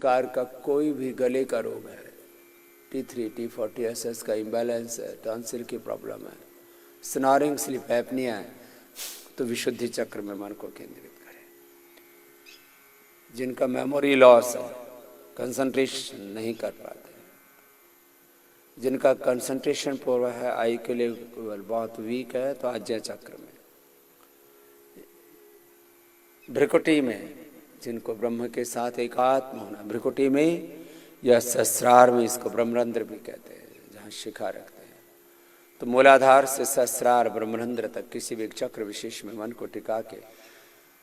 प्रकार का कोई भी गले का रोग है, T3, T40, SS का इम्बैलेंस है, टॉन्सिल की प्रॉब्लम है, स्नोरिंग, स्लीप एपनिया है, तो विशुद्धि चक्र में मन को केंद्रित करें। जिनका मेमोरी लॉस है, कंसंट्रेशन नहीं कर पाते, जिनका कंसंट्रेशन पूर्व है, आई के लिए बहुत वीक है, तो आज्ञा चक्र में, भ्रिकुटी में, जिनको ब्रह्म के साथ एकात्म होना, भ्रिकुटी में या सहस्रार में, इसको ब्रह्मरंध्र भी कहते हैं, जहाँ शिखा रखते हैं, तो मूलाधार से सहस्रार ब्रह्मरंध्र तक किसी भी चक्र विशेष में मन को टिका के,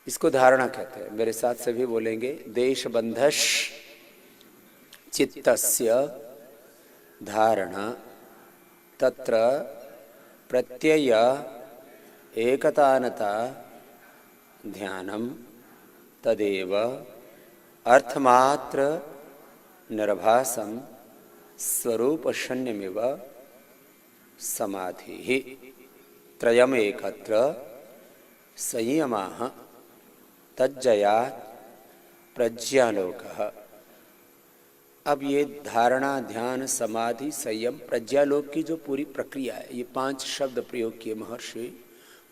इसको धारणा कहते हैं। मेरे साथ सभी बोलेंगे, देश बंधश चित्तस्य धारणा तत्र प्रत्यय एकतानता ध्यानम तदेव अर्थमात्र निर्भासम स्वरूप शून्यमिव समाधि त्रयम एकत्र संयमाः तज्जया प्रज्ञालोकः। अब ये धारणा, ध्यान, समाधि, संयम, प्रज्ञालोक की जो पूरी प्रक्रिया है, ये 5 शब्द प्रयोग किए महर्षि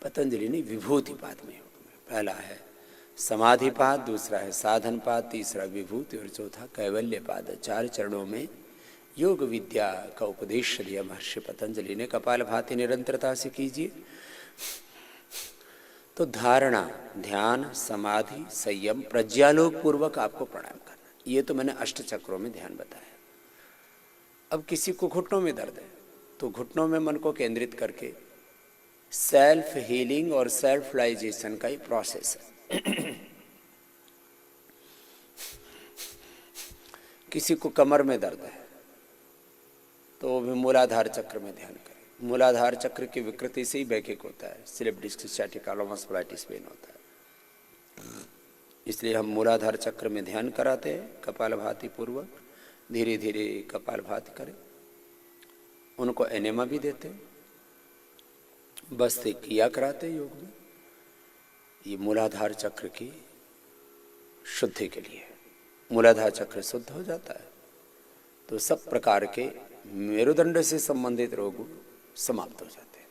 पतंजलि ने विभूतिपाद में। पहला है समाधिपाद, दूसरा है साधनपाद, तीसरा विभूति और चौथा कैवल्यपाद। 4 चरणों में योग विद्या का उपदेश दिया महर्षि पतंजलि ने। कपालभाति निरंतरता से कीजिए। तो धारणा, ध्यान, समाधि, संयम, प्रज्ञालोक पूर्वक आपको प्राणायाम करना। ये तो मैंने 8 चक्रों में ध्यान बताया। अब किसी को घुटनों में दर्द है तो घुटनों में मन को केंद्रित करके सेल्फ हीलिंग और सेल्फ रियलाइजेशन का ही प्रोसेस है। किसी को कमर में दर्द है तो वो भी मूलाधार चक्र में ध्यान करें। मूलाधार चक्र की विकृति से ही बैकिक होता है, स्लिप डिस्क, सciatica, स्पाइटिस पेन होता है। इसलिए हम मूलाधार चक्र में ध्यान कराते हैं कपालभाति पूर्वक। धीरे धीरे कपालभाति करें। उनको एनेमा भी देते हैं, बस्ते किया कराते योग में। ये मूलाधार चक्र की शुद्धि के लिए। मूलाधार चक्र शुद्ध हो जाता है तो सब प्रकार के मेरुदंड से संबंधित रोग समाप्त हो जाते हैं।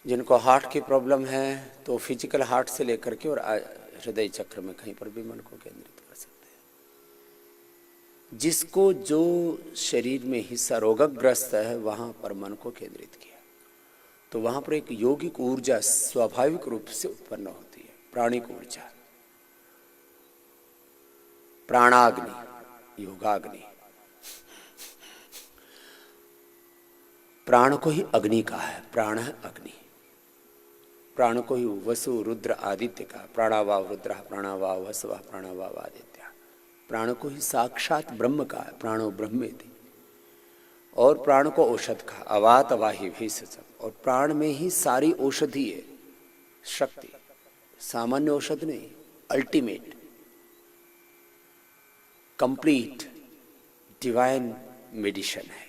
जिनको हार्ट की प्रॉब्लम है तो फिजिकल हार्ट से लेकर के और हृदय चक्र में कहीं पर भी मन को केंद्रित कर सकते हैं। जिसको जो शरीर में हिस्सा रोगग्रस्त है वहां पर मन को केंद्रित किया तो वहां पर एक यौगिक ऊर्जा स्वाभाविक रूप से उत्पन्न होती है, प्राणिक ऊर्जा, प्राणाग्नि, योगाग्नि। प्राण को ही अग्नि का है, प्राण है अग्नि। प्राण को ही वसु, रुद्र, आदित्य का, प्राणावाव रुद्र, प्राणावाव वसु, प्राणावाव आदित्य। प्राण को ही साक्षात ब्रह्म का है, प्राणो ब्रह्मेति। और प्राण को औषध का, अवात वाहि भेषज। और प्राण में ही सारी औषधि है, शक्ति। सामान्य औषध नहीं, अल्टीमेट, कंप्लीट डिवाइन मेडिसिन है।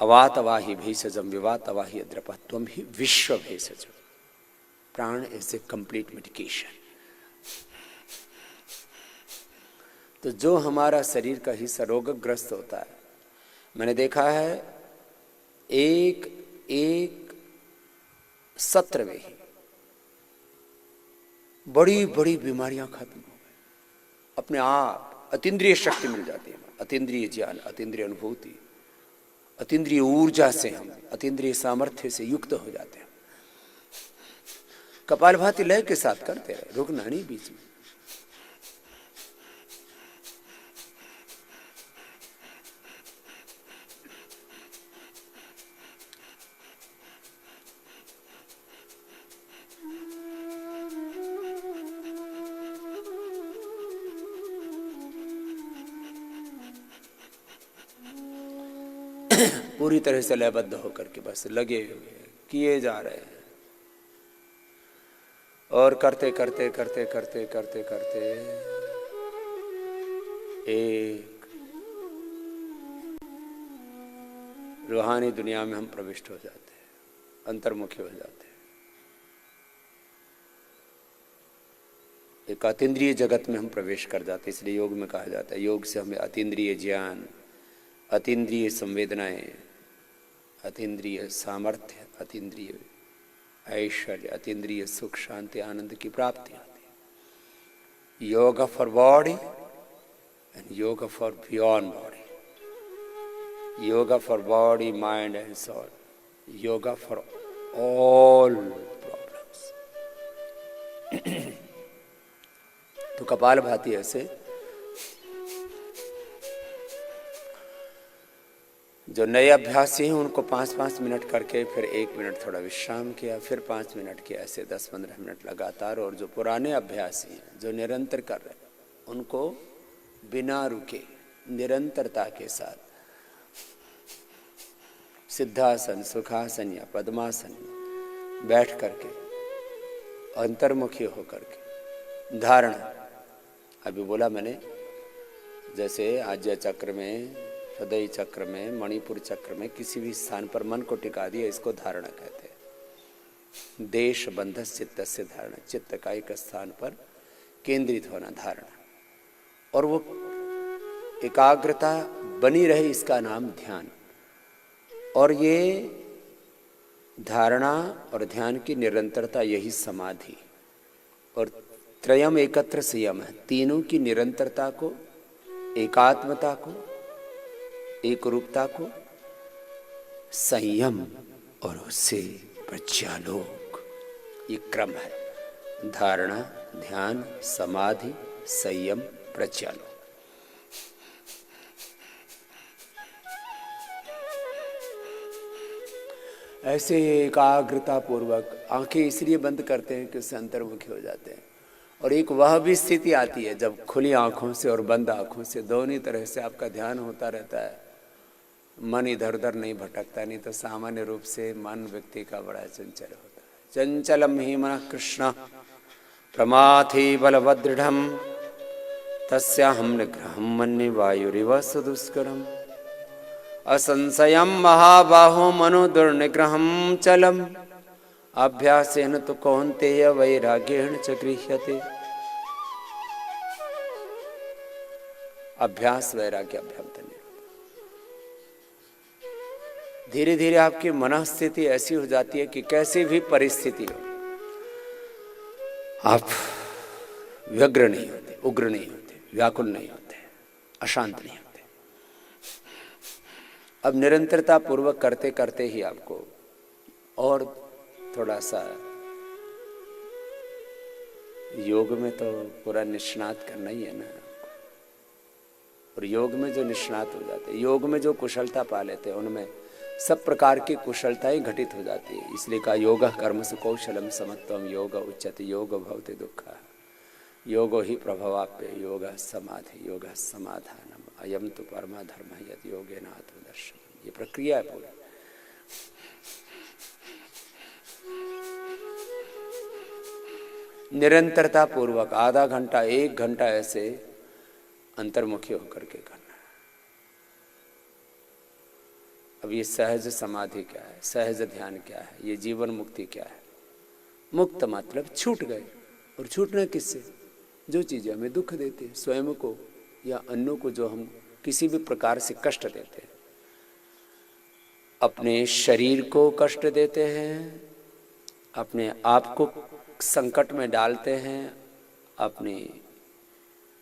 अवात वाहि भेषजम विवात वाहि अद्रप त्वम ही विश्व भेषज। प्राण इज ए कंप्लीट मेडिकेशन। तो जो हमारा शरीर का हिस्सा रोगग्रस्त होता है, मैंने देखा है एक सत्र में ही बड़ी बड़ी बीमारियां खत्म हो गई अपने आप। अतीन्द्रिय शक्ति मिल जाती है, अतीन्द्रिय ज्ञान, अतीन्द्रिय अनुभूति, अतीन्द्रिय ऊर्जा से हम अतीन्द्रिय सामर्थ्य से युक्त हो जाते हैं। कपालभाति लय के साथ करते रहे, रुकना नहीं बीच में। पूरी तरह से लयबद्ध होकर के बस लगे हुए किए जा रहे हैं। और करते करते करते करते करते करते एक रूहानी दुनिया में हम प्रविष्ट हो जाते हैं, अंतर्मुखी हो जाते हैं। एक अतीन्द्रिय जगत में हम प्रवेश कर जाते, इसलिए योग में कहा जाता है योग से हमें अतीन्द्रिय ज्ञान, अतीन्द्रिय संवेदनाएं, अतीन्द्रिय सामर्थ्य, अतीन्द्रिय ऐश्वर्य, अतीन्द्रिय सुख शांति आनंद की प्राप्ति होती है। Yoga for body and yoga for beyond body, yoga for body mind and soul, yoga for all problems. तो कपालभाति ऐसे जो नए अभ्यासी हैं उनको 5-5 मिनट करके फिर 1 मिनट थोड़ा विश्राम किया, फिर 5 मिनट किया, ऐसे 10-15 मिनट लगातार। और जो पुराने अभ्यासी हैं जो निरंतर कर रहे हैं उनको बिना रुके निरंतरता के साथ सिद्धासन, सुखासन या पद्मासन में बैठ करके अंतर्मुखी होकर के धारणा, अभी बोला मैंने, जैसे आज्य चक्र में, हृदय चक्र में, मणिपुर चक्र में किसी भी स्थान पर मन को टिका दिया, इसको धारणा कहते हैं। देश बंध चित्त से धारणा, चित्त का एक स्थान पर केंद्रित होना धारणा, और वो एकाग्रता बनी रहे, इसका नाम ध्यान। और ये धारणा और ध्यान की निरंतरता यही समाधि और त्रयम एकत्र संयम है। तीनों की निरंतरता को, एकात्मता को, एक रूपता को, संयम और उससे प्रज्ञालोक, ये क्रम है। धारणा, ध्यान, समाधि, संयम, प्रज्ञालोक। ऐसे एकाग्रता पूर्वक आंखें इसलिए बंद करते हैं कि उससे अंतर्मुखी हो जाते हैं। और एक वह भी स्थिति आती है जब खुली आंखों से और बंद आंखों से दोनों तरह से आपका ध्यान होता रहता है, मन इधर उधर नहीं भटकता। नहीं तो सामान्य रूप से मन व्यक्ति का बड़ा चंचल होता है। चंचलम ही मन कृष्ण प्रमाथि बलवदृढ़ तस्याहं निग्रहं मन्ये वायुरिव सुदुष्करम् असंशयं महाबाहो मनो दुर्निग्रहं चलम् अभ्यासेन तु कौन्तेय वैराग्येण च गृह्यते। अभ्यास वैराग्य अभ्यंतन। धीरे धीरे आपकी मनस्थिति ऐसी हो जाती है कि कैसी भी परिस्थिति हो आप व्यग्र नहीं होते, उग्र नहीं होते, व्याकुल नहीं होते, अशांत नहीं होते। अब निरंतरता पूर्वक करते करते ही आपको और थोड़ा सा योग में तो पूरा निष्णात करना ही है ना। और योग में जो निष्णात हो जाते हैं, योग में जो कुशलता पा लेते हैं, उनमें सब प्रकार की कुशलताएं घटित हो जाती है। इसलिए कहा योग कर्मसु कौशलम समत्वम योग उच्यते योग भवति दुःखः योगो ही प्रभवाप्य योग समाधि योग समाधानम अयम तो परमा धर्म यद योगेन आत्मदर्शन। ये प्रक्रिया है पूरी। निरंतरता पूर्वक आधा घंटा 1 घंटा ऐसे अंतर्मुखी होकर के करना है। अब ये सहज समाधि क्या है, सहज ध्यान क्या है, ये जीवन मुक्ति क्या है। मुक्त मतलब छूट गए। और छूटना किससे? जो चीजें हमें दुख देते हैं, स्वयं को या अन्यों को जो हम किसी भी प्रकार से कष्ट देते हैं, अपने शरीर को कष्ट देते हैं, अपने आप को संकट में डालते हैं, अपने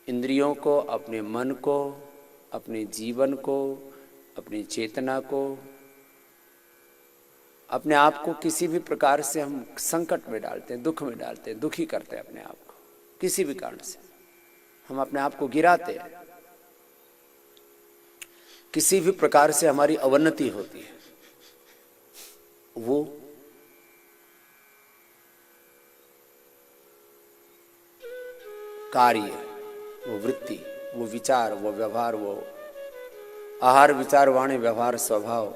इंद्रियों को, अपने मन को, अपने जीवन को, अपनी चेतना को, अपने आप को किसी भी प्रकार से हम संकट में डालते हैं, दुख में डालते हैं, दुखी करते हैं अपने आप को। किसी भी कारण से हम अपने आप को गिराते हैं, किसी भी प्रकार से हमारी अवनति होती है। वो कार्य, वो वृत्ति, वो विचार, वो व्यवहार, वो आहार विचार वाणी व्यवहार स्वभाव,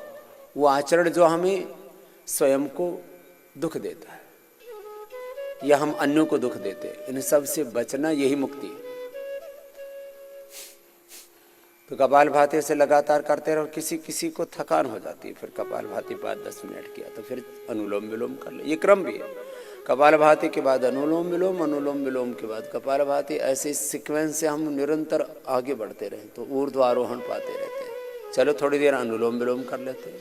वो आचरण जो हमें स्वयं को दुख देता है या हम अन्यों को दुख देते हैं, इन सब से बचना यही मुक्ति है। तो कपालभाति से लगातार करते रहो। किसी किसी को थकान हो जाती है, फिर कपालभाति 5-10 मिनट किया तो फिर अनुलोम विलोम कर ले, ये क्रम भी है। कपालभाति के बाद अनुलोम विलोम, अनुलोम विलोम के बाद कपालभाति, ऐसे सीक्वेंस से हम निरंतर आगे बढ़ते रहे तो ऊर्ध्वारोहण पाते रहते हैं। चलो थोड़ी देर अनुलोम विलोम कर लेते हैं,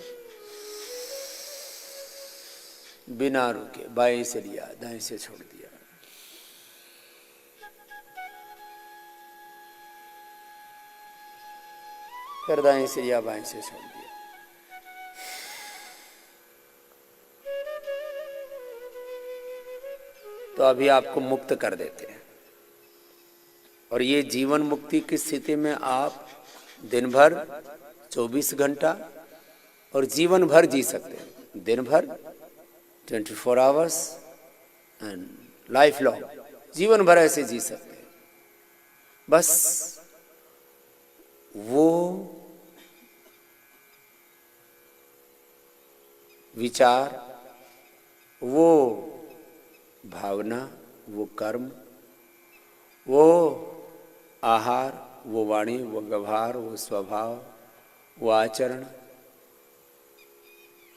बिना रुके। बाएं से लिया, दाएं से छोड़ दिया। फिर दाएं से लिया, बाएं से छोड़ दिया। तो अभी आपको मुक्त कर देते हैं। और ये जीवन मुक्ति की स्थिति में आप दिन भर 24 घंटा और जीवन भर जी सकते हैं। दिन भर 24 आवर्स एंड लाइफ लॉन्ग, जीवन भर ऐसे जी सकते हैं। बस वो विचार, वो भावना, वो कर्म, वो आहार, वो वाणी, वो व्यवहार, वो स्वभाव, वो आचरण,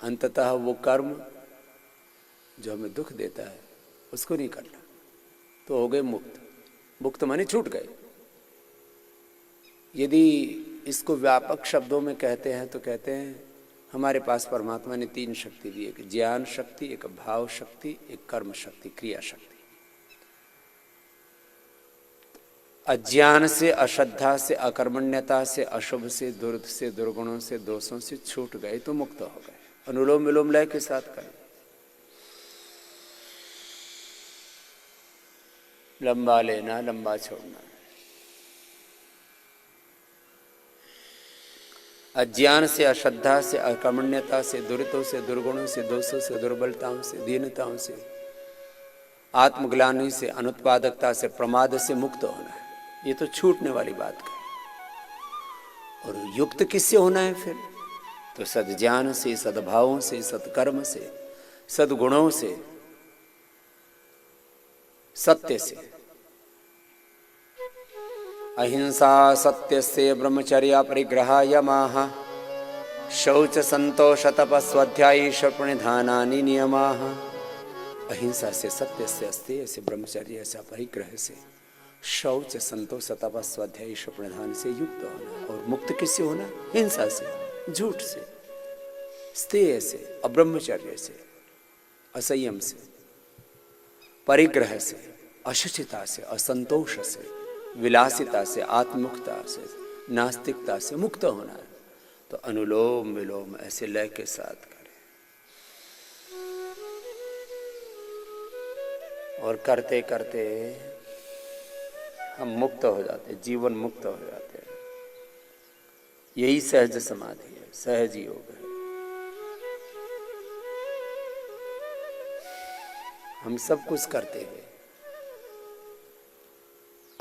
अंततः वो कर्म जो हमें दुख देता है उसको नहीं करना, तो हो गए मुक्त। मुक्त माने छूट गए। यदि इसको व्यापक शब्दों में कहते हैं तो कहते हैं हमारे पास परमात्मा ने 3 शक्ति दी, एक ज्ञान शक्ति, एक भाव शक्ति, एक कर्म शक्ति, क्रिया शक्ति। अज्ञान से, अश्रद्धा से, अकर्मण्यता से, अशुभ से, दुर्द से, दुर्गुणों से, दोषों से छूट गए तो मुक्त हो गए। अनुलोम विलोम लय के साथ करें। लंबा लेना, लंबा छोड़ना। अज्ञान से, अश्रद्धा से, अकर्मण्यता से, दुरितों से, दुर्गुणों से, दोषों से, दुर्बलताओं से, दीनताओं से, आत्मग्लानि से, अनुत्पादकता से, प्रमाद से मुक्त होना है। ये तो छूटने वाली बात है। और युक्त किससे होना है फिर? तो सद्ज्ञान से, सद्भावों से, सत्कर्म से, सद्गुणों से, सत्य से। अहिंसा सत्य से ब्रह्मचर्य परिग्रह यमाः शौच संतोष तपस्वाध्यायी प्रणिधानानि नियमाः। अहिंसा से, सत्य से, अस्तेय से, ब्रह्मचर्य से, परिग्रह से, शौच संतोष तपस्वाध्यायी प्रणिधान से युक्त होना। और मुक्त किससे होना? हिंसा से, झूठ से, स्तेय से, अब्रह्मचर्य से, असंयम से, परिग्रह से, अशुचिता से, असंतोष से, विलासिता से, आत्मुकता से, नास्तिकता से मुक्त होना है। तो अनुलोम विलोम ऐसे लय के साथ करें। और करते करते हम मुक्त हो जाते, जीवन मुक्त हो जाते हैं। यही सहज समाधि है, सहज योग है। हम सब कुछ करते हुए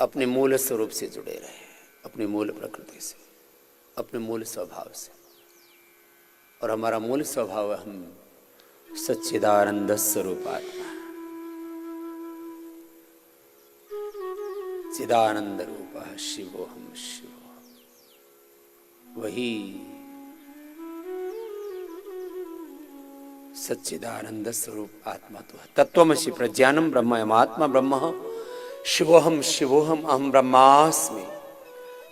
अपने मूल स्वरूप से जुड़े रहे, अपने मूल प्रकृति से, अपने मूल स्वभाव से। और हमारा मूल स्वभाव है हम सच्चिदानंद स्वरूप आत्मा, चिदानंद रूप शिवो हम शिवो। वही सच्चिदानंद स्वरूप आत्मा तो है। तत्वमसि प्रज्ञानम ब्रह्म आत्मा ब्रह्म शिवोहम शिवोहम अहम ब्रह्मास्मि।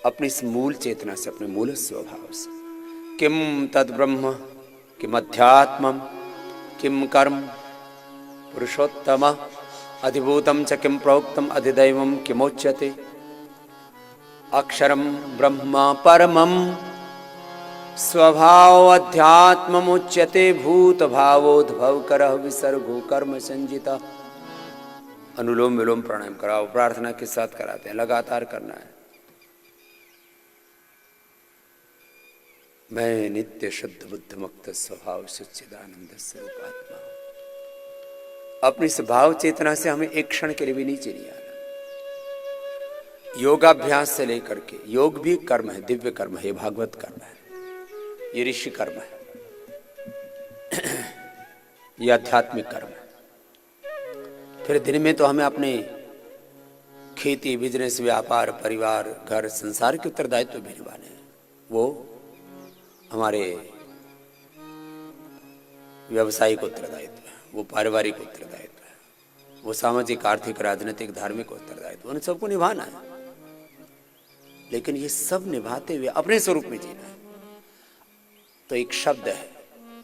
अपनी इस मूल चेतना से, अपने मूल स्वभाव से, किम तद ब्रह्म, किम अध्यात्मम, किम कर्म पुरुषोत्तम, अधिभूतम च किम प्रोक्तम, अधिदैवम किमोच्यते। अक्षरम ब्रह्म परमम स्वभाव अध्यात्ममुच्यते। भूत भावोद्भव करः विसर्गो कर्म संजिता। अनुलोम विलोम प्राणायाम कराओ, प्रार्थना के साथ कराते हैं, लगातार करना है। मैं नित्य शुद्ध बुद्ध मुक्त स्वभाव सच्चिदानंद स्वरूप आत्मा हूं। अपनी स्वभाव चेतना से हमें एक क्षण के लिए भी नीचे नहीं आना। योगाभ्यास से लेकर के, योग भी कर्म है, दिव्य कर्म है, भागवत कर्म है, ये ऋषि कर्म है, ये आध्यात्मिक कर्म है। फिर दिन में तो हमें अपने खेती, बिजनेस, व्यापार, परिवार, घर, संसार के उत्तरदायित्व भी निभाने हैं। वो हमारे व्यावसायिक उत्तरदायित्व है, वो पारिवारिक उत्तरदायित्व है, वो सामाजिक, आर्थिक, राजनीतिक, धार्मिक उत्तरदायित्व उन सबको निभाना है, लेकिन ये सब निभाते हुए अपने स्वरूप में जीना है। तो एक शब्द है,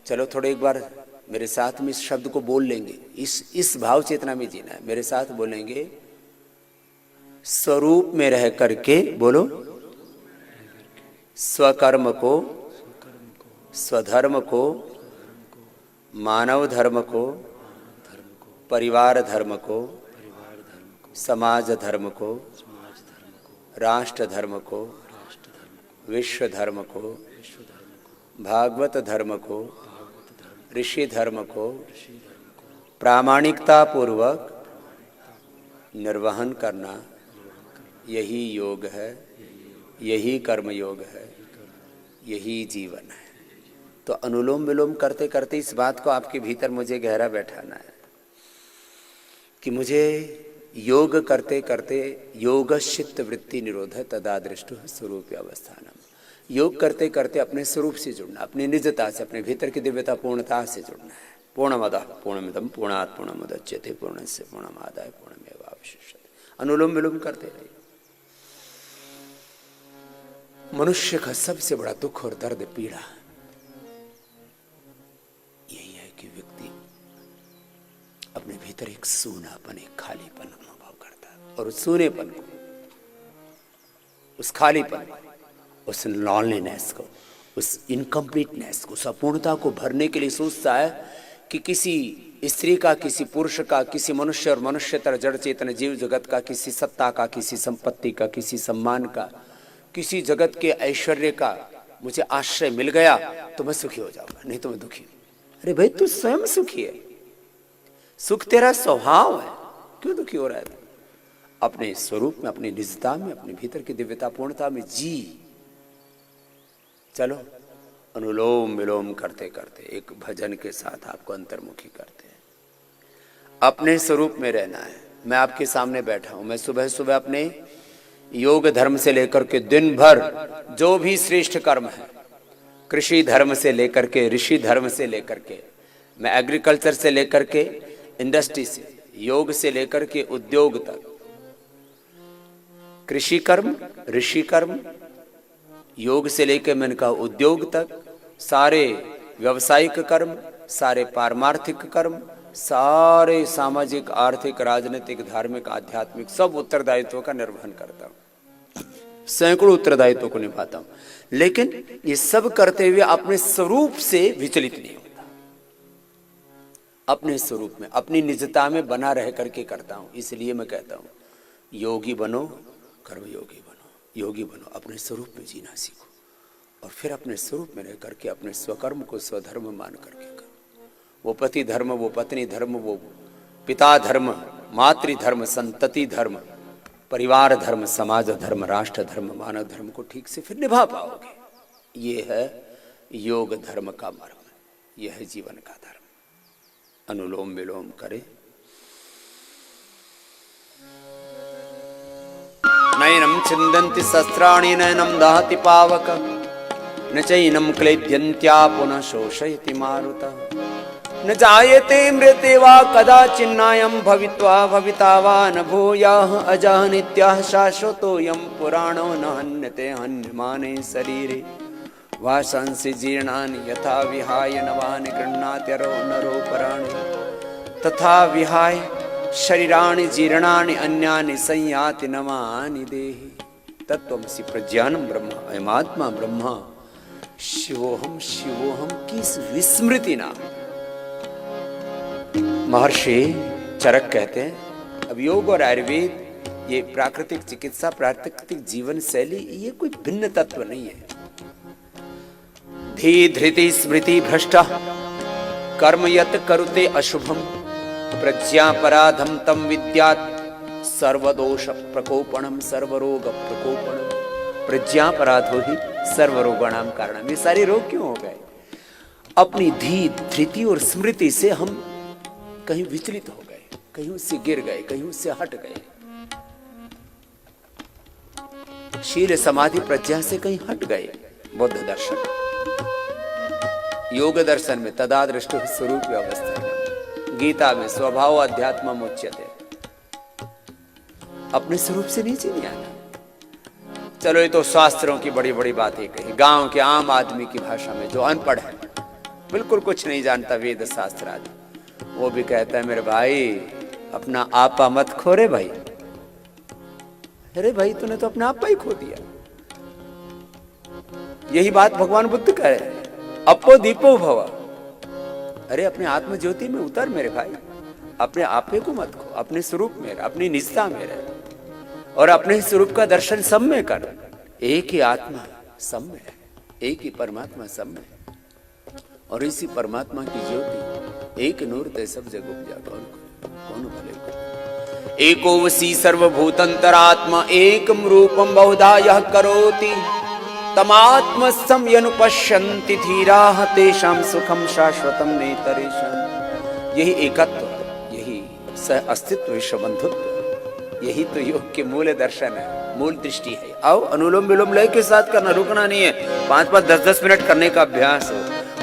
चलो थोड़े एक बार मेरे साथ में इस शब्द को बोल लेंगे, इस भाव चेतना में जीना है। मेरे साथ बोलेंगे, स्वरूप में रह करके, बोलो, स्वकर्म को, स्वधर्म को, मानव धर्म को, परिवार धर्म को, समाज धर्म को, राष्ट्र धर्म को, विश्व धर्म को, भागवत धर्म को, ऋषि धर्म को प्रामाणिकता पूर्वक निर्वहन करना, यही योग है, यही कर्म योग है, यही जीवन है। तो अनुलोम विलोम करते करते इस बात को आपके भीतर मुझे गहरा बैठाना है कि मुझे योग करते करते योगश्चित्त वृत्ति निरोध तदादृष्टु स्वरूप अवस्थानम, योग करते करते अपने स्वरूप से जुड़ना, अपनी निजता से, अपने भीतर की दिव्यता पूर्णता से जुड़ना है। पूर्णमदः पूर्णमिदं पूर्णात् पूर्णमुदच्यते पूर्णस्य पूर्णमादाय पूर्णमेवावशिष्यते। अनुलोम विलोम करते रहिए। मनुष्य का सबसे बड़ा दुख और दर्द, पीड़ा यही है कि व्यक्ति अपने भीतर एक सूनापन, एक खालीपन अनुभव करता है, और उस सूनेपन को, उस खालीपन को, उस लॉनलीनेस को, उस इनकम्प्लीटनेस को, उस अपूर्णता को भरने के लिए सोचता है कि किसी स्त्री का, किसी पुरुष का, किसी मनुष्य और मनुष्यतर जड़ चेतन जीव जगत का, किसी सत्ता का, किसी संपत्ति का, किसी सम्मान का, किसी जगत के ऐश्वर्य का मुझे आश्रय मिल गया तो मैं सुखी हो जाऊंगा, नहीं तो मैं दुखी हूं। अरे भाई, तू स्वयं सुखी है, सुख तेरा स्वभाव है, क्यों दुखी हो रहा है? अपने स्वरूप में, अपनी निजता में, अपने भीतर की दिव्यता पूर्णता में जी। चलो अनुलोम विलोम करते करते एक भजन के साथ आपको अंतर्मुखी करते हैं। अपने स्वरूप में रहना है। मैं आपके सामने बैठा हूं, मैं सुबह सुबह अपने योग धर्म से लेकर के दिन भर जो भी श्रेष्ठ कर्म है, कृषि धर्म से लेकर के ऋषि धर्म से लेकर के, मैं एग्रीकल्चर से लेकर के इंडस्ट्री से, योग से लेकर के उद्योग तक, कृषि कर्म, ऋषि कर्म, योग से लेकर मैंने कहा उद्योग तक, सारे व्यवसायिक कर्म, सारे पारमार्थिक कर्म, सारे सामाजिक, आर्थिक, राजनीतिक, धार्मिक, आध्यात्मिक सब उत्तरदायित्वों का निर्वहन करता हूं, सैकड़ों उत्तरदायित्वों को निभाता हूं, लेकिन ये सब करते हुए अपने स्वरूप से विचलित नहीं होता। अपने स्वरूप में, अपनी निजता में बना रह करके करता हूं। इसलिए मैं कहता हूं, योगी बनो, कर्मयोगी बनो, योगी बनो, अपने स्वरूप में जीना सीखो, और फिर अपने स्वरूप में रह करके अपने स्वकर्म को स्वधर्म मान करके करो। वो पति धर्म, वो पत्नी धर्म, वो पिता धर्म, मातृधर्म, संतति धर्म, परिवार धर्म, समाज धर्म, राष्ट्र धर्म, मानव धर्म को ठीक से फिर निभा पाओगे। ये है योग धर्म का मर्म, यह है जीवन का धर्म। अनुलोम विलोम करें। नयनम छिन्दन्ति शस्त्राणि नयनम दहति पावक, न चैनम क्लेद्यन्त्या पुनः शोषयति मारुतः। न जायते मृते वा कदाचिन्नायं भवित्वा भविता वा न भूयाः अजः नित्यः शाश्वतोऽयं पुराणो न हन्यते हन्यमाने शरीरे वाशांसि जीर्णानि यथा विहाय नवानि गृह्णात्यरो नरोपराणि तथा विहाय शरीराणि जीर्णानि अन्यानि संयाति नवानि देहि। तत्त्वमसि प्रज्ञानं ब्रह्म अयमात्मा ब्रह्म शिवोहम शिवोहम की विस्मृति ना। महर्षि चरक कहते हैं, अब योग और आयुर्वेद, ये प्राकृतिक चिकित्सा, प्राकृतिक जीवन शैली, ये कोई भिन्न तत्व नहीं है। धी धृति स्मृति भ्रष्ट कर्म यत करुते अशुभम प्रज्ञा पराधम तम विद्यात् सर्वदोष प्रकोपणम सर्वरोग प्रकोपणम। प्रज्ञा पराधो ही सर्वरोगाणाम कारणम। ये सारे रोग क्यों हो गए? अपनी धी धृति और स्मृति से हम कहीं विचलित हो गए, कहीं उससे गिर गए, कहीं उससे हट गए। शील समाधि प्रज्ञा से कहीं हट गए। बौद्ध दर्शन, योग दर्शन में तदादृष्टो स्वरूप अवस्था गीता में स्वभाव अध्यात्म मुच्यते, अपने स्वरूप से नीचे नहीं आना। चलो ये तो शास्त्रों की बड़ी बड़ी बातें कही, गांव के आम आदमी की भाषा में जो अनपढ़ है, बिल्कुल कुछ नहीं जानता वेद शास्त्र आदि, वो भी कहता है मेरे भाई अपना आपा मत खो रे भाई। अरे भाई तूने तो अपना आपा ही खो दिया। यही बात भगवान बुद्ध कह रहे हैं, अपो दीपो भव। अरे अपने आत्म ज्योति में उतर मेरे भाई, अपने आपे को मत खो, अपने स्वरूप में रह, अपनी निष्ठा में रह और अपने स्वरूप का दर्शन सब में कर। एक ही आत्मा सब में है, एक ही परमात्मा सब में है, और इसी परमात्मा की ज्योति एक नूर ते सब जग उपजा। कौन भले को एको वसी सर्वभूतंतरात्मा एकम रूपम बहुधा यह करोति तमात्मस्थम यनुपश्यन्ति धीराः तेषां सुखम शाश्वतम नेतरेषाम्। यही एकत्व, यही सह अस्तित्व, विश्व बंधुत्व, यही तो योग के मूल दर्शन है, मूल दृष्टि है। आओ अनुलोम विलोम लय के साथ करना, रुकना नहीं है, 5-5 10-10 मिनट करने का अभ्यास हो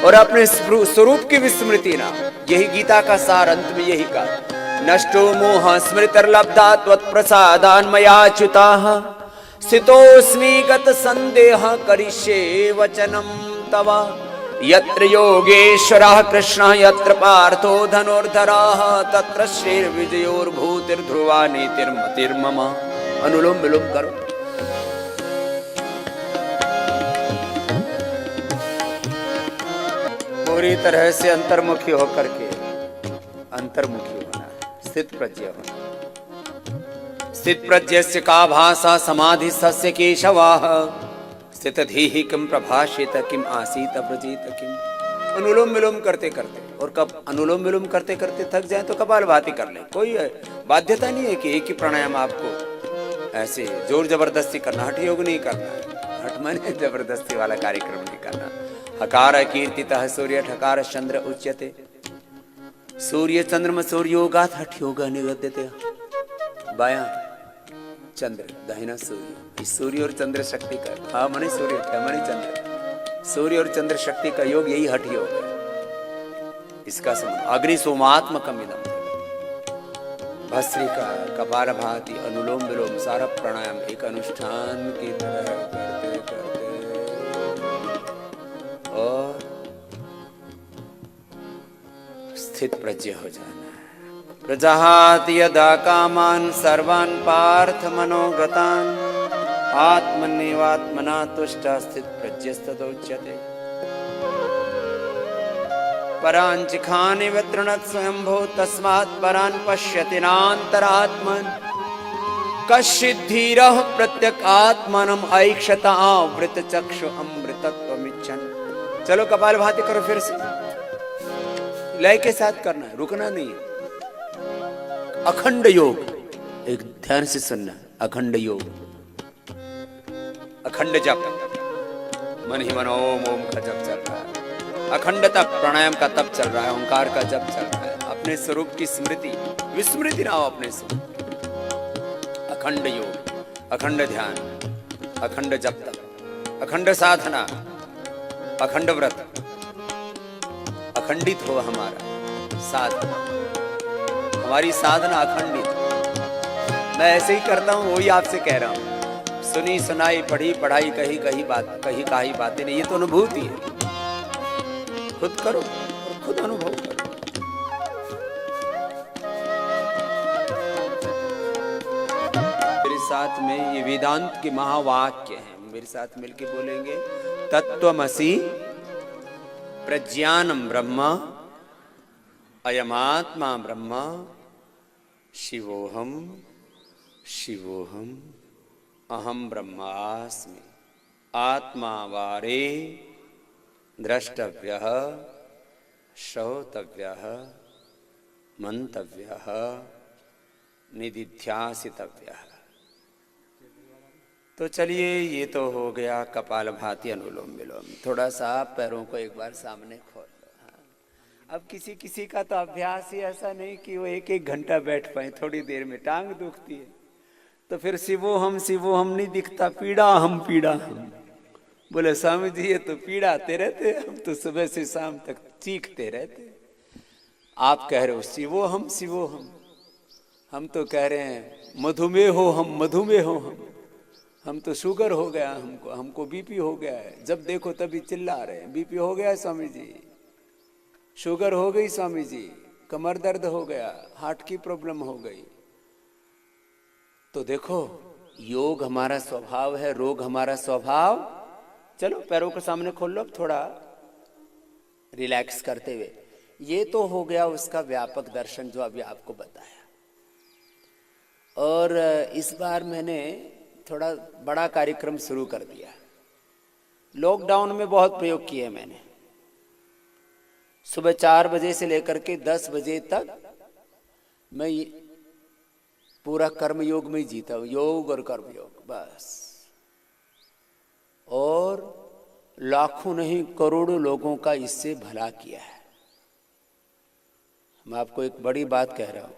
और अपने स्वरूप की विस्मृति ना। यही गीता का सार, अंत में यही कहा, नष्टो मोह स्मृतिर्लब्धा त्वत्प्रसादान्मयाच्युताः स्थितोऽस्मि गत संदेह करिष्ये वचनम तव। यत्र योगेश्वरः कृष्णः यत्र पार्थो धनुर्धरः तत्र श्रीर्विजयोर्भूतिर्ध्रुवा नीतिर्मतिर्मम। अनुलोम विलोम करो। पूरी तरह से अंतर्मुखी होकर के, अंतर्मुखी होना है, स्थित प्रज्ञ होना। स्थित प्रज्ञस्य का भाषा समाधि सस्य केशवाः स्थित धीहि किम प्रभाषित किम आसीत प्रजीत किम। अनुलोम विलोम करते करते, और कब अनुलोम विलोम करते करते थक जाए तो कपालभाति कर ले। कोई बाध्यता नहीं है कि एक ही प्राणायाम आपको ऐसे जोर जबरदस्ती करना, हठ योग नहीं करना। हठ माने जबरदस्ती वाला कार्यक्रम नहीं करना। हकार कीर्तितः सूर्य ठकार चंद्र उच्यते, सूर्य चंद्रमा सूर्योगात हठ योग निगद्यते। बायां चंद्र दाहिना सूर्य, इस सूर्य और चंद्र शक्ति का, हाँ मने सूर्य मने चंद्र, सूर्य और चंद्र शक्ति का योग यही हठ योग है। इसका संबंध अग्नि सोमात्मकम इदम। भस्त्रिका, कपालभाति, अनुलोम विलोम, सारा प्राणायाम एक अनुष्ठान की तरह करते करते और स्थित प्रज्ञ हो जाना। प्रजाहाति यदा कामान् सर्वान् पार्थ मनोगतान् आत्मन्येवात्मना तुष्टः स्थित प्रज्ञस्तदोच्यते। परान् चिखानि वितृणत् स्वयंभो तस्मात् परान् पश्यति नान्तरात्मन् कश्चित् धीरः प्रत्यगात्मानम् ऐक्षत आवृत चक्षु अमृतत्वमिच्छन्। चलो कपालभाति करो फिर से, लय के साथ करना है, रुकना नहीं है। अखंड योग, एक ध्यान से सुनना, अखंड योग, अखंड जप, मन ही मन ओम ओम का जप चल रहा है, अखंड तप प्राणायाम का तप चल रहा है, ओंकार का जप चल रहा है, अपने स्वरूप की स्मृति विस्मृति ना हो अपने स्वरूप। अखंड योग, अखंड ध्यान, अखंड जप तप, अखंड साधना, अखंड व्रत, अखंडित हो हमारा साधना, हमारी साधना अखंडित। मैं ऐसे ही करता हूँ, वही आपसे कह रहा हूँ। सुनी सुनाई पढ़ी पढ़ाई कही कही बात, कही कही बातें नहीं, ये तो अनुभूति है। खुद करो और खुद अनुभव करो। मेरे साथ में ये वेदांत के महावाक्य हैं, मेरे साथ मिलके बोलेंगे। तत्वमसि प्रज्ञानम ब्रह्म अयमात्मा ब्रह्म शिवोहम शिवोहम अहम ब्रह्मास्मि आत्मा वारे द्रष्टव्यः श्रोतव्यः मंतव्यः निदिध्यासितव्यः। तो चलिए, ये तो हो गया कपालभाति अनुलोम विलोम। थोड़ा सा पैरों को एक बार सामने खोल लो। हाँ, अब किसी किसी का तो अभ्यास ही ऐसा नहीं कि वो एक एक घंटा बैठ पाए, थोड़ी देर में टांग दुखती है तो फिर शिवो हम नहीं दिखता, पीड़ा हम। बोले स्वामी जी ये तो पीड़ाते रहते, हम तो सुबह से शाम तक चीखते रहते। आप कह रहे हो शिवोहम शिवोहम, हम तो कह रहे हैं मधुमेह हो हम, मधुमेह हो हम तो शुगर हो गया हमको बीपी हो गया है। जब देखो तभी चिल्ला रहे हैं बीपी हो गया स्वामी जी, शुगर हो गई स्वामी जी, कमर दर्द हो गया, हार्ट की प्रॉब्लम हो गई। तो देखो योग हमारा स्वभाव है, रोग हमारा स्वभाव। चलो पैरों के सामने खोल लो, अब थोड़ा रिलैक्स करते हुए। ये तो हो गया उसका व्यापक दर्शन जो अभी आपको बताया। और इस बार मैंने थोड़ा बड़ा कार्यक्रम शुरू कर दिया। लॉकडाउन में बहुत प्रयोग किए मैंने। सुबह 4 बजे से लेकर के 10 बजे तक मैं पूरा कर्म योग में ही जीता हूं, योग और कर्म योग बस। और लाखों नहीं करोड़ों लोगों का इससे भला किया है। मैं आपको एक बड़ी बात कह रहा हूं,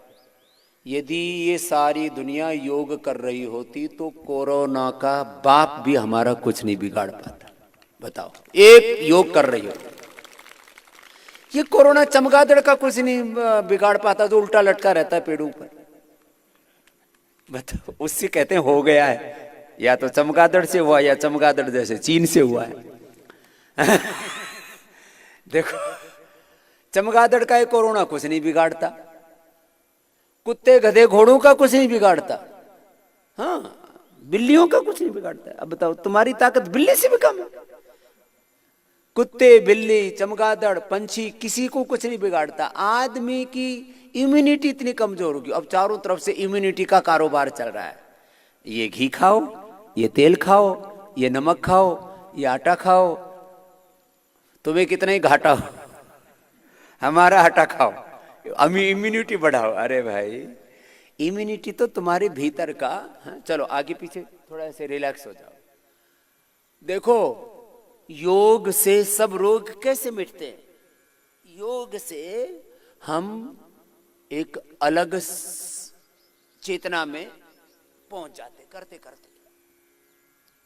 यदि ये सारी दुनिया योग कर रही होती तो कोरोना का बाप भी हमारा कुछ नहीं बिगाड़ पाता। बताओ, एक योग कर रही होती। ये कोरोना चमगादड़ का कुछ नहीं बिगाड़ पाता, जो उल्टा लटका रहता है पेड़ों पर। बताओ, उससे कहते हैं हो गया है, या तो चमगादड़ से हुआ या चमगादड़ जैसे चीन से हुआ है। देखो, चमगादड़ का ये कोरोना कुछ नहीं बिगाड़ता, कुत्ते गधे घोड़ों का कुछ नहीं बिगाड़ता, हाँ बिल्लियों का कुछ नहीं बिगाड़ता। अब बताओ, तुम्हारी ताकत बिल्ली से भी कम है। कुत्ते बिल्ली चमगादड़ पंछी किसी को कुछ नहीं बिगाड़ता। आदमी की इम्यूनिटी इतनी कमजोर होगी। अब चारों तरफ से इम्यूनिटी का कारोबार चल रहा है। ये घी खाओ, ये तेल खाओ, ये नमक खाओ, ये आटा खाओ, तुम्हें कितना ही घाटा हो, हमारा आटा खाओ, इम्यूनिटी बढ़ाओ। अरे भाई, इम्यूनिटी तो तुम्हारे भीतर का। हाँ? चलो आगे पीछे थोड़ा ऐसे रिलैक्स हो जाओ। देखो, योग से सब रोग कैसे मिटते हैं? योग से हम एक अलग चेतना में पहुंच जाते करते करते।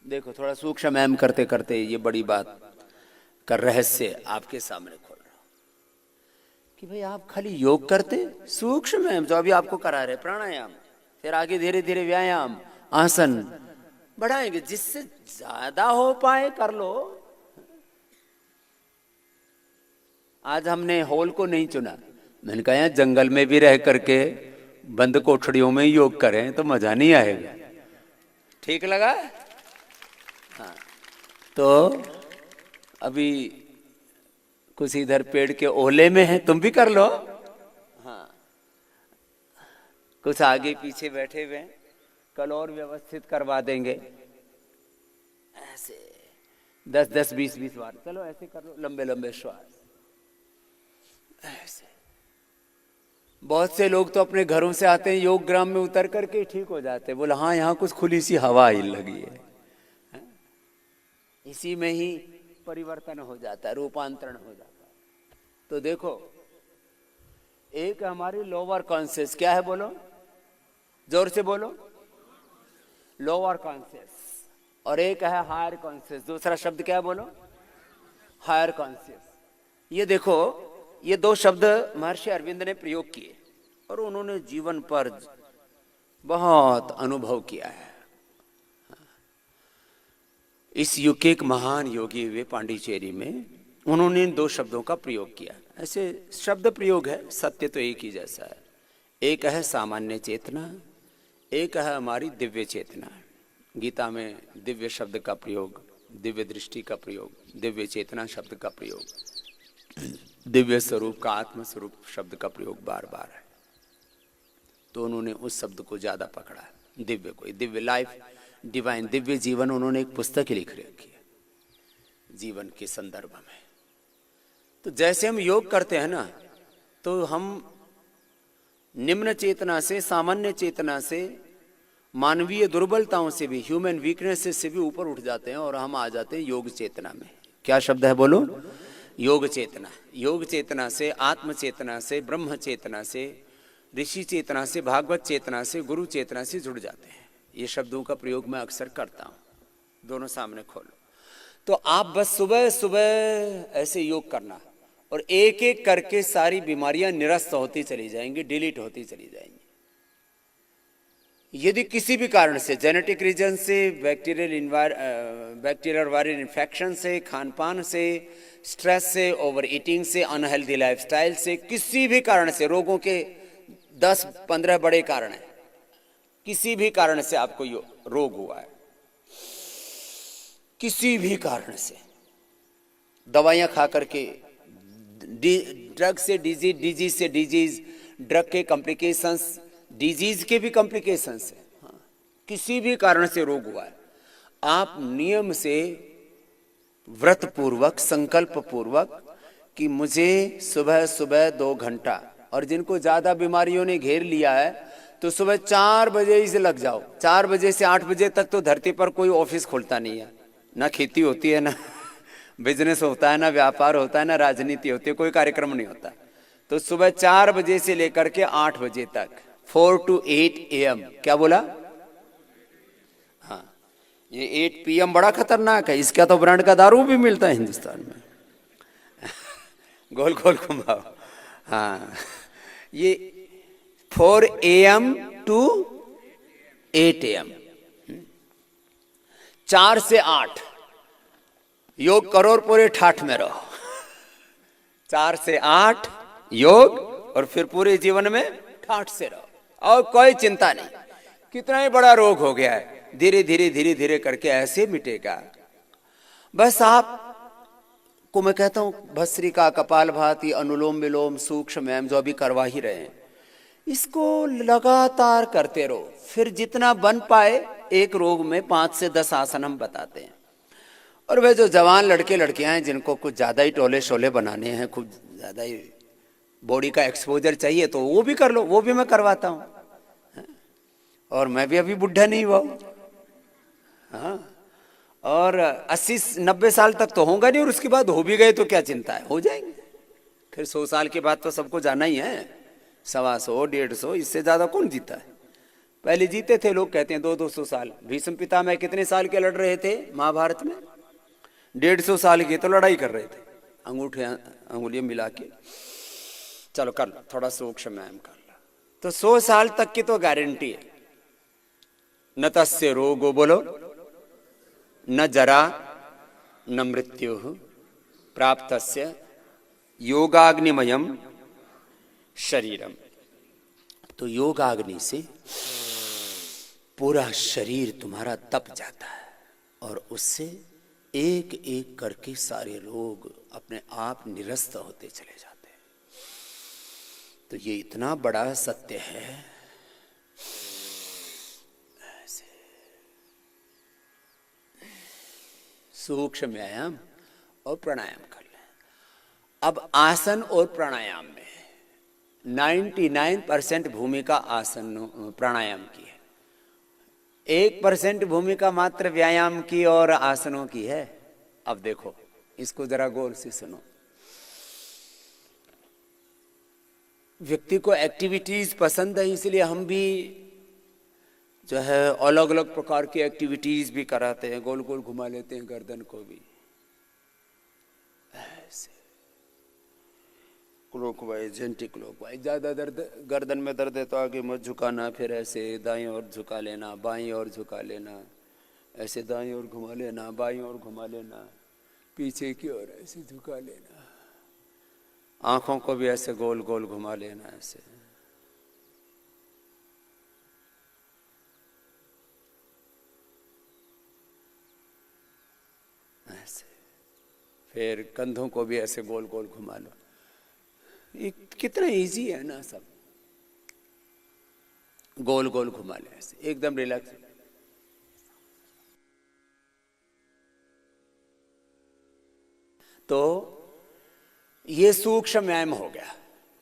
देखो, थोड़ा सूक्ष्म एम करते करते ये बड़ी बात का रहस्य आपके सामने खोल रहा हूं कि भाई आप खाली योग करते, सूक्ष्म एम जो अभी आपको करा रहे, प्राणायाम, फिर आगे धीरे धीरे व्यायाम आसन बढ़ाएंगे, जिससे ज्यादा हो पाए कर लो। आज हमने हॉल को नहीं चुना, मैंने कहा यार जंगल में भी रह करके बंद कोठड़ियों में योग करें तो मजा नहीं आएगा। ठीक लगा? हाँ, तो अभी कुछ इधर पेड़ के ओले में है, तुम भी कर लो। हाँ, कुछ आगे पीछे बैठे हुए, कल और व्यवस्थित करवा देंगे। ऐसे 10-10 20-20 बार चलो, ऐसे कर लो, लंबे लंबे श्वास। ऐसे बहुत से लोग तो अपने घरों से आते हैं, योग ग्राम में उतर करके ठीक हो जाते हैं। बोला हाँ, यहाँ कुछ खुली सी हवा ही लगी है, इसी में ही परिवर्तन हो जाता है, रूपांतरण हो जाता है। तो देखो, एक हमारी लोअर कॉन्शियस, क्या है बोलो, जोर से बोलो, लोअर कॉन्शियस, और एक है हायर कॉन्शियस। दूसरा शब्द क्या है बोलो, हायर कॉन्शियस। ये देखो, ये 2 शब्द महर्षि अरविंद ने प्रयोग किए और उन्होंने जीवन पर बहुत अनुभव किया है। इस युग के एक महान योगी हुए पांडिचेरी में, उन्होंने इन 2 शब्दों का प्रयोग किया। ऐसे शब्द प्रयोग है, सत्य तो एक ही जैसा है। एक है सामान्य चेतना, एक है हमारी दिव्य चेतना। गीता में दिव्य शब्द का प्रयोग, दिव्य दृष्टि का प्रयोग, दिव्य चेतना शब्द का प्रयोग, दिव्य स्वरूप का, आत्म स्वरूप शब्द का प्रयोग बार बार है। तो उन्होंने उस शब्द को ज्यादा पकड़ा है, दिव्य को। दिव्य लाइफ, डिवाइन, दिव्य जीवन, उन्होंने एक पुस्तक लिख रखी है जीवन के संदर्भ में। तो जैसे हम योग करते हैं ना, तो हम निम्न चेतना से, सामान्य चेतना से, मानवीय दुर्बलताओं से भी, ह्यूमन वीकनेसेस से भी ऊपर उठ जाते हैं और हम आ जाते हैं योग चेतना में। क्या शब्द है बोलो, योग चेतना। योग चेतना से, आत्म चेतना से, ब्रह्म चेतना से, ऋषि चेतना से, भागवत चेतना से, गुरु चेतना से जुड़ जाते हैं। ये शब्दों का प्रयोग मैं अक्सर करता हूं। दोनों सामने खोलो। तो आप बस सुबह सुबह ऐसे योग करना, और एक एक करके सारी बीमारियां निरस्त होती चली जाएंगी, डिलीट होती चली जाएंगी। यदि किसी भी कारण से, जेनेटिक रीजन से, बैक्टीरियल वायरल इन्फेक्शन से, खान पान से, स्ट्रेस से, ओवर ईटिंग से, अनहेल्दी लाइफस्टाइल से, किसी भी कारण से, रोगों के 10-15 बड़े कारण हैं, किसी भी कारण से आपको ये रोग हुआ है, किसी भी कारण से, दवाइयां खा करके, ड्रग से डिजीज, डिजीज से डिजीज, ड्रग के कॉम्प्लिकेशंस, डिजीज के भी कॉम्प्लिकेशंस है, हाँ, किसी भी कारण से रोग हुआ है, आप नियम से, व्रत पूर्वक, संकल्प पूर्वक कि मुझे सुबह सुबह 2 घंटा, और जिनको ज्यादा बीमारियों ने घेर लिया है तो सुबह 4 बजे ही से लग जाओ। 4 बजे से 8 बजे तक तो धरती पर कोई ऑफिस खुलता नहीं है, ना खेती होती है, ना बिजनेस होता है, ना व्यापार होता है, ना राजनीति होती है, कोई कार्यक्रम नहीं होता। तो सुबह 4 बजे से लेकर के 8 बजे तक, 4 to 8 AM, क्या बोला? हाँ, ये 8 PM बड़ा खतरनाक है, इसका तो ब्रांड का दारू भी मिलता है हिंदुस्तान में। गोल गोल घुमाओ, हाँ, ये 4 AM to 8 AM, 4 से 8 योग करो और पूरे ठाठ में रहो। 4 से 8 योग, और फिर पूरे जीवन में ठाठ से रहो, और कोई चिंता नहीं। कितना ही बड़ा रोग हो गया है, धीरे धीरे धीरे धीरे करके ऐसे मिटेगा। बस आप को मैं कहता हूं, भस्त्रिका, कपालभाति, अनुलोम विलोम, सूक्ष्म व्यायाम जो अभी करवा ही रहे हैं, इसको लगातार करते रहो। फिर जितना बन पाए, एक रोग में 5 से 10 आसन हम बताते हैं। और वे जो जवान लड़के लड़कियां हैं जिनको कुछ ज्यादा ही टोले शोले बनाने हैं, कुछ ज्यादा ही बॉडी का एक्सपोजर चाहिए, तो वो भी कर लो, वो भी मैं करवाता हूं। और मैं भी अभी बुढ़ा नहीं हुआ हूं, हाँ, और 80-90 साल तक तो होगा नहीं, और उसके बाद हो भी गए तो क्या चिंता है, हो जाएंगे। फिर 100 साल के बाद तो सबको जाना ही है, 125, 150, इससे ज्यादा कौन जीता है। पहले जीते थे लोग, कहते हैं 200-200 साल। भीष्म पितामह कितने साल के लड़ रहे थे महाभारत में? 150 साल के तो लड़ाई कर रहे थे, अंगूठे अंगुलियां मिला के। चलो कर लो, थोड़ा सूक्ष्म व्यायाम कर लो, तो 100 साल तक की तो गारंटी है। न तस्य रोगो, बोलो, न जरा न मृत्यु प्राप्तस्य योगाग्निमयम शरीरम। तो योगाग्नि से पूरा शरीर तुम्हारा तप जाता है, और उससे एक एक करके सारे रोग अपने आप निरस्त होते चले जाते हैं। तो ये इतना बड़ा सत्य है। सूक्ष्म व्यायाम और प्राणायाम कर लें। अब आसन और प्राणायाम में 99% भूमिका आसन प्राणायाम की है, 1% भूमिका मात्र व्यायाम की और आसनों की है। अब देखो, इसको जरा गौर से सुनो। व्यक्ति को एक्टिविटीज पसंद है, इसलिए हम भी जो है अलग अलग प्रकार की एक्टिविटीज भी कराते हैं, गोल गोल घुमा लेते हैं गर्दन को भी, ऐसे क्लॉकवाइज, एंटी क्लॉकवाइज। ज्यादा दर्द, गर्दन में दर्द है तो आगे मत झुकाना, फिर ऐसे दाईं ओर झुका लेना, बाईं ओर झुका लेना, ऐसे दाईं ओर घुमा लेना, बाईं ओर घुमा लेना, पीछे की ओर ऐसे झुका लेना, आंखों को भी ऐसे गोल गोल घुमा लेना, ऐसे ऐसे, फिर कंधों को भी ऐसे गोल गोल घुमा लो। ये कितना इजी है ना, सब गोल गोल घुमा ले, ऐसे एकदम रिलैक्स। तो ये सूक्ष्म व्यायाम हो गया।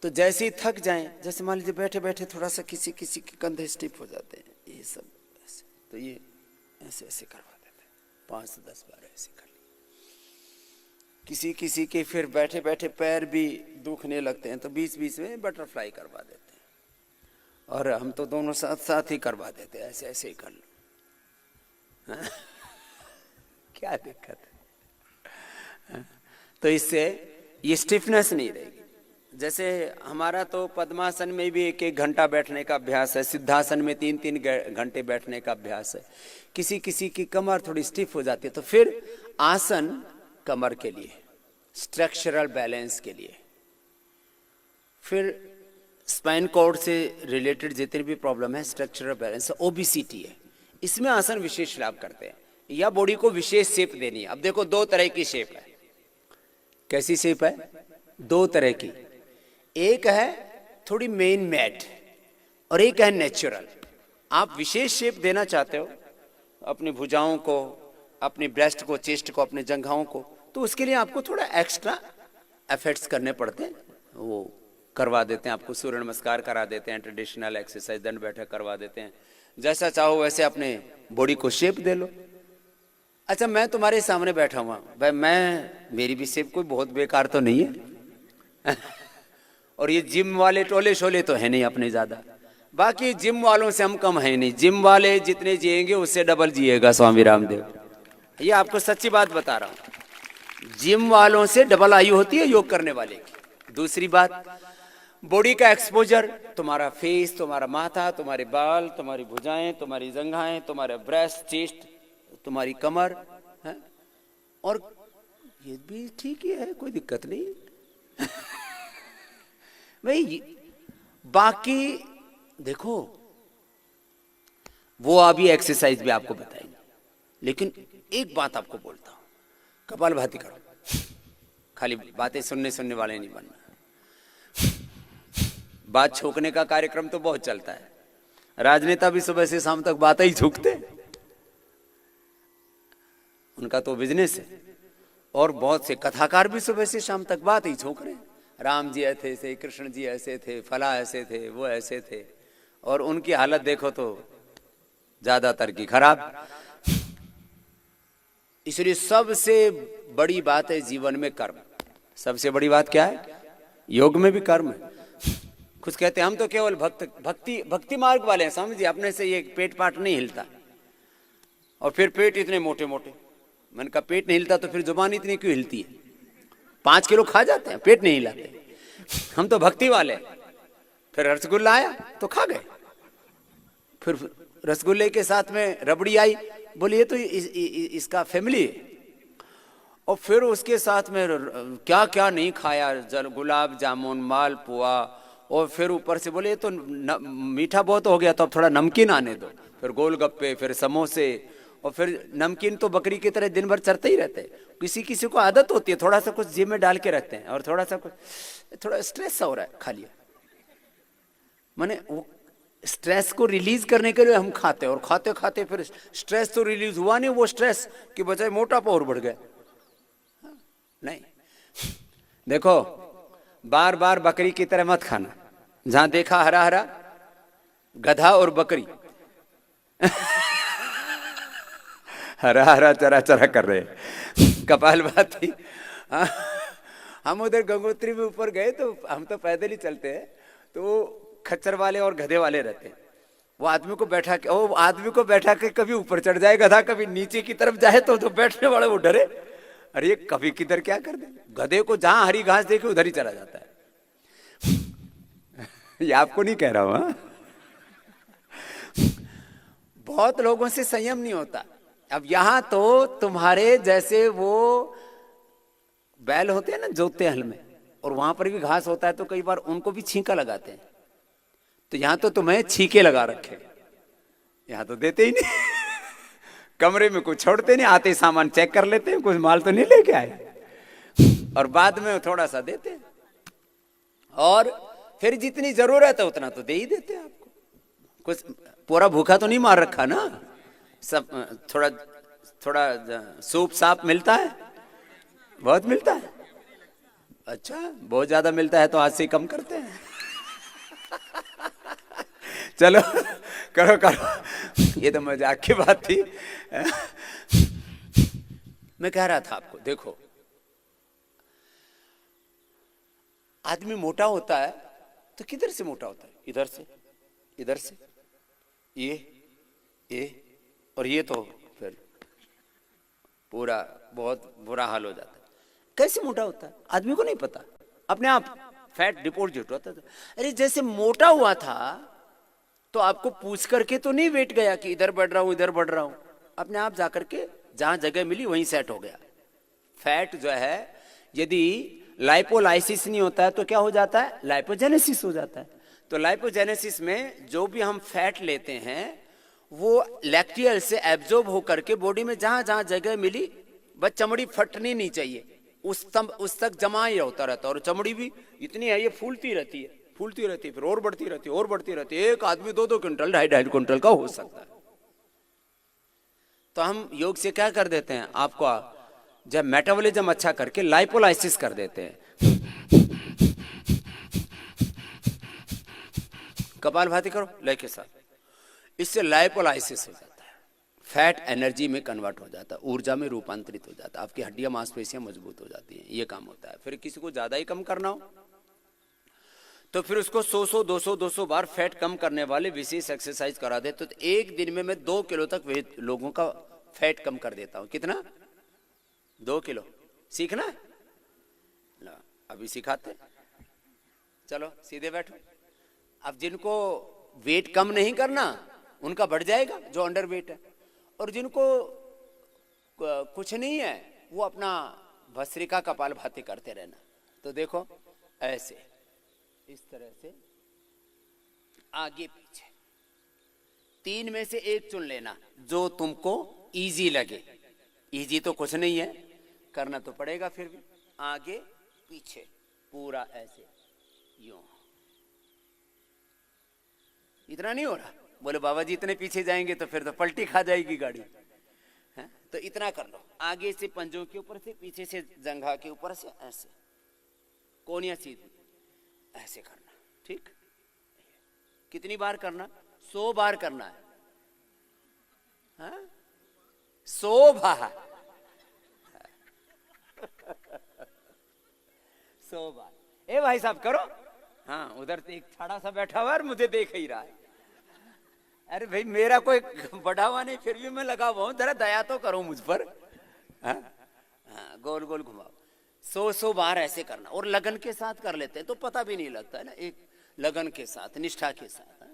तो जैसे ही थक जाएं, जैसे मान लीजिए बैठे बैठे थोड़ा सा किसी किसी के कंधे स्टिफ हो जाते हैं, ये सब ऐसे, तो ये ऐसे ऐसे करवा देते हैं, 5 से 10 बार ऐसे कर। किसी किसी के फिर बैठे बैठे पैर भी दुखने लगते हैं, तो बीच बीच में बटरफ्लाई करवा देते हैं, और हम तो दोनों साथ साथ ही करवा देते हैं, ऐसे ऐसे ही कर लो। क्या दिक्कत है? तो इससे ये स्टिफनेस नहीं रहेगी। जैसे हमारा तो पद्मासन में भी 1-1 घंटा बैठने का अभ्यास है, सिद्धासन में 3-3 घंटे बैठने का अभ्यास है। किसी किसी की कमर थोड़ी स्टिफ हो जाती है, तो फिर आसन कमर के लिए, स्ट्रक्चरल बैलेंस के लिए। फिर स्पाइन कॉर्ड से रिलेटेड जितनी भी प्रॉब्लम है, स्ट्रक्चरल बैलेंस, ओबेसिटी है, इसमें आसन विशेष लाभ करते हैं, या बॉडी को विशेष शेप देनी है। अब देखो 2 तरह की शेप है। कैसी शेप है? 2 तरह की। एक है थोड़ी मेन मेड और एक है नेचुरल। आप विशेष शेप देना चाहते हो अपनी भुजाओं को, अपनी ब्रेस्ट को, चेस्ट को, अपने जंघाओं को, तो उसके लिए आपको थोड़ा एक्स्ट्रा एफर्ट्स करने पड़ते हैं। वो करवा देते हैं आपको, सूर्य नमस्कार करा देते हैं, ट्रेडिशनल एक्सरसाइज, दंड बैठक करवा देते हैं। जैसा चाहो वैसे अपने बॉडी को शेप दे लो। अच्छा, मैं तुम्हारे सामने बैठा हुआ भाई, मेरी भी शेप कोई बहुत बेकार तो नहीं है और ये जिम वाले टोले शोले तो है नहीं अपने ज्यादा, बाकी जिम वालों से हम कम है नहीं। जिम वाले जितने जिएंगे उससे डबल जिएगा स्वामी रामदेव, ये आपको सच्ची बात बता रहा हूं। जिम वालों से डबल आयु होती है योग करने वाले की। दूसरी बात, बॉडी का एक्सपोजर, तुम्हारा फेस, तुम्हारा माथा, तुम्हारे बाल, तुम्हारी भुजाएं, तुम्हारी जंघाएं, तुम्हारा ब्रेस्ट, चेस्ट, तुम्हारी कमर है, और ये भी ठीक ही है, कोई दिक्कत नहीं भाई। बाकी देखो, वो अभी एक्सरसाइज भी आपको बताएंगे, लेकिन एक बात आपको बोलता हूं, कपालभाति करो। खाली बातें सुनने वाले नहीं बनना। बात छोकने का कार्यक्रम तो बहुत चलता है, राजनेता भी सुबह से शाम तक बातें ही छोकते हैं, उनका तो बिजनेस है। और बहुत से कथाकार भी सुबह से शाम तक बात ही छोक रहे हैं, राम जी ऐसे थे, कृष्ण जी ऐसे थे, फला ऐसे थे, वो ऐसे थे, और उनकी हालत देखो तो ज्यादातर की खराब। इसलिए सबसे बड़ी बात है जीवन में कर्म। सबसे बड़ी बात क्या है? योग में भी कर्म है। कुछ कहते हैं हम तो केवल भक्ति मार्ग वाले हैं, समझिए, अपने से ये पेट पाट नहीं हिलता, और फिर पेट इतने मोटे मोटे। मैंने कहा पेट नहीं हिलता तो फिर जुबान इतनी क्यों हिलती है? 5 किलो खा जाते हैं, पेट नहीं हिलाते। हम तो भक्ति वाले। फिर रसगुल्ला आया तो खा गए, फिर रसगुल्ले के साथ में रबड़ी आई, बोलिए तो इसका फैमिली है, और फिर उसके साथ में क्या क्या नहीं खाया, गुलाब जामुन, मालपुआ, और फिर ऊपर से बोले तो मीठा बहुत हो गया तो अब थोड़ा नमकीन आने दो, फिर गोलगप्पे, फिर समोसे, और फिर नमकीन तो बकरी की तरह दिन भर चरते ही रहते हैं। किसी किसी को आदत होती है, थोड़ा सा कुछ जेब में डाल के रखते हैं, और थोड़ा सा कुछ, थोड़ा स्ट्रेस हो रहा है, खा लिया। माने वो स्ट्रेस को रिलीज करने के लिए हम खाते हैं, और खाते खाते फिर स्ट्रेस तो रिलीज हुआ नहीं, वो स्ट्रेस की बजाय मोटापा और बढ़ गया। नहीं, देखो, बार बार बकरी की तरह मत खाना। जहां देखा हरा हरा गधा और बकरी हरा हरा चरा चरा कर रहे कपालभाति। हम उधर गंगोत्री में ऊपर गए तो हम तो पैदल ही चलते हैं, तो खच्चर वाले और गधे वाले रहते हैं। वो आदमी को बैठा के कभी ऊपर चढ़ जाए गधा, कभी नीचे की तरफ जाए, तो बैठने वाले वो डरे, अरे ये कभी किधर क्या कर दे। गधे को जहां हरी घास देखे उधर ही चला जाता है। ये आपको नहीं कह रहा हूं। बहुत लोगों से संयम नहीं होता। अब यहां तो तुम्हारे जैसे वो बैल होते हैं ना, जोतते हैं हल में, और वहां पर भी घास होता है, तो कई बार उनको भी छींका लगाते हैं। तो यहां तो तुम्हें छीके लगा रखे, यहां तो देते ही नहीं कमरे में कुछ छोड़ते नहीं, आते सामान चेक कर लेते हैं, कुछ माल तो नहीं लेके आए, और बाद में थोड़ा सा देते हैं, और फिर जितनी जरूरत है उतना तो दे ही देते हैं आपको। कुछ पूरा भूखा तो नहीं मार रखा ना, सब थोड़ा थोड़ा सूप साप मिलता है, बहुत मिलता है। अच्छा, बहुत ज्यादा मिलता है तो आज से कम करते हैं चलो करो करो, ये तो मजाक की बात थी। मैं कह रहा था आपको, देखो, आदमी मोटा होता है तो किधर से मोटा होता है? इधर से, इधर से, ये और ये तो फिर पूरा बहुत बुरा हाल हो जाता है। कैसे मोटा होता है आदमी को नहीं पता, अपने आप फैट डिपॉजिट होता था। अरे जैसे मोटा हुआ था तो आपको पूछ करके तो नहीं वेट गया कि इधर बढ़ रहा हूं इधर बढ़ रहा हूं, अपने आप जाकर के जहां जगह मिली वहीं सेट हो गया। फैट जो है यदि लाइपोलाइसिस नहीं होता है तो क्या हो जाता है, लाइपोजेनेसिस हो जाता है। तो लाइपोजेनेसिस में जो भी हम फैट लेते हैं वो लैक्टियल से एब्जॉर्ब होकर के बॉडी में जहां जहां जगह मिली, बस चमड़ी फटनी नहीं चाहिए, उस तक जमा ही होता रहता है। और चमड़ी भी इतनी है, ये फूलती रहती है फूलती रहती है, फिर और बढ़ती रहती है और बढ़ती रहती है। एक आदमी 2-2 क्विंटल 2.5 क्विंटल का हो सकता है। तो हम योग से क्या कर देते हैं, आपको जब मेटाबॉलिज्म अच्छा करके लाइपोलाइसिस कर देते हैं। कपालभाति करो लय के साथ, इससे लाइपोलाइसिस हो जाता है, फैट एनर्जी में कन्वर्ट हो जाता है, ऊर्जा में रूपांतरित हो जाता है, आपकी हड्डियां मांसपेशियां मजबूत हो जाती हैं, ये काम होता है। फिर किसी को ज्यादा ही कम करना हो तो फिर उसको 100-200 बार फैट कम करने वाले विशेष एक्सरसाइज करा दे। तो एक दिन में मैं 2 किलो तक लोगों का फैट कम कर देता हूं। कितना? 2 किलो। सीखना है? अभी सिखाते, चलो सीधे बैठो। अब जिनको वेट कम नहीं करना उनका बढ़ जाएगा, जो अंडर वेट है, और जिनको कुछ नहीं है वो अपना भस्त्रिका कपालभाति करते रहना। तो देखो ऐसे, इस तरह से आगे पीछे, 3 में से एक चुन लेना जो तुमको इजी लगे। इजी तो कुछ नहीं है, करना तो पड़ेगा, फिर भी आगे पीछे पूरा ऐसे यूं। इतना नहीं हो रहा, बोले बाबा जी इतने पीछे जाएंगे तो फिर तो पलटी खा जाएगी गाड़ी है? तो इतना कर लो, आगे से पंजों के ऊपर से, पीछे से जंघा के ऊपर से, ऐसे कोनिया सीधी ऐसे करना। ठीक? कितनी बार करना? 100 बार करना है। हाँ? 100 बार 100 बार। ए भाई साहब करो। हाँ, उधर एक छाड़ा सा बैठा हुआ है और मुझे देख ही रहा है। अरे भाई मेरा कोई बढ़ा हुआ नहीं, फिर भी मैं लगा हुआ हूं, जरा दया तो करो मुझ पर। हाँ? हाँ, गोल गोल घुमाओ। 100 बार ऐसे करना, और लगन के साथ कर लेते हैं तो पता भी नहीं लगता है ना, एक लगन के साथ, निष्ठा के साथ, है?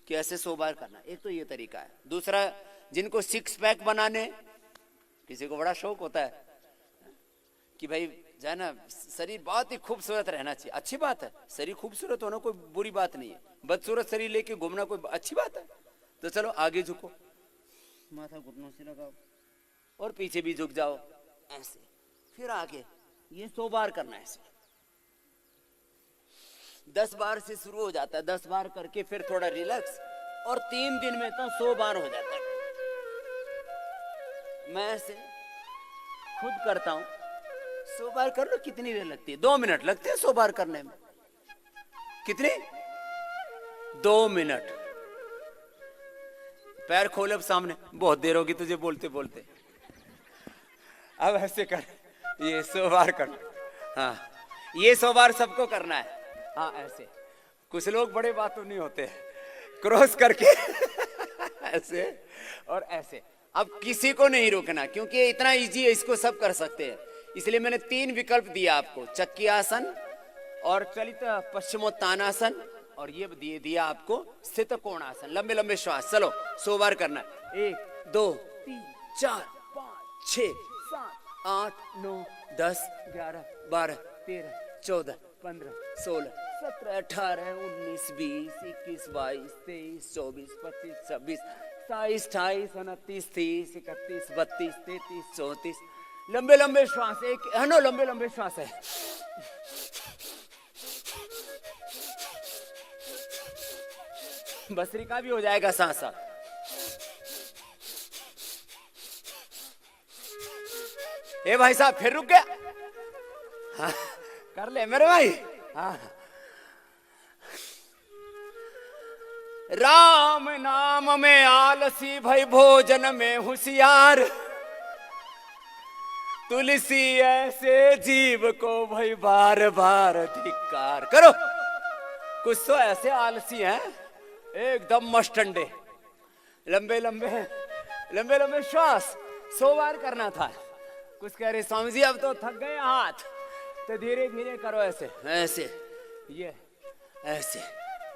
कि ऐसे 100 बार करना। एक तो ये तरीका है। दूसरा, जिनको 6 पैक बनाने, किसी को बड़ा शौक होता है कि भाई जो है ना शरीर बहुत ही खूबसूरत रहना चाहिए, अच्छी बात है, शरीर खूबसूरत होना कोई बुरी बात नहीं है, बदसूरत शरीर लेके घूमना कोई अच्छी बात है। तो चलो आगे झुको, माथा घुटनों से लगाओ और पीछे भी झुक जाओ ऐसे, फिर आगे। ये 100 बार करना है ऐसे। 10 बार से शुरू हो जाता है, 10 बार करके फिर थोड़ा रिलैक्स, और 3 दिन में तो 100 बार हो जाता है। मैं ऐसे खुद करता हूं। 100 बार कर लो। कितनी देर लगती है? 2 मिनट लगते हैं 100 बार करने में। कितने? 2 मिनट। पैर खोले अब सामने, बहुत देर होगी तुझे बोलते बोलते। अब ऐसे कर, ये 100 बार कर। हाँ, ये 100 बार सबको करना है। हाँ ऐसे। कुछ लोग बड़े बातों नहीं होते, क्रॉस करके ऐसे और ऐसे। अब किसी को नहीं रोकना, क्योंकि ये इतना इजी है, इसको सब कर सकते हैं। इसलिए मैंने 3 विकल्प दिया आपको, चक्की आसन और चलित पश्चिमोत्तानासन, और ये दिया आपको स्थित कोणासन। लंबे लंबे श्वास। चलो 100 बार करना है। 1 2 3 4 5 6 7 8 9 10 11 12 13 14 15 16 17 18 19 20 21 22 23 24 25 26 27 28 29 30 31 32 33 34। लंबे लंबे श्वास। एक है ना, लंबे लंबे श्वास है। भस्त्रिका भी हो जाएगा साथ साथ। ए भाई साहब फिर रुक गया। हाँ, कर ले मेरे भाई। हाँ, राम नाम में आलसी भाई, भोजन में होशियार, तुलसी ऐसे जीव को भाई बार बार धिक्कार। करो। कुछ तो ऐसे आलसी हैं एकदम मस्टंडे। लंबे लंबे लंबे लंबे श्वास 100 बार करना था। कुछ कह रहे स्वामी जी अब तो थक गए हाथ, तो धीरे धीरे करो ऐसे ऐसे, ये ऐसे,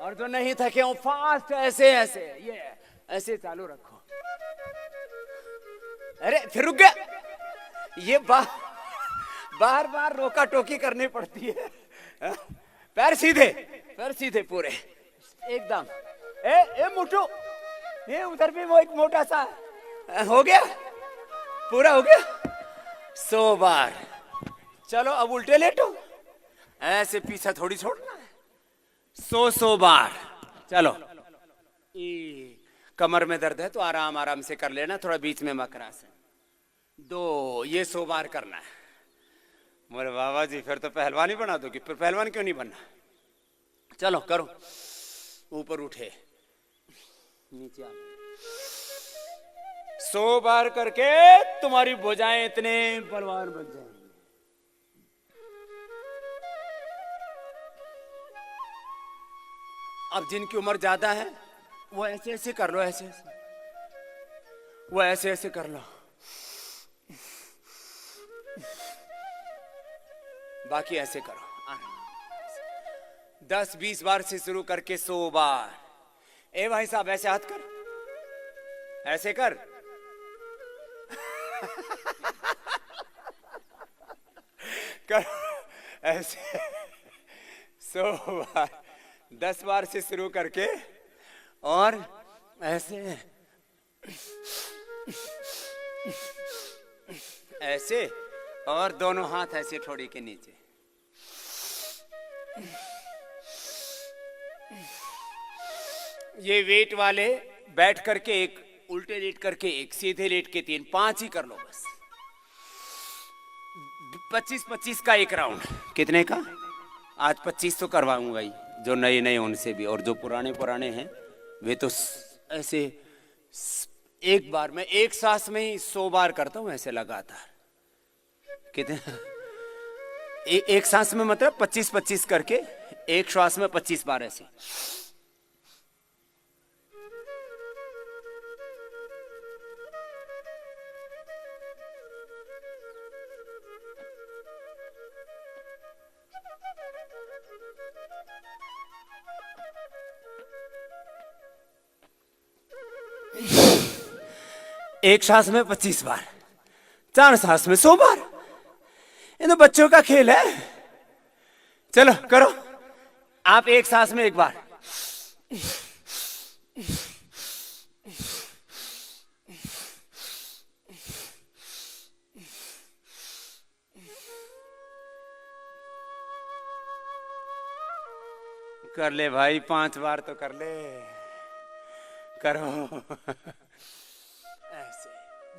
और जो नहीं थके हो फास्ट ऐसे ऐसे, ये ऐसे चालू रखो। अरे फिर रुक गया, ये बार बार रोका टोकी करनी पड़ती है। पैर सीधे पूरे एकदम। ए मोटू, ये उधर भी वो एक मोटा सा हो गया, पूरा हो गया 100 बार। चलो अब उल्टे लेटो, ऐसे पीछा थोड़ी छोड़ना है। 100 बार। चलो, कमर में दर्द है तो आराम आराम से कर लेना, थोड़ा बीच में मकरासन। 2, ये 100 बार करना है। बोले बाबा जी फिर तो पहलवान ही बना दोगे, फिर पहलवान क्यों नहीं बनना? चलो करो, ऊपर उठे नीचे आ। 100 बार करके तुम्हारी भुजाएं इतने बलवान बन जाएंगे। अब जिनकी उम्र ज्यादा है वो ऐसे ऐसे कर लो, ऐसे ऐसे, वो ऐसे ऐसे कर लो, बाकी ऐसे करो। 10-20 बार से शुरू करके 100 बार। ए भाई साहब ऐसे हाथ कर, ऐसे कर। कर ऐसे 100 बार, 10 बार से शुरू करके, और ऐसे ऐसे, और दोनों हाथ ऐसे ठोड़ी के नीचे। ये वेट वाले बैठ करके 1, उल्टे लेट करके 1, सीधे लेट के 3, 5 ही कर लो बस। 25-25 का एक राउंड। कितने का? आज 25 तो करवाऊंगा ही, जो नए नए उनसे भी, और जो पुराने हैं वे तो ऐसे एक बार में एक सांस में ही 100 बार करता हूं ऐसे लगातार। कितने? एक सांस में मतलब 25-25 करके एक श्वास में 25 बार ऐसे। एक सांस में 25 बार, 4 सांस में 100 बार। ये तो बच्चों का खेल है। चलो करो आप, एक सांस में 1 बार। कर ले भाई, 5 बार तो कर ले, करो। ऐसे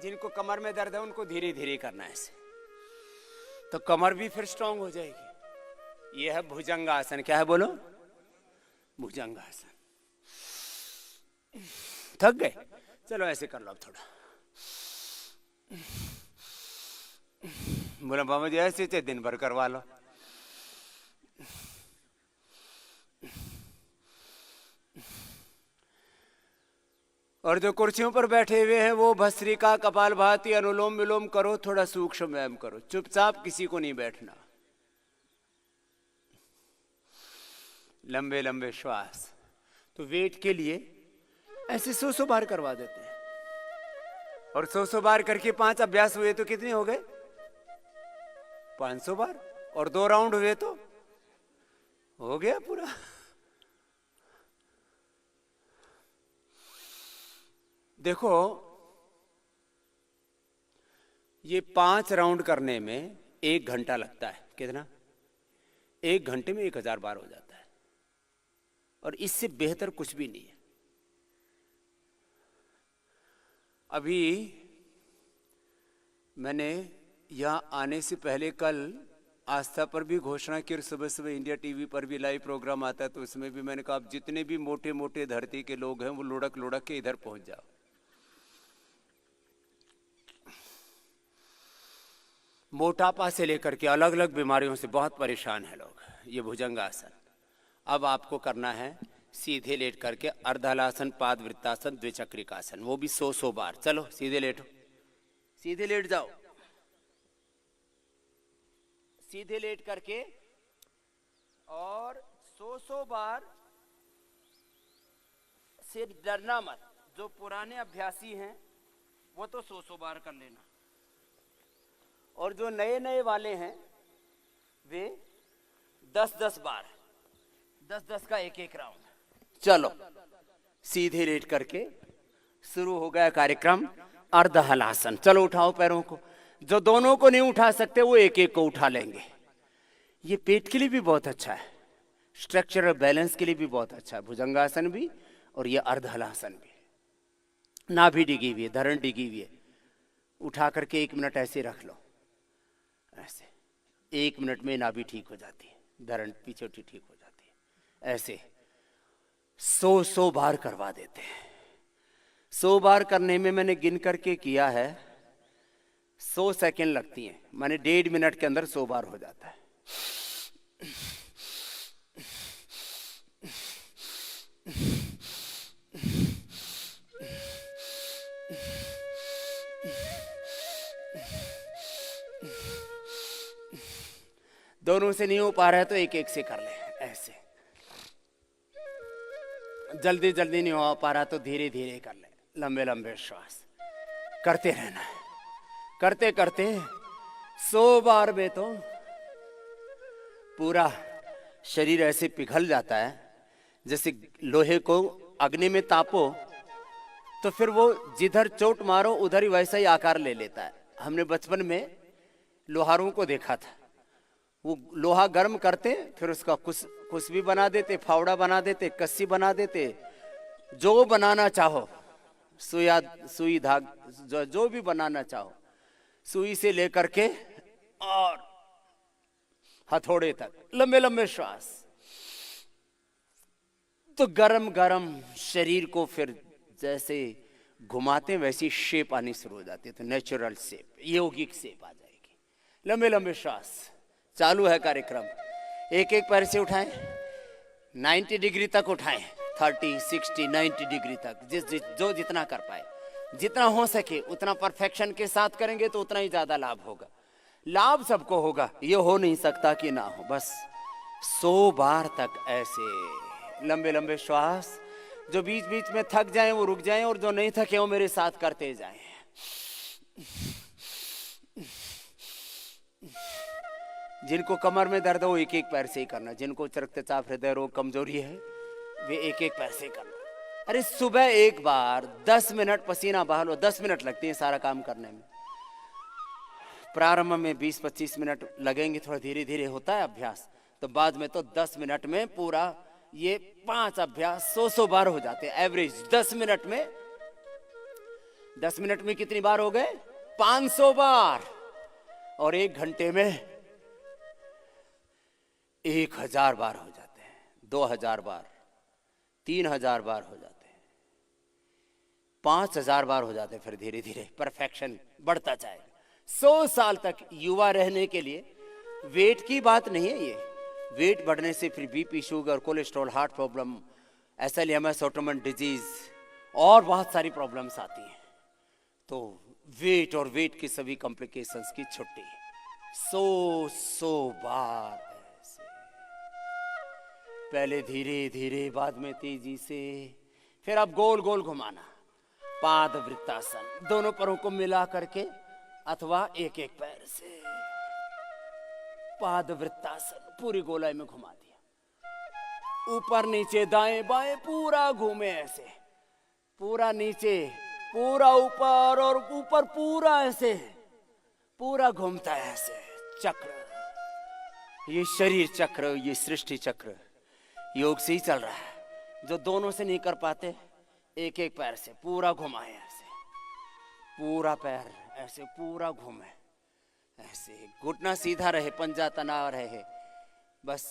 जिनको कमर में दर्द है उनको धीरे धीरे करना है ऐसे, तो कमर भी फिर स्ट्रांग हो जाएगी। यह है भुजंगासन। क्या है बोलो? भुजंगासन। थक गए? चलो ऐसे कर लो अब थोड़ा। बोला बाबा जी ऐसे दिन भर करवा लो। और जो कुर्सियों पर बैठे हुए हैं वो भस्त्रिका, कपालभाति, अनुलोम विलोम करो, थोड़ा सूक्ष्म व्यायाम करो, चुपचाप किसी को नहीं बैठना। लंबे लंबे श्वास। तो वेट के लिए ऐसे 100 बार करवा देते हैं, और 100 बार करके 5 अभ्यास हुए तो कितने हो गए? 500 बार, और 2 राउंड हुए तो हो गया पूरा। देखो ये 5 राउंड करने में 1 घंटा लगता है। कितना? 1 घंटे में 1000 बार हो जाता है, और इससे बेहतर कुछ भी नहीं है। अभी मैंने यहां आने से पहले कल आस्था पर भी घोषणा की, और सुबह सुबह इंडिया टीवी पर भी लाइव प्रोग्राम आता है, तो उसमें भी मैंने कहा अब जितने भी मोटे मोटे धरती के लोग हैं वो लुढ़क लुढ़क के इधर पहुंच जाओ। मोटापा से लेकर के अलग अलग बीमारियों से बहुत परेशान है लोग। ये भुजंगासन। अब आपको करना है सीधे लेट करके अर्धहलासन, पाद वृत्तासन, द्विचक्रिकासन, वो भी 100 बार। चलो सीधे लेटो, सीधे लेट जाओ। सीधे लेट करके और 100 बार से डरना मत। जो पुराने अभ्यासी हैं वो तो 100 बार कर लेना, और जो नए नए वाले हैं वे 10-10 बार, 10-10 का एक राउंड। चलो सीधे लेट करके शुरू हो गया कार्यक्रम। अर्ध हलासन। चलो उठाओ पैरों को। जो दोनों को नहीं उठा सकते वो एक एक को उठा लेंगे। ये पेट के लिए भी बहुत अच्छा है, स्ट्रक्चरल बैलेंस के लिए भी बहुत अच्छा है। भुजंगासन भी और ये अर्ध हलासन भी। नाभि डिगी हुई है, धरण डिगी हुई है। उठा करके 1 मिनट ऐसे रख लो, ऐसे 1 मिनट में नाभि ठीक हो जाती है, धरण पीछे ठीक हो जाती है। ऐसे 100 बार करवा देते हैं। 100 बार करने में मैंने गिन करके किया है 100 सेकेंड लगती हैं, माने 1.5 मिनट के अंदर 100 बार हो जाता है। दोनों से नहीं हो पा रहा है तो एक एक से कर ले। ऐसे जल्दी जल्दी नहीं हो पा रहा तो धीरे धीरे कर ले। लंबे लंबे श्वास करते रहना है। करते करते 100 बार में तो पूरा शरीर ऐसे पिघल जाता है, जैसे लोहे को अग्नि में तापो तो फिर वो जिधर चोट मारो उधर ही वैसा ही आकार ले लेता है। हमने बचपन में लोहारों को देखा था, वो लोहा गर्म करते फिर उसका कुछ भी बना देते, फावड़ा बना देते, कस्सी बना देते, जो बनाना चाहो, सुई धाग जो भी बनाना चाहो, सुई से लेकर के और हथौड़े तक लंबे लंबे श्वास। तो गरम गरम शरीर को फिर जैसे घुमाते वैसी शेप आनी शुरू हो जाती है। तो नेचुरल शेप, यौगिक शेप आ जाएगी। लंबे लंबे श्वास चालू है कार्यक्रम। एक एक पैर से उठाएं, 90 डिग्री तक उठाएं, 30, 60, 90 डिग्री तक, जो जितना कर पाए, जितना हो सके उतना परफेक्शन के साथ करेंगे तो उतना ही ज्यादा लाभ होगा। लाभ सबको होगा, ये हो नहीं सकता कि ना हो। बस 100 बार तक ऐसे लंबे लंबे श्वास। जो बीच बीच में थक जाएं वो रुक जाएं, और जो नहीं थके वो मेरे साथ करते जाएं। जिनको कमर में दर्द हो एक एक पैर से ही करना, जिनको रक्तचाप हृदय रोग कमजोरी है वे एक एक पैर से ही करना। अरे सुबह एक बार 10 मिनट पसीना बहा लो, 10 मिनट लगते हैं सारा काम करने में। प्रारंभ में 20-25 मिनट लगेंगे, थोड़ा धीरे धीरे होता है अभ्यास, तो बाद में तो 10 मिनट में पूरा ये 5 अभ्यास 100 बार हो जाते हैं एवरेज। 10 मिनट में कितनी बार हो गए? 500 बार। और 1 घंटे में 1000 बार हो जाते हैं, 2000 बार, 3000 बार हो जाते हैं, 5000 बार हो जाते हैं। फिर धीरे धीरे परफेक्शन बढ़ता जाएगा। 100 साल तक युवा रहने के लिए वेट की बात नहीं है ये। वेट बढ़ने से फिर BP, sugar, cholesterol, heart problem, SLMS, autoimmune disease और बहुत सारी प्रॉब्लम्स आती हैं। तो वेट और वेट की सभी कॉम्प्लिकेशंस की छुट्टी। 100 बार ऐसे, पहले धीरे धीरे, बाद में तेजी से। फिर अब गोल गोल घुमाना, पाद वृत्तासन, दोनों पैरों को मिला करके अथवा एक एक पैर से पाद वृत्तासन पूरी गोलाई में घुमा दिया। ऊपर नीचे दाएं बाएं पूरा घूमे ऐसे, पूरा नीचे, पूरा ऊपर और ऊपर पूरा ऐसे, पूरा घूमता है ऐसे चक्र। ये शरीर चक्र, ये सृष्टि चक्र योग से ही चल रहा है। जो दोनों से नहीं कर पाते एक एक पैर से पूरा घुमाए ऐसे, पूरा पैर ऐसे पूरा घूमे ऐसे। घुटना सीधा रहे, पंजा तना रहे। बस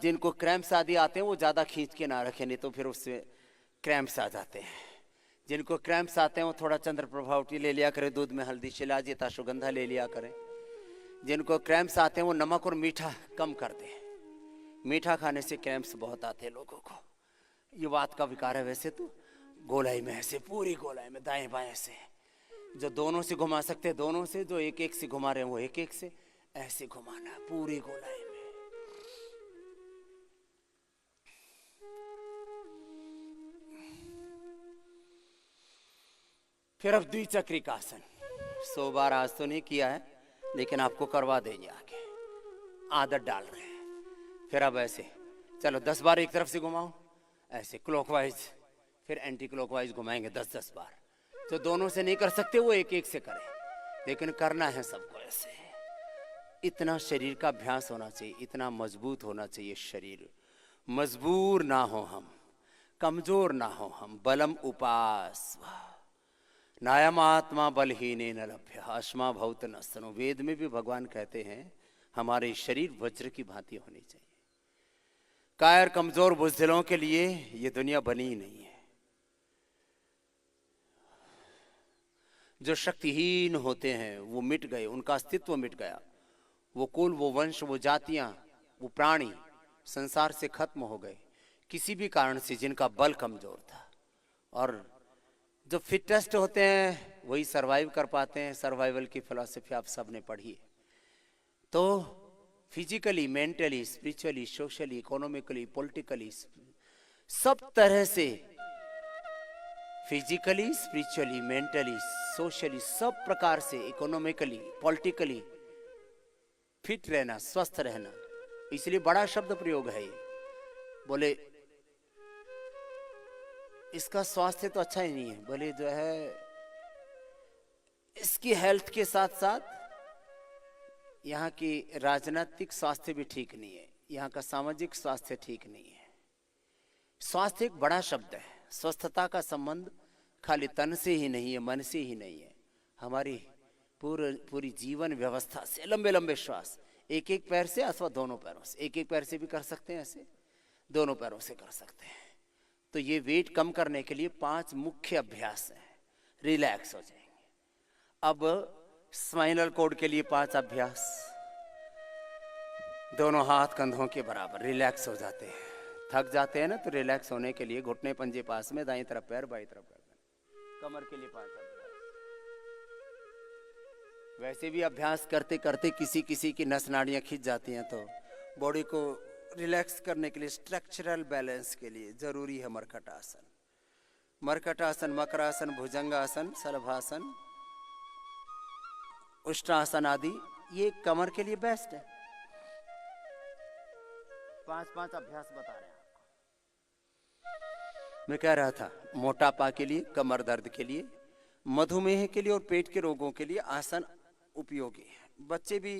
जिनको क्रैम्प्स आदि आते हैं वो ज्यादा खींच के ना रखें, नहीं तो फिर उससे क्रैम्प्स आ जाते हैं। जिनको क्रैम्प्स आते हैं वो थोड़ा चंद्र प्रभावटी ले लिया करें, दूध में हल्दी, शिलाजित, अश्वगंधा ले लिया करें। जिनको क्रैम्प्स आते हैं वो नमक और मीठा कम कर दें। मीठा खाने से क्रैम्प्स बहुत आते हैं लोगों को। ये बात का विकार है। वैसे तो गोलाई में ऐसे, पूरी गोलाई में दाएं बाएं से, जो दोनों से घुमा सकते हैं दोनों से, जो एक एक से घुमा रहे हैं वो एक एक से ऐसे घुमाना पूरी गोलाई में। फिर अब द्विचक्रिक आसन 100 बार आज तो नहीं किया है, लेकिन आपको करवा देंगे आगे, आदत डाल रहे हैं। फिर अब ऐसे चलो 10 बार एक तरफ से घुमाओ, ऐसे क्लॉकवाइज, फिर एंटी क्लॉकवाइज घुमाएंगे 10-10 बार। जो दोनों से नहीं कर सकते वो एक एक से करें, लेकिन करना है सबको ऐसे। इतना शरीर का अभ्यास होना चाहिए, इतना मजबूत होना चाहिए शरीर, मजबूर ना हो हम, कमजोर ना हो हम। बलम उपास नायमात्मा बलहीने न लभ्य अश्मा भौत नस्तनो। वेद में भी भगवान कहते हैं हमारे शरीर वज्र की भांति होनी चाहिए। कायर कमजोर बुज़दिलों के लिए ये दुनिया बनी ही नहीं है। जो शक्तिहीन होते हैं वो मिट गए, उनका अस्तित्व मिट गया। वो कुल, वो वंश, वो जातियां, वो प्राणी संसार से खत्म हो गए किसी भी कारण से, जिनका बल कमजोर था। और जो फिटेस्ट होते हैं वही सरवाइव कर पाते हैं। सर्वाइवल की फिलॉसफी आप सब ने पढ़ी है। तो physically, mentally, spiritually, socially, economically, politically, सब तरह से, फिजिकली, स्पिरिचुअली, मेंटली, सोशली, सब प्रकार से, इकोनॉमिकली, पॉलिटिकली फिट रहना, स्वस्थ रहना। इसलिए बड़ा शब्द प्रयोग है ये। बोले इसका स्वास्थ्य तो अच्छा ही नहीं है, बोले जो है इसकी हेल्थ के साथ साथ यहाँ की राजनीतिक स्वास्थ्य भी ठीक नहीं है, यहाँ का सामाजिक स्वास्थ्य ठीक नहीं है। स्वास्थ्य एक बड़ा शब्द है। स्वस्थता का संबंध खाली तन से ही नहीं है, मन से ही नहीं है, हमारी पूरी जीवन व्यवस्था से। लंबे लंबे श्वास, एक एक पैर से अथवा दोनों पैरों से, एक एक पैर से भी कर सकते हैं, ऐसे दोनों पैरों से कर सकते हैं। तो ये वेट कम करने के लिए 5 मुख्य अभ्यास हैं, रिलैक्स हो जाएंगे। अब स्पाइनल कॉर्ड के लिए 5 अभ्यास, दोनों हाथ कंधों के बराबर, रिलैक्स हो जाते हैं। थक जाते हैं ना, तो रिलैक्स होने के लिए घुटने पंजे पास में, दाईं तरफ पैर बाईं तरफ पैर। कमर के लिए 5 अभ्यास। वैसे भी अभ्यास करते करते किसी किसी की नस नाड़ियां खिंच जाती हैं, तो बॉडी को रिलैक्स करने के लिए, स्ट्रक्चरल बैलेंस के लिए जरूरी है मरकटासन। मरकटासन, मकरासन, भुजंगासन, शलभासन, उष्ट्रासन आदि ये कमर के लिए बेस्ट है। 5-5 अभ्यास बता रहे हैं आपको। मैं कह रहा था मोटापा के लिए, कमर दर्द के लिए, मधुमेह के लिए और पेट के रोगों के लिए आसन उपयोगी है। बच्चे भी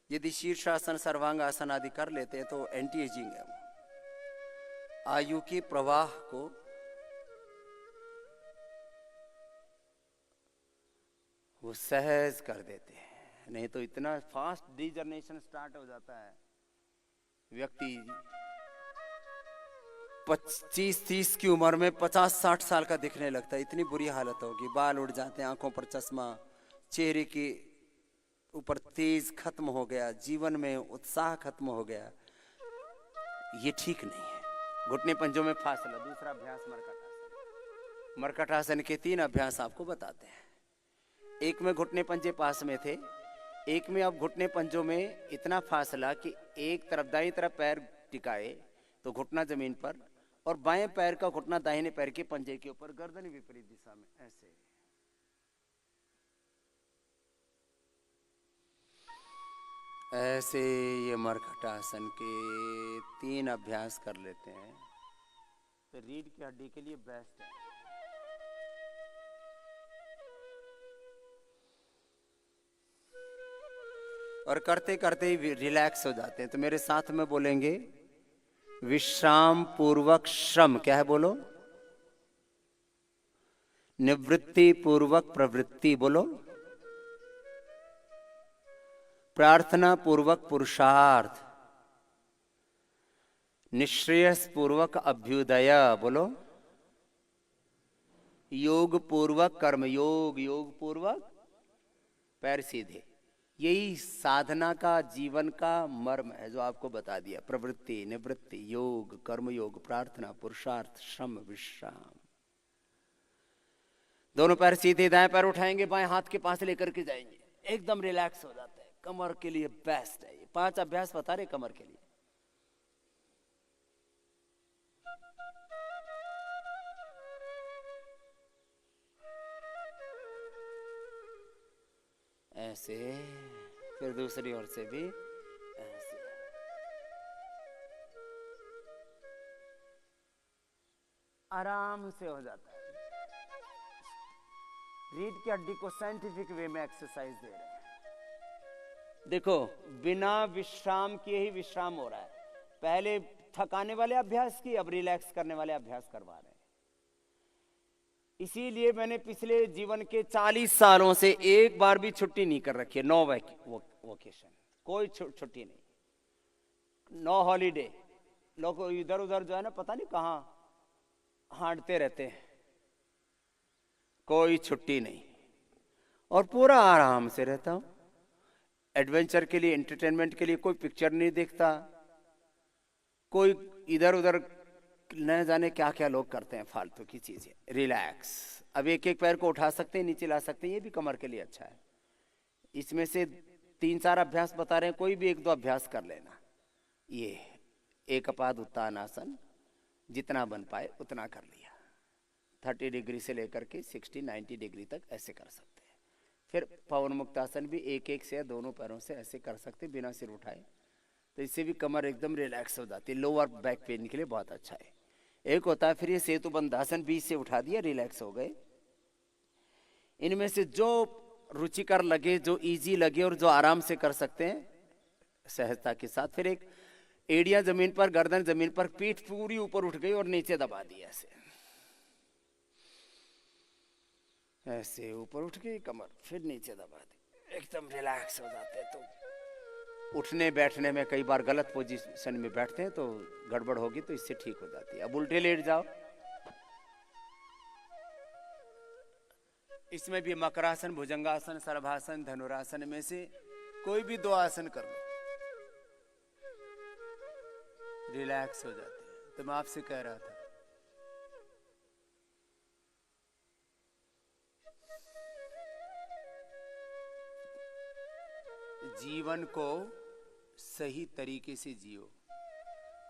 यदि शीर्षासन, सर्वांगासन आदि कर लेते हैं तो एंटी एजिंग है। आयु के प्रवाह को वो सहज कर देते हैं, नहीं तो इतना फास्ट डिजनरेशन स्टार्ट हो जाता है। व्यक्ति 25-30 की उम्र में 50-60 साल का दिखने लगता है। इतनी बुरी हालत होगी, बाल उड़ जाते हैं, आंखों पर चश्मा, चेहरे के ऊपर तेज खत्म हो गया, जीवन में उत्साह खत्म हो गया। ये ठीक नहीं है। घुटने पंजों में फासला। दूसरा अभ्यास मरकटासन। मरकटासन के 3 अभ्यास आपको बताते हैं। एक में घुटने पंजे पास में थे, एक में अब घुटने पंजों में इतना फासला कि एक तरफ, दाईं तरफ पैर टिकाए तो घुटना जमीन पर, और बाएं पैर का घुटना दाहिने पैर के पंजे के ऊपर, गर्दन विपरीत दिशा में ऐसे। ऐसे ये मरकटासन के 3 अभ्यास कर लेते हैं तो रीढ़ की हड्डी के लिए बेस्ट है। और करते करते ही रिलैक्स हो जाते हैं। तो मेरे साथ में बोलेंगे, विश्राम पूर्वक श्रम, क्या है बोलो? निवृत्ति पूर्वक प्रवृत्ति, बोलो। प्रार्थना पूर्वक पुरुषार्थ, निश्रेयस पूर्वक अभ्युदय, बोलो। योग पूर्वक कर्म योग, योग पूर्वक पैर सीधे। यही साधना का, जीवन का मर्म है जो आपको बता दिया। प्रवृत्ति, निवृत्ति, योग, कर्मयोग, प्रार्थना, पुरुषार्थ, श्रम, विश्राम। दोनों पैर सीधे, दाएं पैर उठाएंगे, बाएं हाथ के पास लेकर के जाएंगे, एकदम रिलैक्स हो जाता है। कमर के लिए बेस्ट है। 5 अभ्यास बता रहे कमर के लिए। ऐसे, फिर दूसरी ओर से भी ऐसे। आराम से हो जाता है। रीढ़ की हड्डी को साइंटिफिक वे में एक्सरसाइज दे रहे हैं। देखो, बिना विश्राम किए ही विश्राम हो रहा है। पहले थकाने वाले अभ्यास की, अब रिलैक्स करने वाले अभ्यास करवा रहे हैं। इसीलिए मैंने पिछले जीवन के 40 सालों से एक बार भी छुट्टी नहीं कर रखी है। नो वोकेशन, कोई छुट्टी नहीं, नो हॉलीडे। लोग इधर उधर जो है ना, पता नहीं कहाँ हांटते रहते हैं, कोई छुट्टी नहीं, और पूरा आराम से रहता हूं। एडवेंचर के लिए, एंटरटेनमेंट के लिए कोई पिक्चर नहीं देखता, कोई इधर उधर न जाने क्या क्या लोग करते हैं फालतू की चीजें। रिलैक्स। अब एक एक पैर को उठा सकते हैं, नीचे ला सकते हैं, ये भी कमर के लिए अच्छा है। इसमें से 3-4 अभ्यास बता रहे हैं, कोई भी 1-2 अभ्यास कर लेना। ये एकपाद उत्तान आसन, जितना बन पाए उतना कर लिया। 30 डिग्री से लेकर के 60-90 डिग्री तक ऐसे कर सकते हैं। फिर पवन मुक्त आसन भी एक एक से, दोनों पैरों से ऐसे कर सकते हैं बिना सिर उठाए। तो इससे भी कमर एकदम रिलैक्स हो जाती है। लोअर बैक पेन के लिए बहुत अच्छा है। एक होता है फिर ये सेतु बंधासन, बीच से उठा दिया, रिलैक्स हो गए। इनमें से जो रुचिकर लगे, जो इजी लगे और जो आराम से कर सकते हैं सहजता के साथ। फिर एक एड़ियां जमीन पर, गर्दन जमीन पर, पीठ पूरी ऊपर उठ गई और नीचे दबा दिया ऐसे। ऐसे ऊपर उठ गई कमर, फिर नीचे दबा दी, एकदम रिलैक्स हो जाते हैं। तो उठने बैठने में कई बार गलत पोजीशन में बैठते हैं तो गड़बड़ होगी, तो इससे ठीक हो जाती है। अब उल्टे लेट जाओ। इसमें भी मकरासन, भुजंगासन, सर्वासन, धनुरासन में से कोई भी 2 आसन कर लो, रिलैक्स हो जाते हैं। तो मैं आपसे कह रहा था, जीवन को सही तरीके से जियो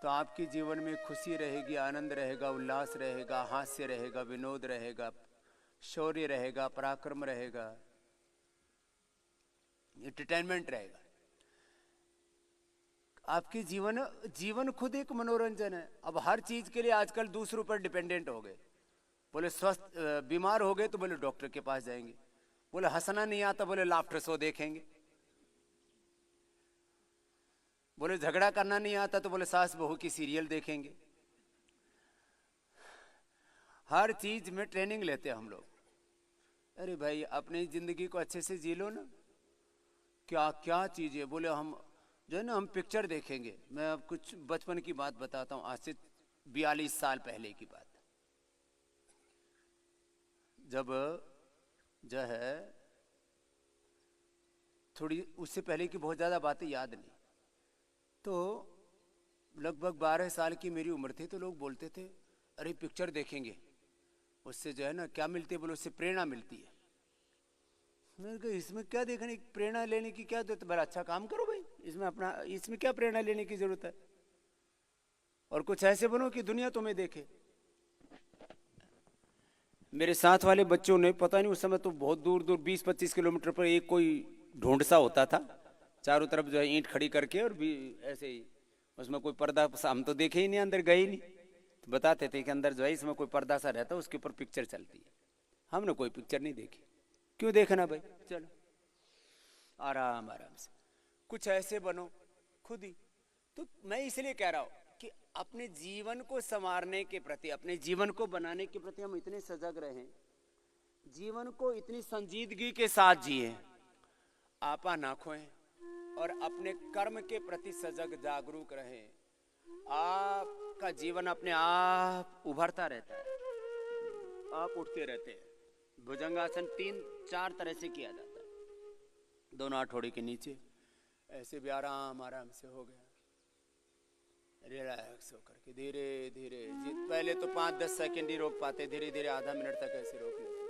तो आपके जीवन में खुशी रहेगी, आनंद रहेगा, उल्लास रहेगा, हास्य रहेगा, विनोद रहेगा, शौर्य रहेगा, पराक्रम रहेगा, एंटरटेनमेंट रहेगा। आपके जीवन खुद एक मनोरंजन है। अब हर चीज के लिए आजकल दूसरों पर डिपेंडेंट हो गए। बोले स्वस्थ बीमार हो गए तो बोले डॉक्टर के पास जाएंगे, बोले हंसना नहीं आता बोले लाफ्टर शो देखेंगे, बोले झगड़ा करना नहीं आता तो बोले सास बहू की सीरियल देखेंगे। हर चीज में ट्रेनिंग लेते हैं हम लोग। अरे भाई अपनी जिंदगी को अच्छे से जी लो ना। क्या क्या चीजें, बोले हम जो है ना, हम पिक्चर देखेंगे। मैं अब कुछ बचपन की बात बताता हूँ, आज से 42 साल पहले की बात। जब जो है थोड़ी उससे पहले की बहुत ज्यादा बातें याद नहीं, तो लगभग 12 साल की मेरी उम्र थी। तो लोग बोलते थे अरे पिक्चर देखेंगे, उससे जो है ना क्या मिलती है, बोले उससे प्रेरणा मिलती है। मैंने कहा इसमें क्या देखने, प्रेरणा लेने की क्या जरूरत है, बड़ा अच्छा काम करो भाई, इसमें क्या प्रेरणा लेने की जरूरत है। और कुछ ऐसे बनो कि दुनिया तुम्हें देखे। मेरे साथ वाले बच्चों ने, पता नहीं उस समय तो बहुत दूर दूर 20-25 किलोमीटर पर एक कोई ढूंढसा होता था, चारों तरफ जो है ईंट खड़ी करके, और भी ऐसे ही उसमें कोई पर्दा, हम तो देखे ही नहीं, अंदर गए ही नहीं। तो बताते थे कि अंदर जो है इसमें कोई पर्दा सा रहता है, उसके ऊपर पिक्चर चलती है। हमने कोई पिक्चर नहीं देखी। क्यों देखना भाई, चलो आराम आराम से कुछ ऐसे बनो खुद ही। तो मैं इसलिए कह रहा हूं कि अपने जीवन को संवारने के प्रति, अपने जीवन को बनाने के प्रति हम इतने सजग रहें, जीवन को इतनी संजीदगी के साथ जिए, आपा ना खोएं, और अपने कर्म के प्रति सजग जागरूक रहें। आपका जीवन अपने आप उभरता रहता है, आप उठते रहते हैं। भुजंगासन 3-4 तरह से किया जाता है। दोनों हथौड़ी के नीचे ऐसे भी आराम आराम से हो गया, रिलैक्स होकर के धीरे धीरे। पहले तो 5-10 सेकंड ही रोक पाते, धीरे धीरे आधा मिनट तक ऐसे रोक लेते,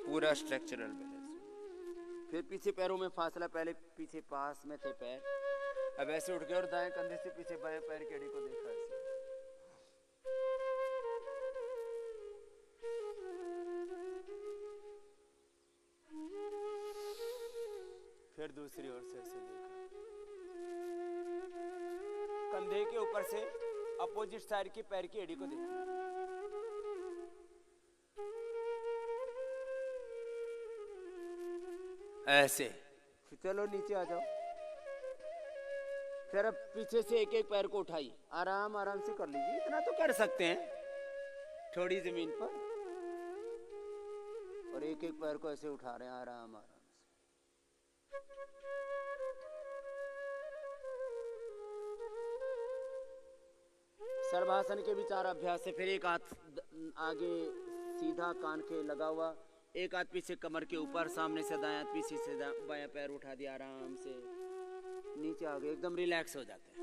पूरा स्ट्रक्चरल बैलेंस। फिर पीछे पैरों में फासला, पहले पीछे पास में थे पैर, अब ऐसे उठ गए और दाएं कंधे से पीछे बाएं पैर की एड़ी को देखा ऐसे। फिर दूसरी ओर से ऐसे देखा, कंधे के ऊपर से अपोजिट साइड की पैर की एड़ी को देखा। ऐसे चलो नीचे आ जाओ। फिर अब पीछे से एक एक पैर को उठाई, आराम आराम से कर लीजिए, इतना तो कर सकते हैं, थोड़ी जमीन पर, और एक एक पैर को ऐसे उठा रहे हैं आराम आराम से। सर्वासन के भी 4 अभ्यास से। फिर एक हाथ आगे सीधा कान के लगा हुआ, एक हाथ पीछे कमर के ऊपर, सामने से दायां हाथ पीछे से बायां पैर उठा दिया, आराम से नीचे आ गए, एकदम रिलैक्स हो जाते हैं।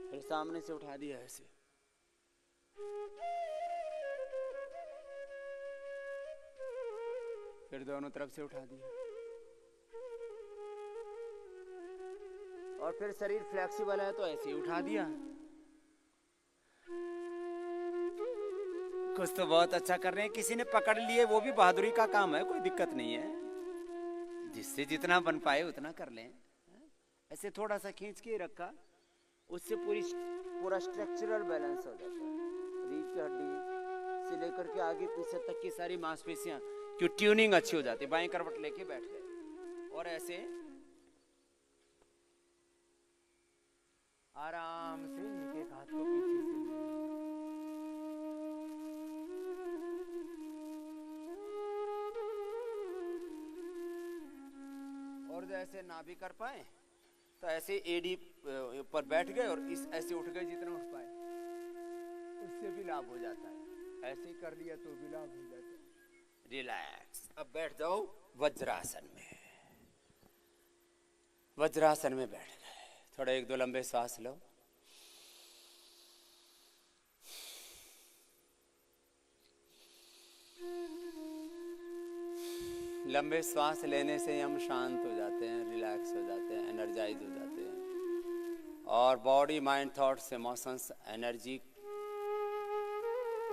फिर सामने से उठा दिया ऐसे, फिर दोनों तरफ से उठा दिया, और फिर शरीर फ्लेक्सिबल है तो ऐसे ही उठा दिया। कुछ तो बहुत अच्छा कर रहे हैं, किसी ने पकड़ लिए, वो भी बहादुरी का काम है, कोई दिक्कत नहीं है, जिससे जितना बन पाए उतना कर लें। ऐसे थोड़ा सा खींच के रखा, उससे पूरा स्ट्रक्चरल बैलेंस हो जाता है। रीढ़ की हड्डी से लेकर के आगे पीछे तक की सारी मांसपेशियां की ट्यूनिंग अच्छी हो जाती है। बाएं करवट लेके बैठ गए और ऐसे आराम से एक एक हाथ को पीछे से, और जैसे ना भी कर पाए तो ऐसे एडी पर बैठ गए और इस ऐसे उठ गए, जितना उठ पाए, उससे भी लाभ हो जाता है। ऐसे ही कर लिया तो भी लाभ हो जाता है। रिलैक्स। अब बैठ जाओ वज्रासन में। वज्रासन में बैठ गए, थोड़ा 1-2 लंबे सांस लो। लंबे श्वास लेने से हम शांत हो जाते हैं, रिलैक्स हो जाते हैं, एनर्जाइज हो जाते हैं, और body mind thoughts emotions energy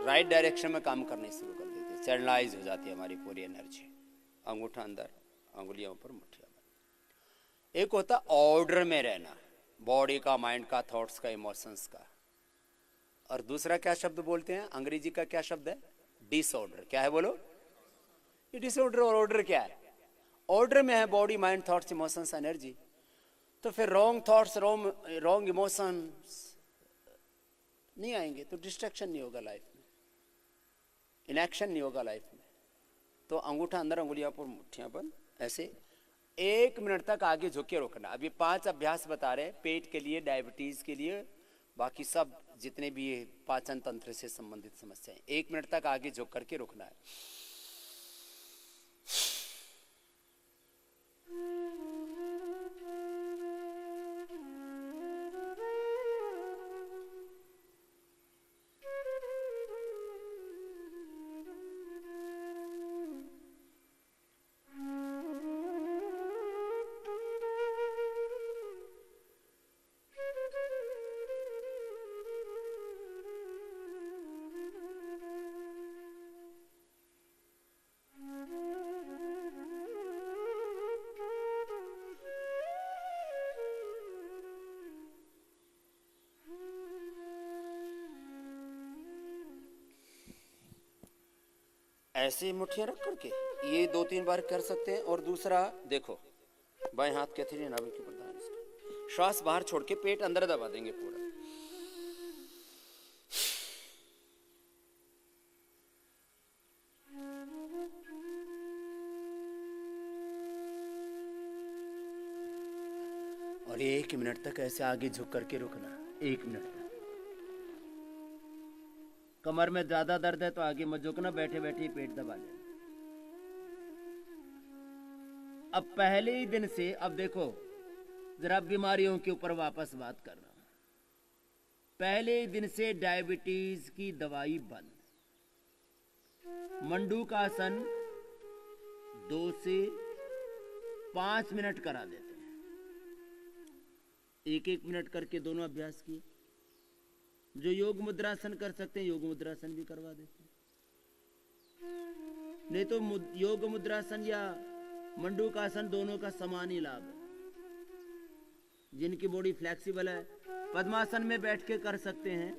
right direction में काम करने शुरू कर देते हैं। चैनलाइज हो जाती है हमारी पूरी एनर्जी। अंगूठा अंदर, अंगुलियों पर, मुट्ठियां बंद। एक होता ऑर्डर में रहना, बॉडी का, माइंड का, थॉट्स का, इमोशंस का, और दूसरा क्या शब्द बोलते हैं, अंग्रेजी का क्या शब्द है, डिसऑर्डर। क्या है बोलो? ये डिसऑर्डर और ऑर्डर क्या है? ऑर्डर में है body mind thoughts emotions energy, तो फिर रॉन्ग थॉट्स रॉन्ग इमोशंस नहीं आएंगे, तो डिस्ट्रैक्शन नहीं होगा लाइफ में, इनएक्शन नहीं होगा लाइफ में। तो अंगूठा अंदर, अंगुलियां पर, मुट्ठियां बंद, ऐसे 1 मिनट तक आगे झुक के रोकना। अब ये 5 अभ्यास बता रहे हैं पेट के लिए, डायबिटीज के लिए, बाकी सब जितने भी पाचन तंत्र से संबंधित समस्याएं। 1 मिनट तक आगे झुक करके रोकना है। ऐसे ही मुट्ठियां रख करके ये 2-3 बार कर सकते हैं। और दूसरा देखो, बाएं हाथ के हथेली नाभि के ऊपर, श्वास बाहर छोड़ के पेट अंदर दबा देंगे पूरा। और 1 मिनट तक ऐसे आगे झुक करके रुकना, 1 मिनट तक। कमर में ज्यादा दर्द है तो आगे मत झुकना, बैठे बैठे पेट दबा लेना। अब पहले ही दिन से अब देखो जरा बीमारियों के ऊपर वापस बात कर रहा हूं। पहले दिन से डायबिटीज की दवाई बंद। मंडूकासन 2 से 5 मिनट करा देते हैं, 1-1 मिनट करके दोनों अभ्यास किए। जो योग मुद्रासन कर सकते हैं योग मुद्रासन भी करवा देते हैं, नहीं तो योग मुद्रासन या मंडूकासन दोनों का समान ही लाभ है। जिनकी बॉडी फ्लेक्सिबल है पद्मासन में बैठ के कर सकते हैं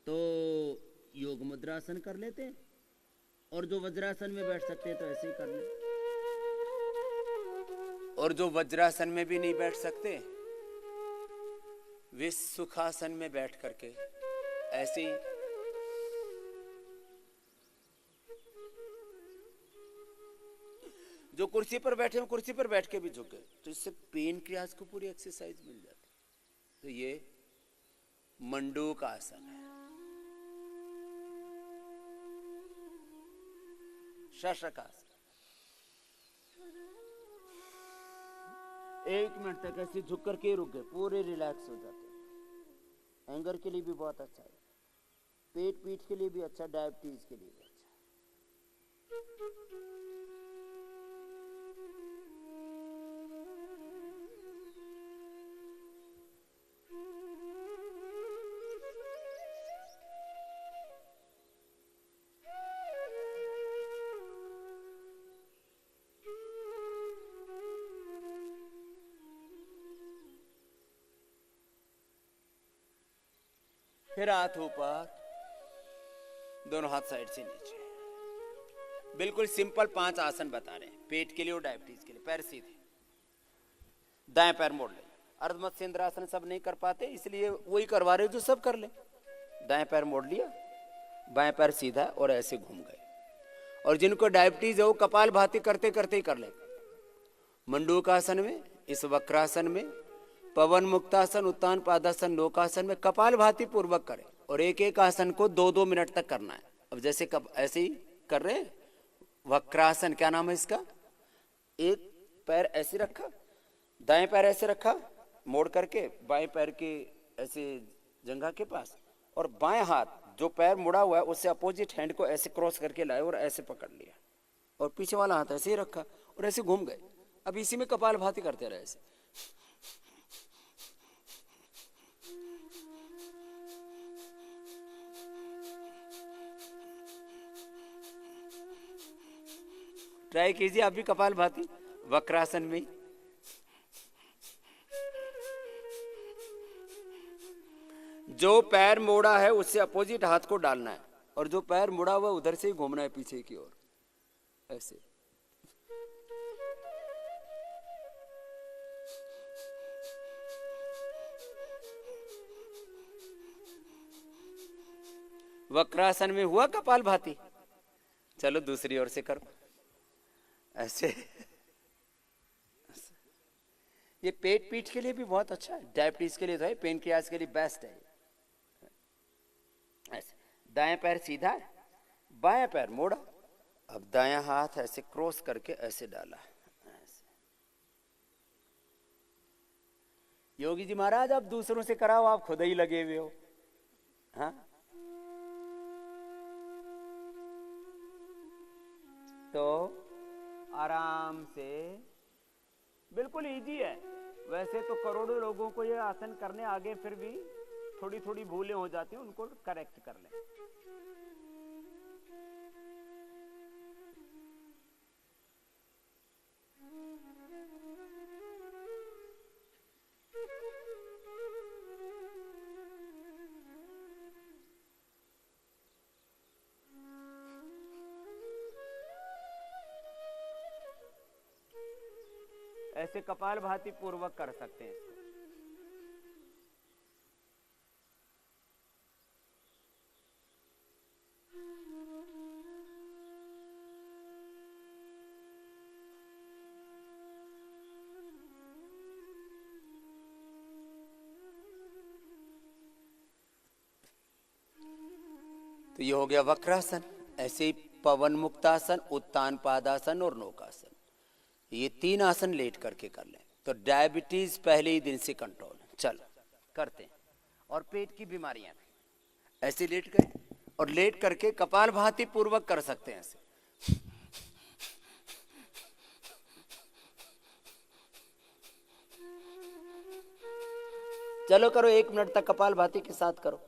तो योग मुद्रासन कर लेते हैं, और जो वज्रासन में बैठ सकते हैं तो ऐसे ही कर लेते, और जो वज्रासन में भी नहीं बैठ सकते वे सुखासन में बैठ करके ऐसे ही जो कुर्सी पर बैठे हैं कुर्सी पर बैठ के भी झुके, तो इससे पेन क्रियाज को पूरी एक्सरसाइज मिल जाती। तो ये मंडूक आसन है। शशकासन 1 मिनट तक ऐसे झुक करके रुक गए, पूरे रिलैक्स हो जाते हैं। एंगर के लिए भी बहुत अच्छा है, पेट पीठ के लिए भी अच्छा, डायबिटीज के लिए भी अच्छा। फिर हाथ ऊपर, दोनों हाथ साइड से नीचे। बिल्कुल सिंपल 5 आसन बता रहे हैं पेट के लिए और डायबिटीज के लिए। पैर सीधे, दाएं पैर मोड़ ले। अर्धमत्स्येंद्रासन सब नहीं कर पाते इसलिए वही करवा रहे हो जो सब कर ले। दाएं पैर मोड़ लिया, बाएं पैर सीधा और ऐसे घूम गए। और जिनको डायबिटीज है वो कपालभाति करते करते ही कर ले। मंडूकासन में, इस वक्रासन में, पवन मुक्तासन, उत्तान पादासन, लोकासन में कपालभाति पूर्वक करें, और एक एक आसन को 2-2 मिनट तक करना है। अब जैसे ऐसे ही कर रहे हैं वक्रासन, क्या नाम है इसका, एक पैर ऐसे रखा, दाएं पैर ऐसे रखा मोड़ करके बाएं पैर के ऐसे जंघा के पास, और बाएं हाथ जो पैर मुड़ा हुआ है उससे अपोजिट हैंड को ऐसे क्रॉस करके लाए और ऐसे पकड़ लिया, और पीछे वाला हाथ ऐसे ही रखा और ऐसे घूम गए। अब इसी में कपालभाति करते रहे ऐसे। ट्राई कीजिए आप भी कपालभाति वक्रासन में। जो पैर मोड़ा है उससे अपोजिट हाथ को डालना है, और जो पैर मुड़ा हुआ उधर से ही घूमना है पीछे की ओर ऐसे। वक्रासन में हुआ कपालभाति। चलो दूसरी ओर से करो ऐसे। ये पेट पीठ के लिए भी बहुत अच्छा है, डायबिटीज के लिए तो है, पेनक्रियाज के लिए बेस्ट है। ऐसे दाएं पैर सीधा है, बाएं पैर मोड़ा, अब दायां हाथ ऐसे क्रॉस करके ऐसे डाला ऐसे। योगी जी महाराज आप दूसरों से कराओ, आप खुद ही लगे हुए हो। हाँ तो आराम से, बिल्कुल इजी है। वैसे तो करोड़ों लोगों को ये आसन करने आगे फिर भी थोड़ी थोड़ी भूलें हो जाती हैं, उनको करेक्ट कर लें। ऐसे कपालभाति पूर्वक कर सकते हैं इसको। तो ये हो गया वक्रासन। ऐसे ही पवन मुक्तासन, उत्तान पादासन और नौकासन, ये 3 आसन लेट करके कर लें तो डायबिटीज पहले ही दिन से कंट्रोल है। चलो करते हैं। और पेट की बीमारियां भी ऐसे लेट गए और लेट करके कपालभाति पूर्वक कर सकते हैं ऐसे। चलो करो, 1 मिनट तक कपालभाति के साथ करो।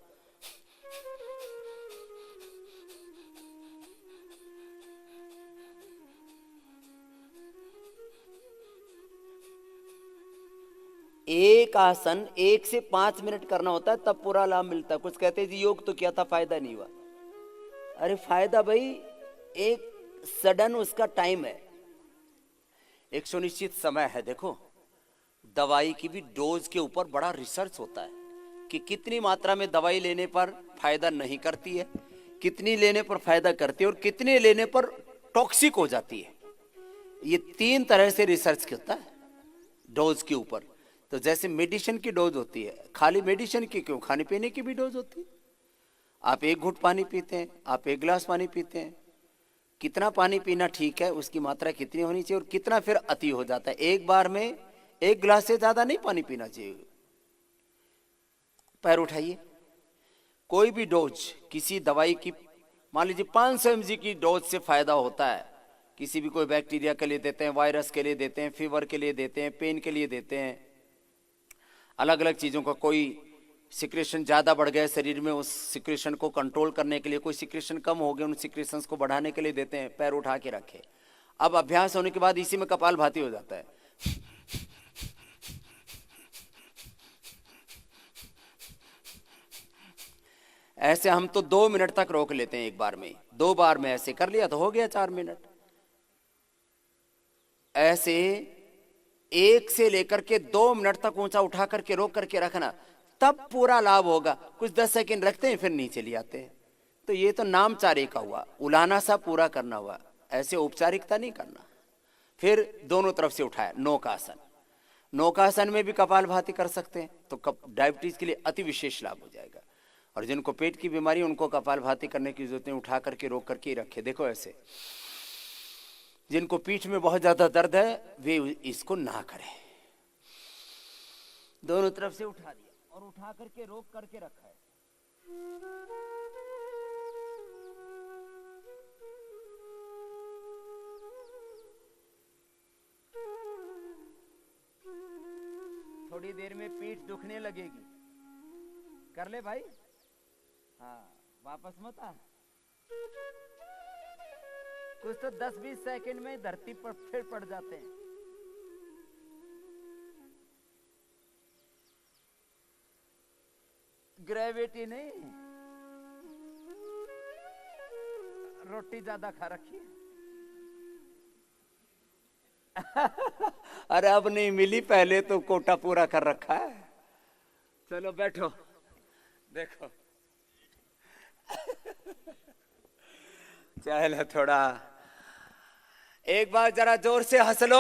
एक आसन 1 से 5 मिनट करना होता है, तब पूरा लाभ मिलता है। कुछ कहते हैं जी योग तो किया था फायदा नहीं हुआ। अरे फायदा भाई एक सडन उसका टाइम है, एक सुनिश्चित समय है। देखो दवाई की भी डोज के ऊपर बड़ा रिसर्च होता है कि कितनी मात्रा में दवाई लेने पर फायदा नहीं करती है, कितनी लेने पर फायदा करती है और कितने लेने पर टॉक्सिक हो जाती है। ये 3 तरह से रिसर्च होता है डोज के ऊपर। तो जैसे मेडिसिन की डोज होती है, खाली मेडिसिन की क्यों, खाने पीने की भी डोज होती है। आप 1 घूंट पानी पीते हैं, आप 1 गिलास पानी पीते हैं, कितना पानी पीना ठीक है, उसकी मात्रा कितनी होनी चाहिए और कितना फिर अति हो जाता है। एक बार में 1 गिलास से ज्यादा नहीं पानी पीना चाहिए। पैर उठाइए। कोई भी डोज किसी दवाई की, मान लीजिए 500 mg की डोज से फायदा होता है, किसी भी कोई बैक्टीरिया के लिए देते हैं, वायरस के लिए देते हैं, फीवर के लिए देते हैं, पेन के लिए देते हैं, अलग अलग चीजों का। कोई सिक्रेशन ज्यादा बढ़ गया शरीर में, उस सिक्रेशन को कंट्रोल करने के लिए, कोई सिक्रेशन कम हो गया, उन सिक्रेशंस को बढ़ाने के लिए देते हैं। पैर उठा के रखे। अब अभ्यास होने के बाद इसी में कपालभाति हो जाता है। ऐसे हम तो 2 मिनट तक रोक लेते हैं एक बार में। 2 बार में ऐसे कर लिया तो हो गया 4 मिनट। ऐसे 1 से लेकर के 2 मिनट तक ऊंचा उठा करके रोक करके रखना, तब पूरा लाभ होगा। कुछ 10 सेकंड रखते हैं फिर नीचे ले आते हैं। तो ये तो नामचारी का हुआ, उलाना सा पूरा करना हुआ, ऐसे औपचारिकता नहीं करना। फिर दोनों तरफ से उठाया, नौकासन। नौकासन में भी कपालभाति कर सकते हैं, तो डायबिटीज के लिए अति विशेष लाभ हो जाएगा। और जिनको पेट की बीमारी, उनको कपालभाति करने की जरूरत नहीं, उठा करके रोक करके ही रखे। देखो ऐसे। जिनको पीठ में बहुत ज्यादा दर्द है वे इसको ना करें। दोनों तरफ से उठा दिया और उठा करके रोक करके रखा है। थोड़ी देर में पीठ दुखने लगेगी। कर ले भाई। हाँ, वापस मत आ। कुछ तो 10-20 सेकंड में धरती पर फिर पड़ जाते हैं। ग्रेविटी नहीं, रोटी ज्यादा खा रखी है। अरे अब नहीं मिली, पहले तो कोटा पूरा कर रखा है। चलो बैठो, देखो। चलो थोड़ा एक बार जरा जोर से हंस लो।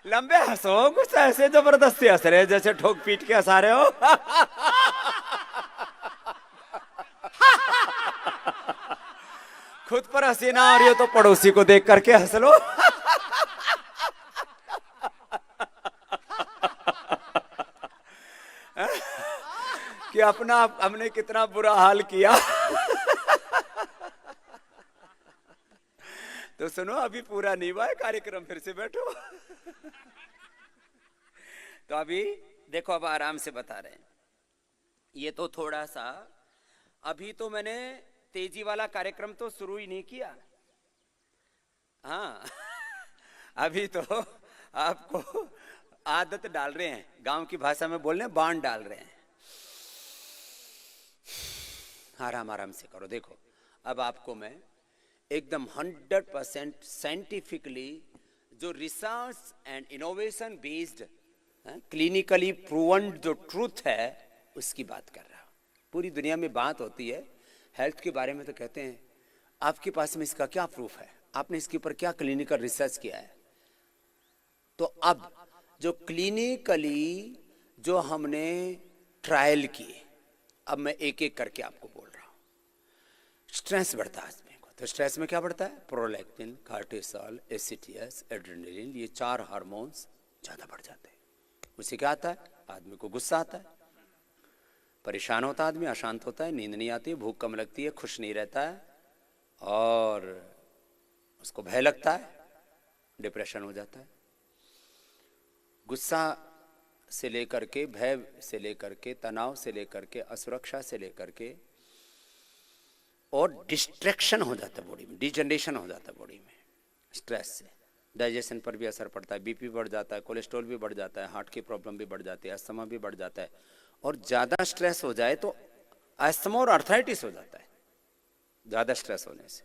लंबे हंसो, कुछ ऐसे जबरदस्ती हंस रहे जैसे ठोक पीट के हंसा रहे हो। खुद पर हंसी ना आ रही हो तो पड़ोसी को देख करके हंस लो। कि अपना हमने कितना बुरा हाल किया। तो सुनो, अभी पूरा नहीं हुआ है कार्यक्रम, फिर से बैठो। तो अभी देखो, अब आराम से बता रहे हैं। ये तो थोड़ा सा, अभी तो मैंने तेजी वाला कार्यक्रम तो शुरू ही नहीं किया। हाँ, अभी तो आपको आदत डाल रहे हैं, गांव की भाषा में बोल रहे हैं, बांध डाल रहे हैं। आराम आराम से करो। देखो अब आपको मैं एकदम 100% साइंटिफिकली, जो research and innovation based, clinically proven जो ट्रूथ है, उसकी बात कर रहा हूं। पूरी दुनिया में बात होती है हेल्थ के बारे में, तो कहते हैं आपके पास में इसका क्या प्रूफ है, आपने इसके ऊपर क्या क्लिनिकल रिसर्च किया है। तो अब जो क्लिनिकली जो हमने ट्रायल किए, अब मैं एक एक करके आपको बोल रहा हूं। स्ट्रेस बढ़ता है आदमी को, तो स्ट्रेस में क्या बढ़ता है? प्रोलैक्टिन, कार्टिसोल, एसिटियस, एड्रेनलिन, ये 4 हार्मोन्स ज़्यादा बढ़ जाते हैं। उससे क्या आता है? आदमी को गुस्सा आता है, परेशान होता है आदमी, अशांत होता है, नींद नहीं आती, भूख कम लगती है, खुश नहीं रहता है, और उसको भय लगता है, डिप्रेशन हो जाता है। गुस्सा से लेकर के, भय से लेकर के, तनाव से लेकर के, असुरक्षा से लेकर के, और डिस्ट्रैक्शन हो जाता है बॉडी में, डिजनरेशन हो जाता है बॉडी में स्ट्रेस से। डाइजेशन पर भी असर पड़ता है, बीपी बढ़ जाता है, कोलेस्ट्रॉल भी बढ़ जाता है, हार्ट की प्रॉब्लम भी बढ़ जाती है, अस्थमा भी बढ़ जाता है, और ज़्यादा स्ट्रेस हो जाए तो अस्थमा और आर्थराइटिस हो जाता है ज़्यादा स्ट्रेस होने से।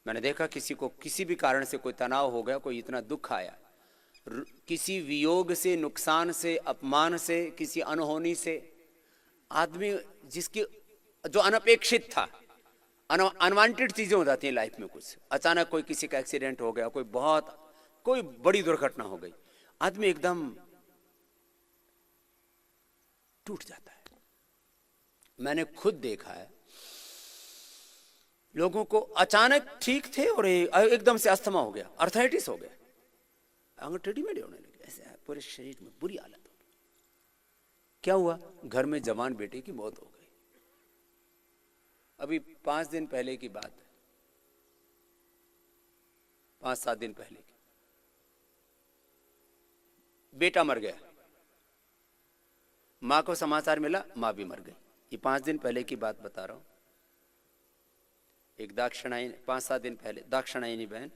मैंने देखा किसी को किसी भी कारण से कोई तनाव हो गया, कोई इतना दुख आया, किसी वियोग से, नुकसान से, अपमान से, किसी अनहोनी से, आदमी जिसकी जो अनपेक्षित था, अनवांटेड चीजें हो जाती हैं लाइफ में, कुछ अचानक कोई किसी का एक्सीडेंट हो गया, कोई बड़ी दुर्घटना हो गई, आदमी एकदम टूट जाता है। मैंने खुद देखा है लोगों को अचानक ठीक थे और एकदम से अस्थमा हो गया, आर्थराइटिस हो गया, अंग टेढ़ी मेढ़ी होने लगे, ऐसे पूरे शरीर में बुरी हालत हो गई। क्या हुआ? घर में जवान बेटे की मौत हो गई। अभी 5 दिन पहले की बात है, 5-7 दिन पहले की, बेटा मर गया, मां को समाचार मिला, मां भी मर गई। ये 5 दिन पहले की बात बता रहा हूं। एक दाक्षिणायनी, 5-7 दिन पहले, दाक्षिणायनी बहन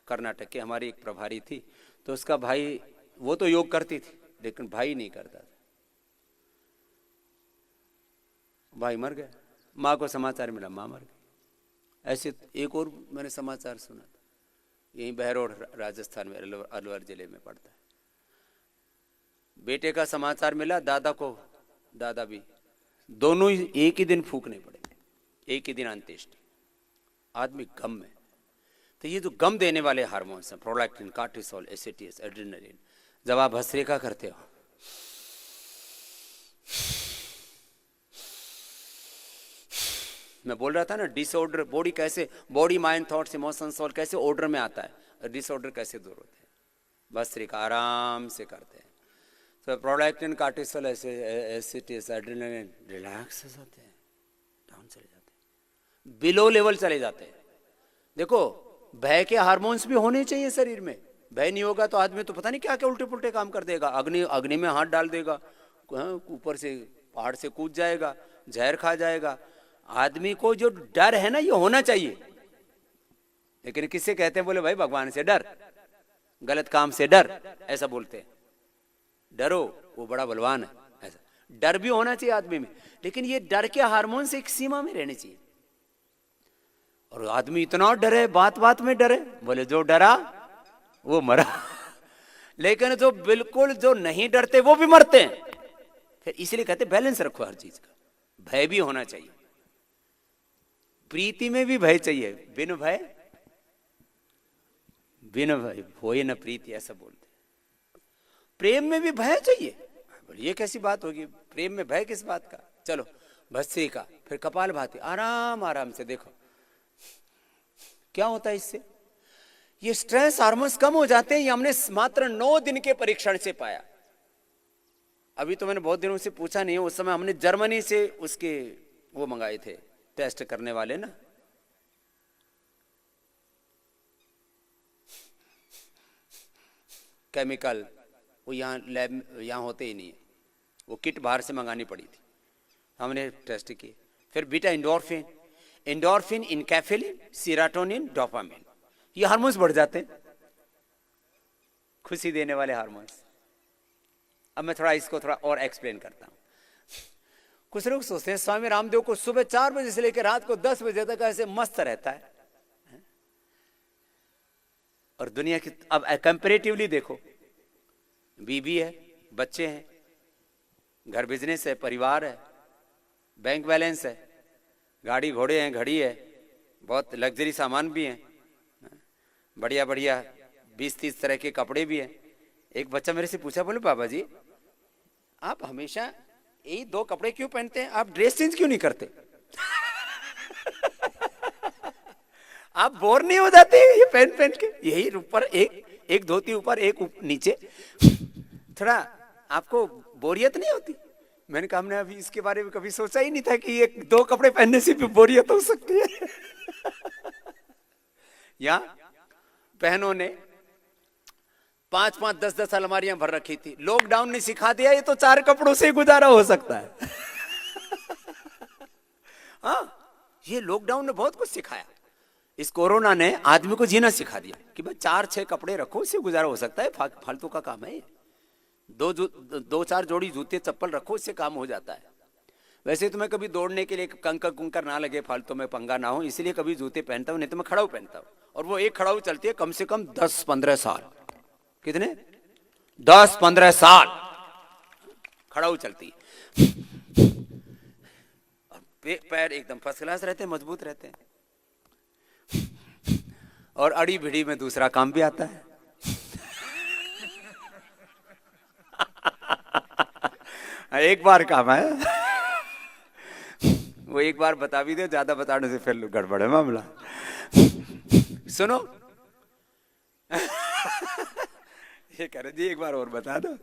कर्नाटक की, हमारी एक प्रभारी थी, तो उसका भाई, वो तो योग करती थी लेकिन भाई नहीं करता था, भाई मर गया, माँ को समाचार मिला, माँ मर गई। ऐसे एक और मैंने समाचार सुना था, यहीं बहरोड राजस्थान में, अलवर जिले में पड़ता है। बेटे का समाचार मिला, दादा भी, दोनों ही एक ही दिन फूकने पड़े, एक ही दिन अंत्येष्टि, आदमी गम में। तो ये जो गम देने वाले हार्मोन्स हैं, प्रोलैक्टिन, कार्टिसोल, एसिटियस, एड्रेनलिन, जब आप भस्त्रिका करते हो, मैं बोल रहा था ना डिसऑर्डर, बॉडी कैसे, body mind thoughts emotion soul कैसे ऑर्डर में आता है, डिसऑर्डर कैसे दूर होते हैं, भस्त्रिका आराम से करते हैं। तो प्रोलैक्टिन, कार्टिसोल, एसिटियस, एड्रेनलिन रिलैक्स हो जाते हैं, डाउन चले जाते हैं, बिलो लेवल चले जाते हैं। देखो, भय के हार्मोन्स भी होने चाहिए शरीर में, भय नहीं होगा तो आदमी तो पता नहीं क्या क्या उल्टे पुल्टे काम कर देगा, अग्नि में हाथ डाल देगा, ऊपर से पहाड़ से कूद जाएगा, जहर खा जाएगा। आदमी को जो डर है ना, ये होना चाहिए, लेकिन किससे कहते हैं? बोले भाई भगवान से डर, गलत काम से डर, ऐसा बोलते हैं, डरो वो बड़ा बलवान है, ऐसा डर भी होना चाहिए आदमी में, लेकिन ये डर के हार्मोन से एक सीमा में रहने चाहिए। और आदमी इतना डरे, बात बात में डरे, बोले जो डरा वो मरा लेकिन जो बिल्कुल जो नहीं डरते वो भी मरते हैं। फिर इसलिए कहते बैलेंस रखो हर चीज का, भय भी होना चाहिए, प्रीति में भी भय चाहिए, बिन भय होए न प्रीति, ऐसा बोलते। प्रेम में भी भय चाहिए, ये कैसी बात होगी, प्रेम में भय किस बात का? चलो भस्त्रिका, फिर कपालभाति, आराम आराम से देखो क्या होता है इससे। ये स्ट्रेस हार्मोन्स कम हो जाते हैं, ये हमने मात्र 9 दिन के परीक्षण से पाया। अभी तो मैंने बहुत दिनों से पूछा नहीं है, उस समय हमने जर्मनी से उसके वो मंगाए थे, टेस्ट करने वाले ना, केमिकल, वो यहाँ लैब यहाँ होते ही नहीं है, वो किट बाहर से मंगानी पड़ी थी, हमने टेस्ट किए। फिर बीटा एंडोर्फिन, इनकैफेलिन, सेरोटोनिन, डोपामिन, ये हार्मोन्स बढ़ जाते हैं, खुशी देने वाले हार्मोन्स। अब मैं इसको थोड़ा और एक्सप्लेन करता हूं। कुछ लोग सोचते हैं स्वामी रामदेव को सुबह 4 बजे से लेकर रात को 10 बजे तक ऐसे मस्त रहता है, और दुनिया की अब कंपैरेटिवली देखो, बीबी है, बच्चे हैं, घर बिजनेस है, परिवार है, बैंक बैलेंस है, गाड़ी घोड़े हैं, घड़ी है, बहुत लग्जरी सामान भी हैं, बढ़िया बढ़िया 20-30 तरह के कपड़े भी हैं। एक बच्चा मेरे से पूछा, बोले बाबा जी आप हमेशा यही 2 कपड़े क्यों पहनते हैं, आप ड्रेस चेंज क्यों नहीं करते आप बोर नहीं हो जाते ये पहन पहन के? यही ऊपर एक धोती ऊपर एक नीचे, थोड़ा आपको बोरियत नहीं होती? मैंने कहा हमने अभी इसके बारे में कभी सोचा ही नहीं था कि ये दो कपड़े पहनने से भी बोरियत हो सकती है। या बहनों ने 5-5, 10-10 अलमारियां भर रखी थी। लॉकडाउन ने सिखा दिया ये तो 4 कपड़ों से गुजारा हो सकता है। हाँ, ये लॉकडाउन ने बहुत कुछ सिखाया। इस कोरोना ने आदमी को जीना सिखा दिया कि भाई 4-6 कपड़े रखो, उससे गुजारा हो सकता है। फालतू का काम है। 2-4 जोड़ी जूते चप्पल रखो, इससे काम हो जाता है। वैसे तो मैं कभी दौड़ने के लिए कंकर कुंकर ना लगे, फालतू में पंगा ना हो, इसलिए कभी जूते पहनता हूँ, नहीं तो मैं खड़ाऊ पहनता हूँ। और वो एक खड़ाऊ चलती है कम से कम 10-15 साल। कितने? 10-15 साल खड़ाऊ चलती है। और पैर एकदम फर्स्ट क्लास रहते हैं, मजबूत रहते हैं। और अड़ी भिड़ी में दूसरा काम भी आता है। एक बार काम है, वो एक बार बता भी दे, ज्यादा बताने से फिर गड़बड़ है मामला। सुनो, ये कह रहे जी एक बार और बता दो,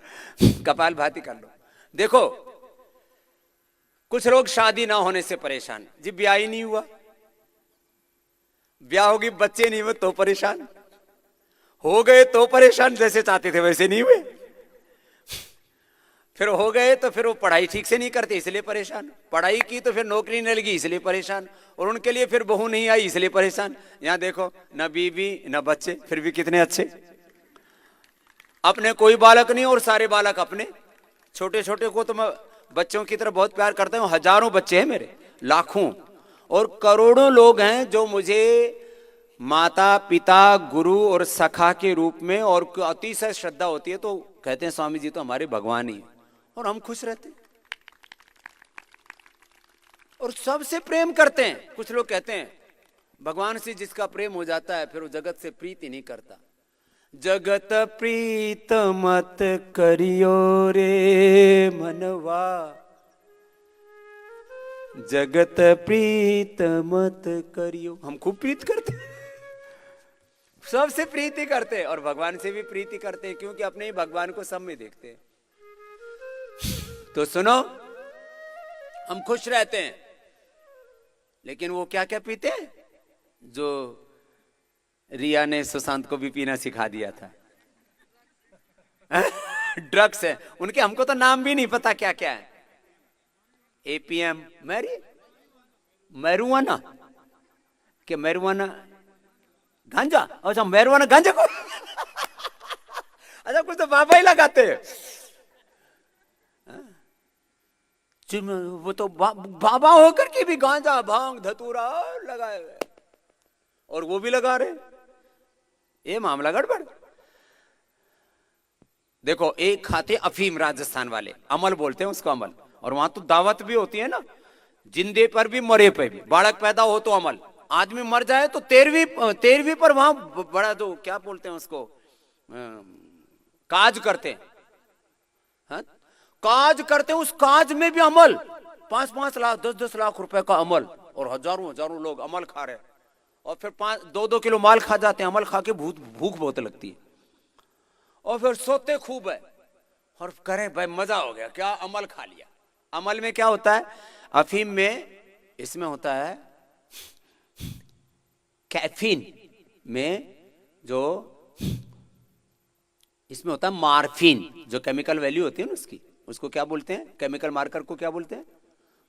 कपाल भाती कर लो। देखो, कुछ लोग शादी ना होने से परेशान, जी ब्याह ही नहीं हुआ। ब्याह होगी, बच्चे नहीं हुए तो परेशान, हो गए तो परेशान, जैसे चाहते थे वैसे नहीं हुए। फिर हो गए तो फिर वो पढ़ाई ठीक से नहीं करते इसलिए परेशान, पढ़ाई की तो फिर नौकरी नहीं लगी इसलिए परेशान, और उनके लिए फिर बहू नहीं आई इसलिए परेशान। यहां देखो, न बीवी न बच्चे, फिर भी कितने अच्छे। अपने कोई बालक नहीं और सारे बालक अपने। छोटे छोटे को तो मैं बच्चों की तरह बहुत प्यार करता हूं। हजारों बच्चे हैं मेरे, लाखों और करोड़ों लोग हैं जो मुझे माता पिता गुरु और सखा के रूप में और अतिशय श्रद्धा होती है तो कहते हैं स्वामी जी तो हमारे भगवान ही, और हम खुश रहते हैं और सबसे प्रेम करते हैं। कुछ लोग कहते हैं भगवान से जिसका प्रेम हो जाता है फिर वो जगत से प्रीति नहीं करता। जगत प्रीत मत करियो रे मनवा, जगत प्रीत मत करियो। हम खूब प्रीत करते हैं, सबसे प्रीति करते हैं और भगवान से भी प्रीति करते हैं, क्योंकि अपने ही भगवान को सब में देखते हैं। तो सुनो, हम खुश रहते हैं, लेकिन वो क्या क्या पीते हैं जो रिया ने सुशांत को भी पीना सिखा दिया था। ड्रग्स है उनके, हमको तो नाम भी नहीं पता क्या क्या है। एपीएम, मैरुआना के मैरुआना गांजा, अच्छा मैरुआना गांजा को अच्छा कुछ तो बाबा ही लगाते हैं। वो तो बाबा होकर के भी गांजा भांग धतूरा लगाए हुए, और वो भी लगा रहे, ये मामला गड़बड़। देखो, एक खाते अफीम राजस्थान वाले, अमल बोलते हैं उसको, अमल। और वहां तो दावत भी होती है ना, जिंदे पर भी मरे पे भी, बालक पैदा हो तो अमल, आदमी मर जाए तो 13वीं पर वहां बड़ा जो क्या बोलते हैं उसको, काज करते हैं। हाँ? काज करते हैं, उस काज में भी अमल, 5-5 लाख 10-10 लाख रुपए का अमल, और हजारों लोग अमल खा रहे हैं, और फिर 2-2 किलो माल खा जाते हैं। अमल खा के भूख बहुत लगती है, और फिर सोते खूब है और करें भाई मजा हो गया, क्या अमल खा लिया। अमल में क्या होता है, अफीम में इसमें होता है कैफीन में, जो इसमें होता है मार्फिन, जो केमिकल वैल्यू होती है ना उसकी, उसको क्या बोलते हैं, केमिकल मार्कर को क्या बोलते हैं,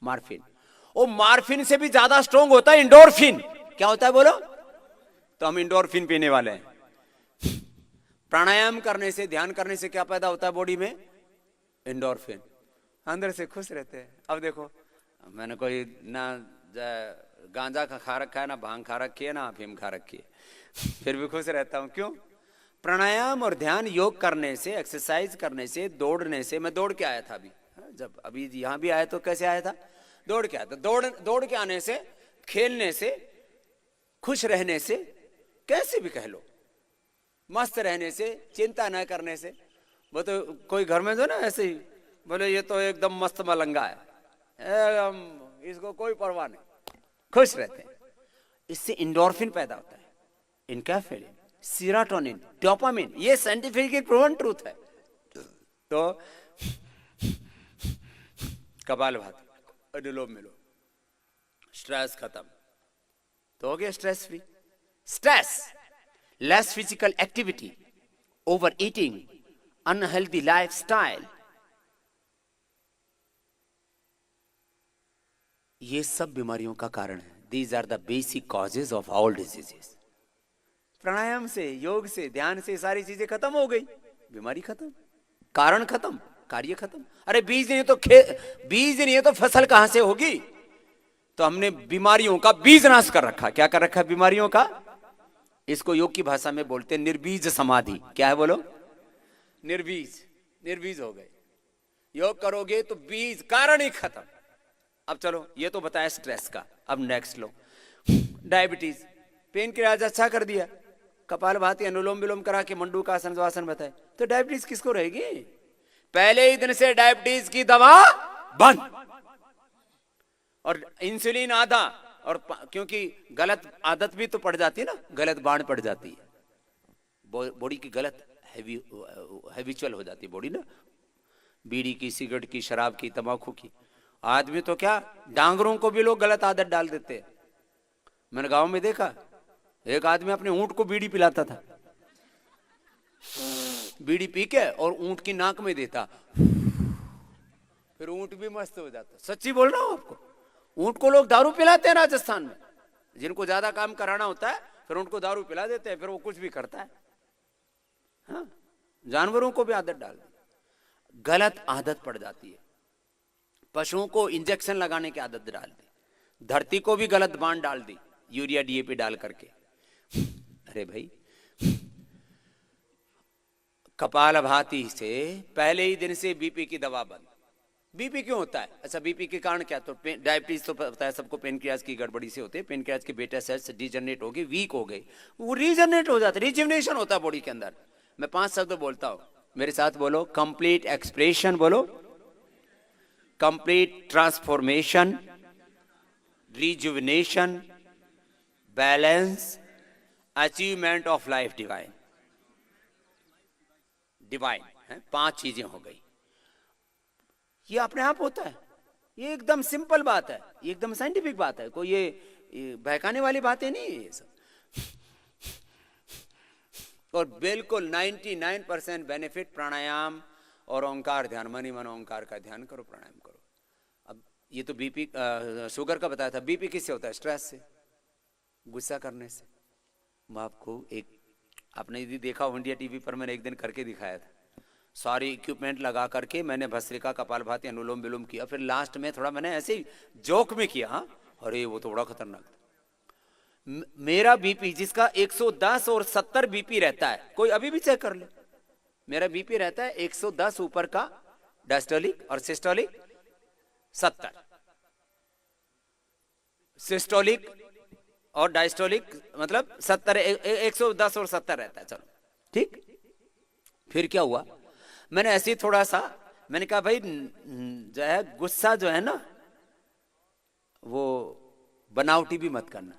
मार्फिन। और मार्फिन से भी ज्यादा स्ट्रॉन्ग होता है इंडोरफिन। क्या होता है बोलो? तो हम इंडोरफिन पीने वाले हैं। प्राणायाम करने से, ध्यान करने से क्या पैदा होता है बॉडी में, इंडोरफिन। अंदर से खुश रहते हैं। अब देखो, मैंने कोई ना गांजा का खा रखा है, ना भांग खा रखी है, ना अफीम खा रखी है, फिर भी खुश रहता हूं। क्यों? प्राणायाम और ध्यान योग करने से, एक्सरसाइज करने से, दौड़ने से। मैं दौड़ के आया था अभी यहां भी आया तो कैसे आया था, दौड़ के आया था। दौड़ के आने से, खेलने से, खुश रहने से, कैसे भी कह लो, मस्त रहने से, चिंता न करने से। वो तो कोई घर में जो ना ऐसे ही बोले ये तो एकदम मस्त मलंगा है, इसको कोई परवाह नहीं, खुश रहते हैं। इससे इंडोर्फिन पैदा होता है, इनकैफेलिन, सीरोटोनिन, डोपामिन, ये साइंटिफिकली प्रूवन ट्रूथ है। तो कपालभाति, अनुलोम विलोम, स्ट्रेस खत्म तो हो गया stress free. Stress, less physical activity, over eating, unhealthy lifestyle, ये सब बीमारियों का कारण है। These are the basic causes of all diseases. प्राणायाम से, योग से, ध्यान से सारी चीजें खत्म हो गई, बीमारी खत्म, कारण खत्म, कार्य खत्म। अरे बीज नहीं तो बीज नहीं है तो फसल कहां से होगी? तो हमने बीमारियों का बीज नाश कर रखा। क्या कर रखा बीमारियों का? इसको योग की भाषा में बोलते हैं निर्बीज समाधि। क्या है बोलो? निर्बीज, निर्बीज हो गए। योग करोगे तो बीज, कारण ही खत्म। अब चलो, ये तो बताया स्ट्रेस का। अब नेक्स्ट लो, डायबिटीज, पेन किलर अच्छा कर दिया, कपालभाति, अनुलोम विलोम करा के मंडूकासन आसन बताए, तो डायबिटीज किसको रहेगी? पहले ही दिन से डायबिटीज की दवा बंद, और इंसुलिन आधा, और क्योंकि गलत आदत भी तो पड़ जाती है ना, गलत बाण पड़ जाती है बॉडी की, गलत हैबिचुअल हो जाती है बॉडी ना, बीड़ी की, सिगरेट की, शराब की, तंबाकू की। आदमी तो क्या, डांगरों को भी लोग गलत आदत डाल देते हैं। मैंने गांव में देखा, एक आदमी अपने ऊंट को बीड़ी पिलाता था, बीड़ी पी के और ऊंट की नाक में देता, फिर ऊंट भी मस्त हो जाता। सच्ची बोल रहा हूं आपको, ऊंट को लोग दारू पिलाते हैं राजस्थान में। जिनको ज्यादा काम कराना होता है फिर उनको दारू पिला देते हैं, फिर वो कुछ भी करता है। हाँ, जानवरों को भी आदत डाल दी, गलत आदत पड़ जाती है। पशुओं को इंजेक्शन लगाने की आदत डाल दी, धरती को भी गलत बांध डाल दी, यूरिया डीएपी डाल करके। अरे भाई, कपालभाति से पहले ही दिन से बीपी की दवा बंद। बीपी क्यों होता है? अच्छा, बीपी के कारण क्या? तो डायबिटीज तो पता है सबको, पेनक्रियाज की गड़बड़ी से होते हैं। पेनक्रियाज के बेटा सेल्स डिजनरेट हो गए, वीक हो गए, वो रीजनरेट हो जाते, रिजुवनेशन होता है बॉडी के अंदर। मैं 5 शब्द बोलता हूं, मेरे साथ बोलो। कंप्लीट एक्सप्रेशन बोलो, complete transformation, rejuvenation, balance, achievement of life divine. Divine है, 5 चीजें हो गई। ये अपने आप होता है, ये एकदम सिंपल बात है, ये एकदम साइंटिफिक बात है, कोई ये बहकाने वाली बातें नहीं है ये सब। और बिल्कुल 99% बेनिफिट प्राणायाम और ओंकार ध्यान, मनी मन ओंकार का ध्यान करो, प्राणायाम करो। अब ये तो बीपी, शुगर का बताया था। बीपी किससे होता है? स्ट्रेस से, गुस्सा करने से। मैं आपको एक, आपने यदि देखा हो इंडिया टीवी पर, मैंने एक दिन करके दिखाया था, सारी इक्विपमेंट लगा करके मैंने भस्त्रिका, कपालभाति, अनुलोम विलोम किया। फिर लास्ट में थोड़ा मैंने ऐसे ही जोक में किया, हाँ, अरे वो तो बड़ा खतरनाक था। मेरा बीपी, जिसका 110 और 70 बीपी रहता है, कोई अभी भी चेक कर ले, मेरा बीपी रहता है 110 ऊपर का डायस्टोलिक, और सिस्टोलिक 70, सिस्टोलिक और डायस्टोलिक मतलब 70, 110 और 70 रहता है। चलो ठीक। फिर क्या हुआ, मैंने ऐसे ही थोड़ा सा, मैंने कहा भाई जो है गुस्सा जो है ना, वो बनावटी भी मत करना।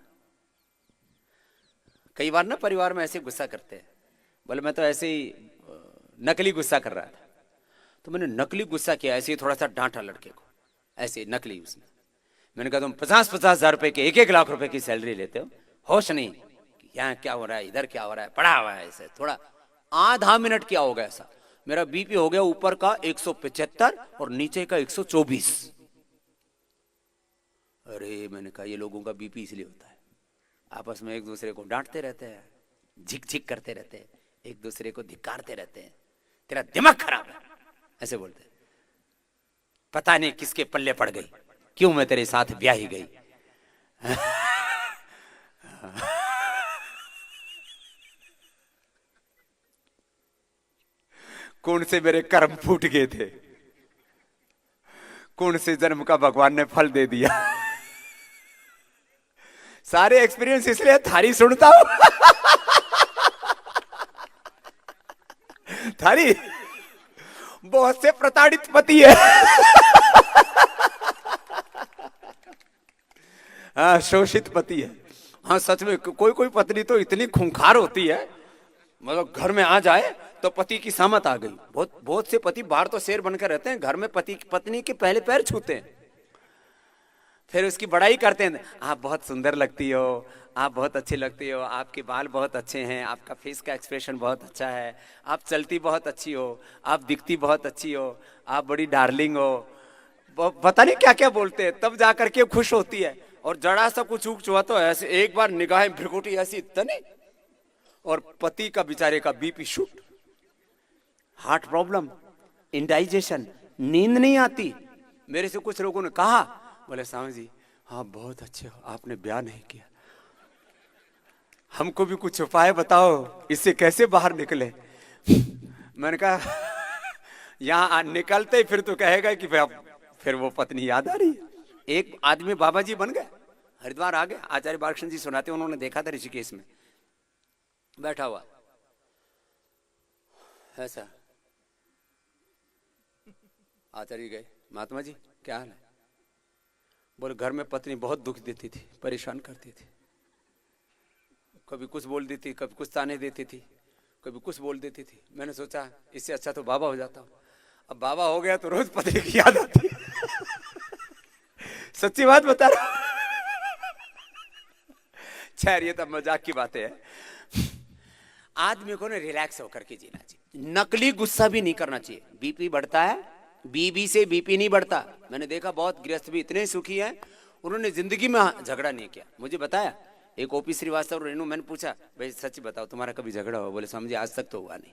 कई बार ना परिवार में ऐसे गुस्सा करते हैं, बोले मैं तो ऐसे ही नकली गुस्सा कर रहा था, तो मैंने नकली गुस्सा किया, ऐसे ही थोड़ा सा डांटा लड़के को, ऐसे नकली। उसमें मैंने कहा तुम 50-50 हजार रुपए के, 1-1 लाख रुपए की सैलरी लेते हो, होश नहीं, यहाँ क्या हो रहा है, इधर क्या हो रहा है, पड़ा हुआ है ऐसे। थोड़ा आधा मिनट क्या होगा ऐसा, मेरा बीपी हो गया ऊपर का 175 और नीचे का 124। अरे मैंने कहा ये लोगों का बीपी इसलिए होता है, आपस में एक दूसरे को डांटते रहते हैं, झिक झिक करते रहते हैं, एक दूसरे को धिक्कारते रहते हैं, तेरा दिमाग खराब है, ऐसे बोलते हैं। पता नहीं किसके पल्ले पड़ गई, क्यों मैं तेरे साथ ब्याही गई। कौन से मेरे कर्म फूट गए थे, कौन से जन्म का भगवान ने फल दे दिया। सारे एक्सपीरियंस इसलिए थारी सुनता हूं। थारी बहुत से प्रताड़ित पति है। हाँ, शोषित पति है, हाँ सच में, कोई कोई पत्नी तो इतनी खूंखार होती है, मतलब घर में आ जाए तो पति की सामत आ गई। बहुत बहुत से पति बाहर तो शेर बनकर रहते हैं, घर में पति पत्नी के पहले पैर छूते हैं, फिर उसकी बड़ाई करते हैं। आप बहुत सुंदर लगती हो, आप बहुत अच्छी लगती हो, आपके बाल बहुत अच्छे हैं, आपका फेस का एक्सप्रेशन बहुत अच्छा है, आप चलती बहुत अच्छी हो, आप दिखती बहुत अच्छी हो, आप बड़ी डार्लिंग हो, पता नहीं क्या क्या बोलते हैं। तब जाकर के खुश होती है। और जरा सा कुछ ऊंच हुआ तो ऐसे एक बार निगाहें भ्रिकुटी ऐसी तने, और पति का बेचारे का BP shoot, heart problem, indigestion, नींद नहीं आती। मेरे से कुछ लोगों ने कहा, बोले स्वामी जी हाँ बहुत अच्छे हो, आपने ब्याह नहीं किया, हमको भी कुछ उपाय बताओ, इससे कैसे बाहर निकले। मैंने कहा यहाँ निकलते ही फिर तो कहेगा कि फिर वो पत्नी याद आ रही है। एक आदमी बाबा जी बन गए, हरिद्वार आ गए, आचार्य बालकृष्ण जी सुनाते, उन्होंने देखा था ऋषिकेश में बैठा हुआ ऐसा। आचार्य गए, महात्मा जी क्या हाल है? बोले घर में पत्नी बहुत दुख देती थी, परेशान करती थी, कभी कुछ बोल देती, कभी कुछ ताने देती थी, कभी कुछ बोल देती थी। मैंने सोचा इससे अच्छा तो बाबा हो जाता हूँ। अब बाबा हो गया तो रोज पत्नी की याद आती है। सच्ची बात बता रहा हूं। खैर ये तो मजाक की बातें है। आदमी को ना रिलैक्स होकर के जीना चाहिए, नकली गुस्सा भी नहीं करना चाहिए। बीपी बढ़ता है, बीबी से बीपी नहीं बढ़ता। मैंने देखा बहुत गृहस्थ भी इतने सुखी हैं, उन्होंने जिंदगी में झगड़ा नहीं किया। मुझे बताया एक ओपी श्रीवास्तव और रेणु, मैंने पूछा भाई सच बताओ तुम्हारा कभी झगड़ा हुआ? बोले स्वामी जी आज तक तो हुआ नहीं।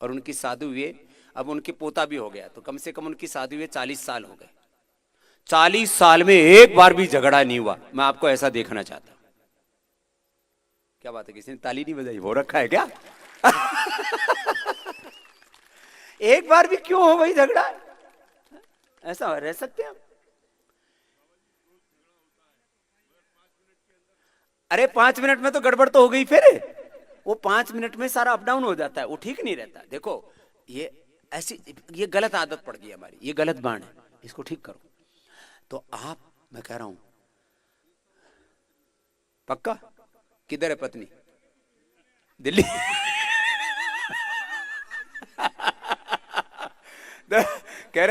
और उनकी शादी हुए, अब उनके पोता भी हो गया, तो कम से कम उनकी शादी हुए 40 साल हो गए। 40 साल में एक बार भी झगड़ा नहीं हुआ। मैं आपको ऐसा देखना चाहता हूं। क्या बात है, किसी ने ताली नहीं बजाई? हो रखा है क्या? एक बार भी क्यों हो भाई झगड़ा? ऐसा रह सकते हैं? अरे 5 मिनट में तो गड़बड़ तो हो गई, फिर वो 5 मिनट में सारा अप डाउन हो जाता है, वो ठीक नहीं रहता। देखो ये ऐसी, ये गलत आदत पड़ गई हमारी, ये गलत बाण है, इसको ठीक करो। तो आप, मैं कह रहा हूं पक्का, किधर है पत्नी? दिल्ली। कह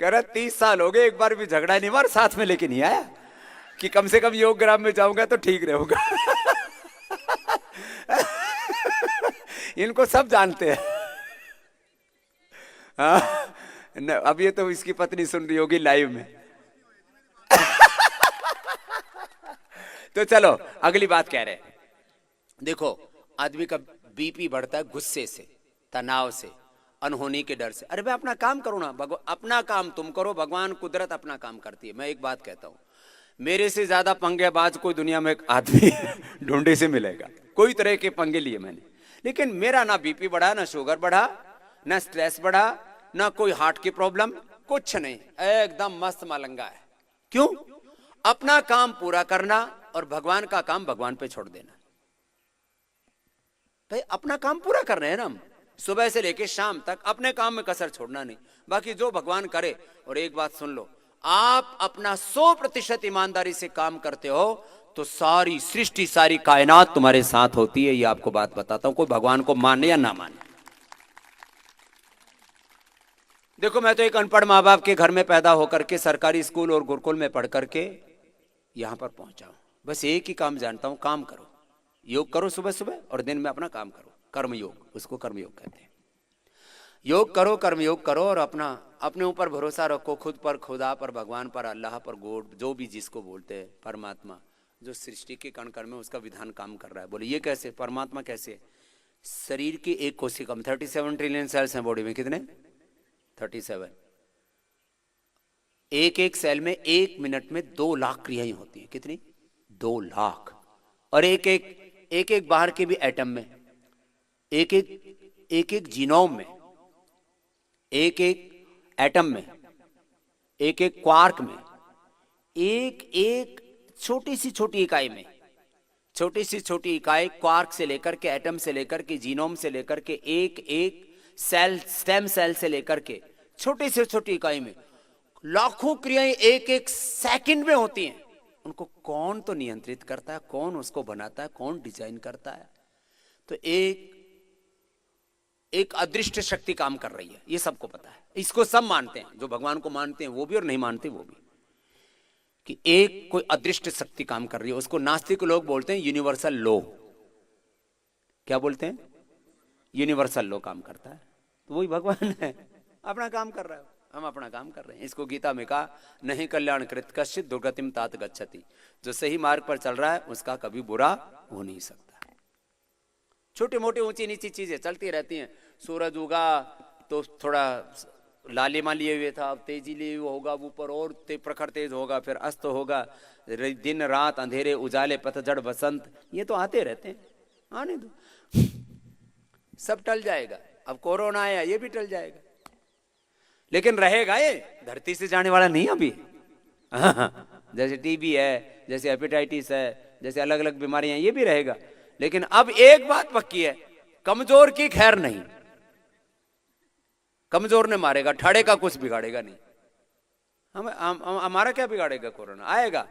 रहा 30 साल हो गए, एक बार भी झगड़ा नहीं हुआ, साथ में लेके नहीं आया कि कम से कम योग ग्राम में जाऊंगा तो ठीक रहूंगा। इनको सब जानते हैं। अब ये तो इसकी पत्नी सुन रही होगी लाइव में। तो चलो अगली बात कह रहे हैं। देखो आदमी का बीपी बढ़ता है गुस्से से, तनाव से, अनहोनी के डर से। अरे भाई अपना काम करो ना, अपना काम तुम करो, भगवान कुदरत अपना काम करती है। मैं एक बात कहता हूं, मेरे से ज्यादा पंगेबाज कोई दुनिया में एक आदमी ढूंढे से मिलेगा। कोई तरह के पंगे लिए मैंने, लेकिन मेरा ना बीपी बढ़ा, ना शुगर बढ़ा, ना स्ट्रेस बढ़ा, ना कोई हार्ट की प्रॉब्लम, कुछ नहीं, एकदम मस्त मलंगा है। क्यों? अपना काम पूरा करना और भगवान का काम भगवान पे छोड़ देना। भाई अपना काम पूरा कर रहे हैं ना हम, सुबह से लेके शाम तक अपने काम में कसर छोड़ना नहीं, बाकी जो भगवान करे। और एक बात सुन लो, आप अपना 100% ईमानदारी से काम करते हो तो सारी सृष्टि, सारी कायनात तुम्हारे साथ होती है। ये आपको बात बताता हूं, कोई भगवान को माने या ना माने। देखो मैं तो एक अनपढ़ माँ बाप के घर में पैदा होकर के सरकारी स्कूल और गुरुकुल में पढ़ करके यहां पर पहुंचा हूं। बस एक ही काम जानता हूं, काम करो, योग करो सुबह सुबह और दिन में अपना काम करो। कर्मयोग, उसको कर्मयोग कहते हैं। योग करो, कर्मयोग करो और अपने ऊपर भरोसा रखो, खुद पर, खुदा पर, भगवान पर, अल्लाह पर, गॉड, जो भी जिसको बोलते हैं, परमात्मा जो सृष्टि के कण कण में उसका विधान काम कर रहा है। बोले ये कैसे? परमात्मा कैसे? शरीर की एक कोशिका में 37 ट्रिलियन सेल्स हैं बॉडी में। कितने? 37। एक एक सेल में 1 मिनट में 2 लाख क्रियाएं होती हैं। कितनी? 2 लाख। और एक एक बाहर के भी एटम में, एक एक जीनोम में, एक एक एटम में, एक एक क्वार्क में, एक एक छोटी सी छोटी इकाई में, छोटी सी छोटी इकाई क्वार्क से लेकर के, एटम से लेकर के, जीनोम से लेकर के, एक एक सेल, स्टेम सेल से लेकर के छोटी से छोटी इकाई में लाखों क्रियाएं एक एक सेकंड में होती हैं। उनको कौन तो नियंत्रित करता है, कौन उसको बनाता है, कौन डिजाइन करता है? तो एक अदृश्य शक्ति काम कर रही है, ये सबको पता है। इसको सब मानते हैं, जो भगवान को मानते हैं वो भी और नहीं मानते वो भी, कि एक कोई अदृश्य शक्ति काम कर रही है। उसको नास्तिक लोग बोलते हैं यूनिवर्सल लॉ। क्या बोलते हैं? यूनिवर्सल लॉ काम करता है। तो वही भगवान है, अपना काम कर रहा है, हम अपना काम कर रहे हैं। इसको गीता में कहा, नहीं कल्याण कृत कश्चित् दुर्गतिम तात गच्छति। जो सही मार्ग पर चल रहा है उसका कभी बुरा हो नहीं सकता। छोटे मोटे ऊंची नीची चीजें चलती रहती हैं। सूरज उगा तो थोड़ा लालिमा लिए हुए था, अब तेजी लिए हुआ होगा, ऊपर और प्रखर तेज होगा, फिर अस्त होगा, दिन रात अंधेरे उजाले पतझड़ बसंत, ये तो आते रहते हैं, आने दो, सब टल जाएगा। अब कोरोना आया, ये भी टल जाएगा, लेकिन रहेगा ये, धरती से जाने वाला नहीं अभी। जैसे टीबी है, जैसे हेपेटाइटिस है, जैसे अलग अलग बीमारियां, ये भी रहेगा। लेकिन अब एक बात पक्की है, कमजोर की खैर नहीं, कमजोर ने मारेगा, ठाड़े का कुछ बिगाड़ेगा नहीं। हमारा क्या बिगाड़ेगा? कोरोना आएगा,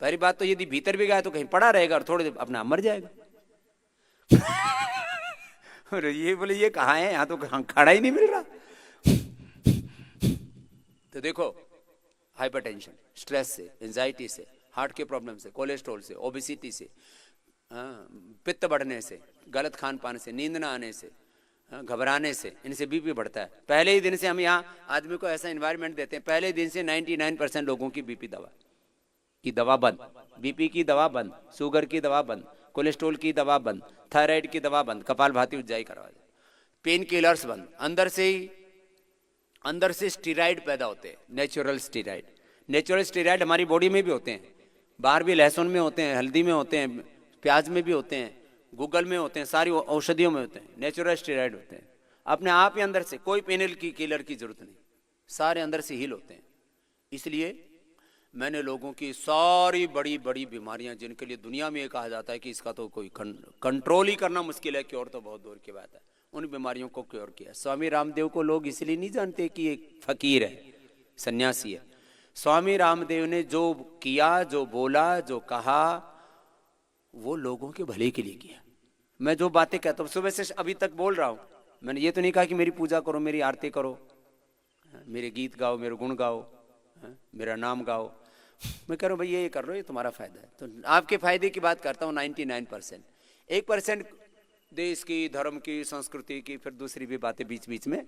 पहली बात तो यदि भीतर भी गया तो कहीं पड़ा रहेगा और थोड़ी देर अपना मर जाएगा। और ये बोले ये कहाँ है, यहाँ तो खड़ा ही नहीं मिल रहा। तो देखो, हाइपरटेंशन, स्ट्रेस से, एंजाइटी से, हार्ट के प्रॉब्लम से, कोलेस्ट्रॉल से, ओबेसिटी से, पित्त बढ़ने से, गलत खान पान से, नींद ना आने से, घबराने से, इनसे बीपी बढ़ता है। पहले ही दिन से हम यहाँ आदमी को ऐसा एनवायरनमेंट देते हैं, पहले दिन से 99% लोगों की बीपी की दवा बंद, बीपी की दवा बंद, शुगर की दवा बंद, कोलेस्ट्रॉल की दवा बंद, थायराइड की दवा बंद, कपालभाति उज्जाई करवा दे, पेन किलर्स बंद। अंदर से स्टीराइड पैदा होते हैं, नेचुरल स्टीराइड। नेचुरल स्टीराइड हमारी बॉडी में भी होते हैं, बाहर भी लहसुन में होते हैं, हल्दी में होते हैं, प्याज में भी होते हैं, गूगल में होते हैं, सारी औषधियों में होते हैं, नेचुरल स्टीराइड होते हैं। अपने आप ही अंदर से, कोई पेन किलर की जरूरत नहीं, सारे अंदर से हील होते हैं। इसलिए मैंने लोगों की सारी बड़ी बड़ी बीमारियां, जिनके लिए दुनिया में ये कहा जाता है कि इसका तो कोई कंट्रोल ही करना मुश्किल है, क्योर तो बहुत दूर की बात है, उन बीमारियों को क्योर किया। स्वामी रामदेव को लोग इसलिए नहीं जानते कि एक फकीर है, सन्यासी है। स्वामी रामदेव ने जो किया, जो बोला, जो कहा, वो लोगों के भले के लिए किया। मैं जो बातें कहता हूँ, सुबह से अभी तक बोल रहा हूँ, मैंने ये तो नहीं कहा कि मेरी पूजा करो, मेरी आरती करो, मेरे गीत गाओ, मेरे गुण गाओ, मेरा नाम गाओ। मैं कह रहा हूँ भाई ये कर लो, ये तुम्हारा फायदा है। तो आपके फायदे की बात करता हूँ 99%। 1% देश की, धर्म की, संस्कृति की, फिर दूसरी भी बातें बीच बीच में,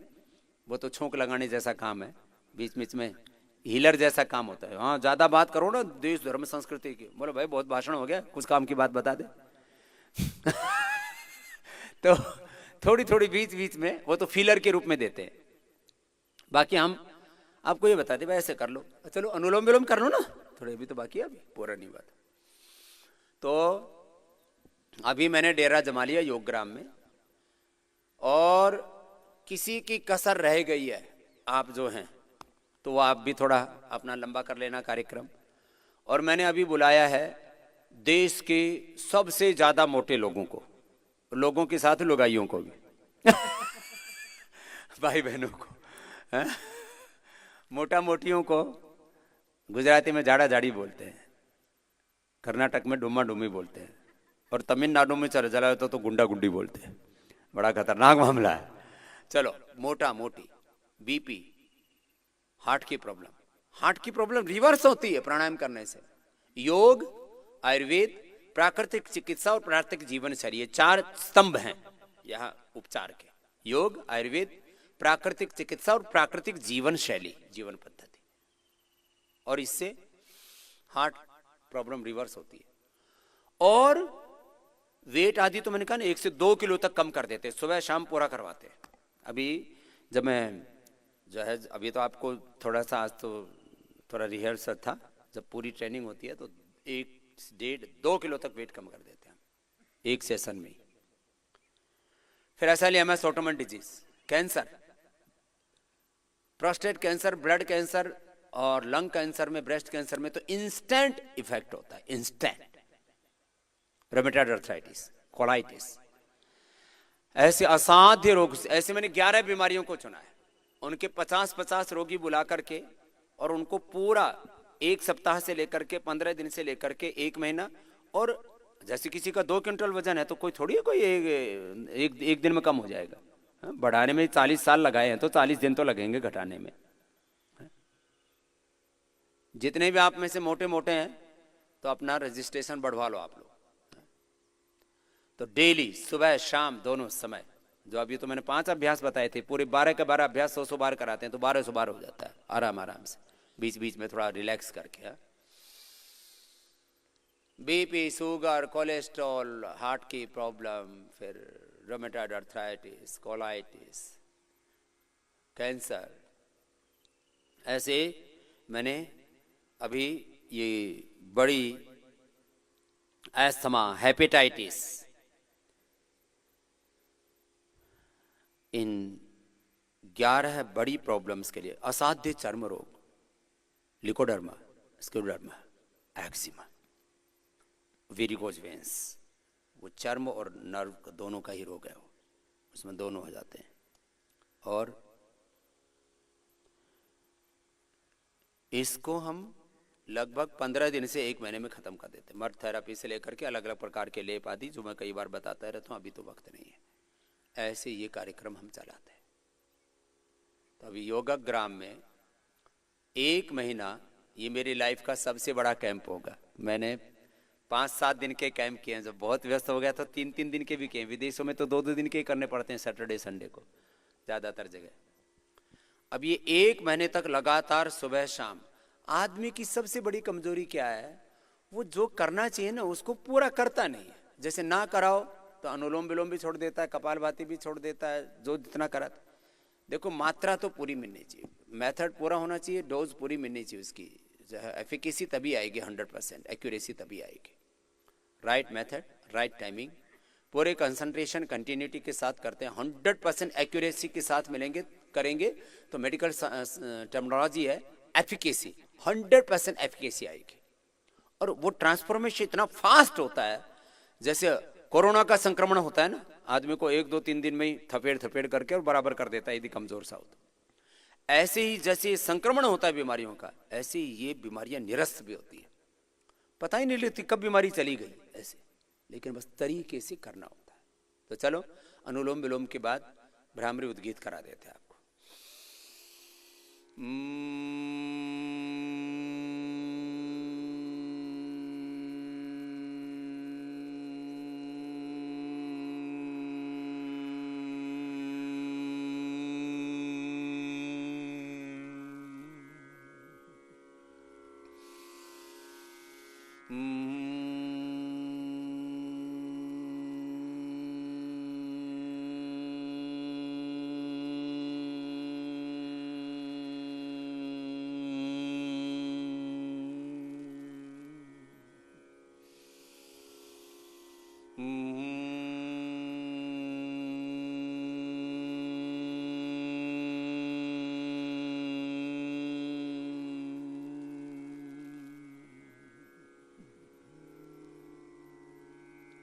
वो तो छोंक लगाने जैसा काम है, बीच बीच में हीलर जैसा काम होता है। हाँ, ज्यादा बात करो ना देश धर्म संस्कृति की, बोलो भाई बहुत भाषण हो गया, कुछ काम की बात बता दे। तो थोड़ी थोड़ी बीच बीच में वो तो फीलर के रूप में देते हैं। बाकी हम आपको ये बता दे भाई ऐसे कर लो, चलो अनुलोम विलोम कर लो ना, थोड़े अभी तो बाकी है, अभी पूरा नहीं बात। तो अभी मैंने डेरा जमा लिया योगग्राम में, और किसी की कसर रह गई है, आप जो हैं तो वो आप भी थोड़ा अपना लंबा कर लेना कार्यक्रम। और मैंने अभी बुलाया है देश के सबसे ज्यादा मोटे लोगों के साथ लुगाइयों को भी भाई बहनों को, मोटा मोटियों को गुजराती में जाड़ा जाड़ी बोलते हैं, कर्नाटक में डुम्मा डुम्मी बोलते हैं, और तमिलनाडु में चले चला तो गुंडा गुंडी बोलते हैं। बड़ा खतरनाक मामला है। चलो, मोटा मोटी, बीपी, हार्ट की प्रॉब्लम रिवर्स होती है प्राणायाम करने से। योग, आयुर्वेद, प्राकृतिक चिकित्सा और प्राकृतिक जीवन शैली, ये 4 स्तंभ हैं यहाँ उपचार के। योग, आयुर्वेद, प्राकृतिक चिकित्सा और प्राकृतिक जीवन शैली, जीवन पद्धति, और इससे हार्ट प्रॉब्लम रिवर्स होती है। और वेट आदि तो मैंने कहा ना 1 से 2 किलो तक कम कर देते, सुबह शाम पूरा करवाते। अभी जब मैं जो है, अभी तो आपको थोड़ा सा, आज तो थोड़ा रिहर्सल था, जब पूरी ट्रेनिंग होती है तो 1, 1.5, 2 किलो तक वेट कम कर देते हैं एक सेशन में। फिर ऐसा लिया मैं autoimmune disease, cancer, prostate cancer, blood cancer और लंग कैंसर में, ब्रेस्ट कैंसर में तो इंस्टेंट इफेक्ट होता है, इंस्टेंट। रूमेटॉइड आर्थराइटिस, कोलाइटिस, ऐसे असाध्य रोग, ऐसे मैंने 11 बीमारियों को चुना है, उनके 50-50 रोगी बुला करके और उनको पूरा एक सप्ताह से लेकर के 15 दिन से लेकर के एक महीना। और जैसे किसी का 2 क्विंटल वजन है तो कोई थोड़ी है कोई एक दिन में कम हो जाएगा। बढ़ाने में 40 साल लगाए हैं तो 40 दिन तो लगेंगे घटाने में। जितने भी आप में से मोटे मोटे हैं तो अपना रजिस्ट्रेशन बढ़वा लो आप लोग। तो डेली सुबह शाम दोनों समय, जो अभी तो मैंने 5 अभ्यास बताए थे, पूरे 12 के 12 अभ्यास 100 बार कराते हैं तो 1200 बार हो जाता है आराम आराम से, बीच बीच में थोड़ा रिलैक्स करके। बीपी, शुगर, कोलेस्ट्रॉल, हार्ट की प्रॉब्लम, फिर रोमेटॉइड आर्थराइटिस, कोलाइटिस, कैंसर, ऐसे मैंने अभी ये बड़ी एस्थमा, हेपेटाइटिस, इन 11 बड़ी प्रॉब्लम्स के लिए, असाध्य चर्म रोग, leucoderma, scleroderma, eczema, varicose veins, वो चर्म और नर्व दोनों का ही रोग है, वो उसमें दोनों हो जाते हैं। और इसको हम लगभग 15 दिन से 1 महीने में खत्म कर देते हैं। मर्द थेरेपी से लेकर के अलग अलग प्रकार के लेप आदि, जो मैं कई बार बताता रहता हूँ, अभी तो वक्त नहीं है, ऐसे ये कार्यक्रम हम चलाते हैं। तो अभी योगाग्राम में 1 महीना ये मेरी लाइफ का सबसे बड़ा कैंप होगा। मैंने 5-7 दिन के कैंप किए हैं, जब बहुत व्यस्त हो गया तो 3-3 दिन के भी किए। विदेशों में तो 2-2 दिन के ही करने पड़ते हैं, सैटरडे संडे को ज़्यादातर जगह। अब ये 1 महीने तक लगातार सुबह शाम। आदमी की सबसे बड़ी कमजोरी क्या है, वो जो करना चाहिए ना उसको पूरा करता नहीं है। जैसे ना कराओ तो अनुलोम विलोम भी छोड़ देता है, कपालभाति भी छोड़ देता है, जो जितना करा। देखो मात्रा तो पूरी मिलनी चाहिए, मेथड पूरा होना चाहिए, डोज पूरी मिलनी चाहिए, उसकी एफिकेसी तभी आएगी, 100% एक्यूरेसी तभी आएगी। राइट मेथड, राइट टाइमिंग, पूरे कंसंट्रेशन कंटिन्यूटी के साथ करते हैं, 100% एक्यूरेसी के साथ मिलेंगे करेंगे तो मेडिकल टर्मिनोलॉजी है एफिकेसी, 100% एफिकेसी आएगी। और वो ट्रांसफॉर्मेशन इतना फास्ट होता है, जैसे कोरोना का संक्रमण होता है ना, आदमी को 1-2-3 दिन में ही थपेड़ करके और बराबर कर देता है यदि कमजोर सा हो तो। ऐसे ही जैसे संक्रमण होता है बीमारियों का, ऐसे ही ये बीमारियां निरस्त भी होती है, पता ही नहीं लगती कब बीमारी चली गई ऐसे, लेकिन बस तरीके से करना होता है। तो चलो अनुलोम विलोम के बाद भ्रामरी उद्गीत करा देते हैं आपको।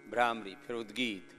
भ्रामरी, फिर उद्गीत।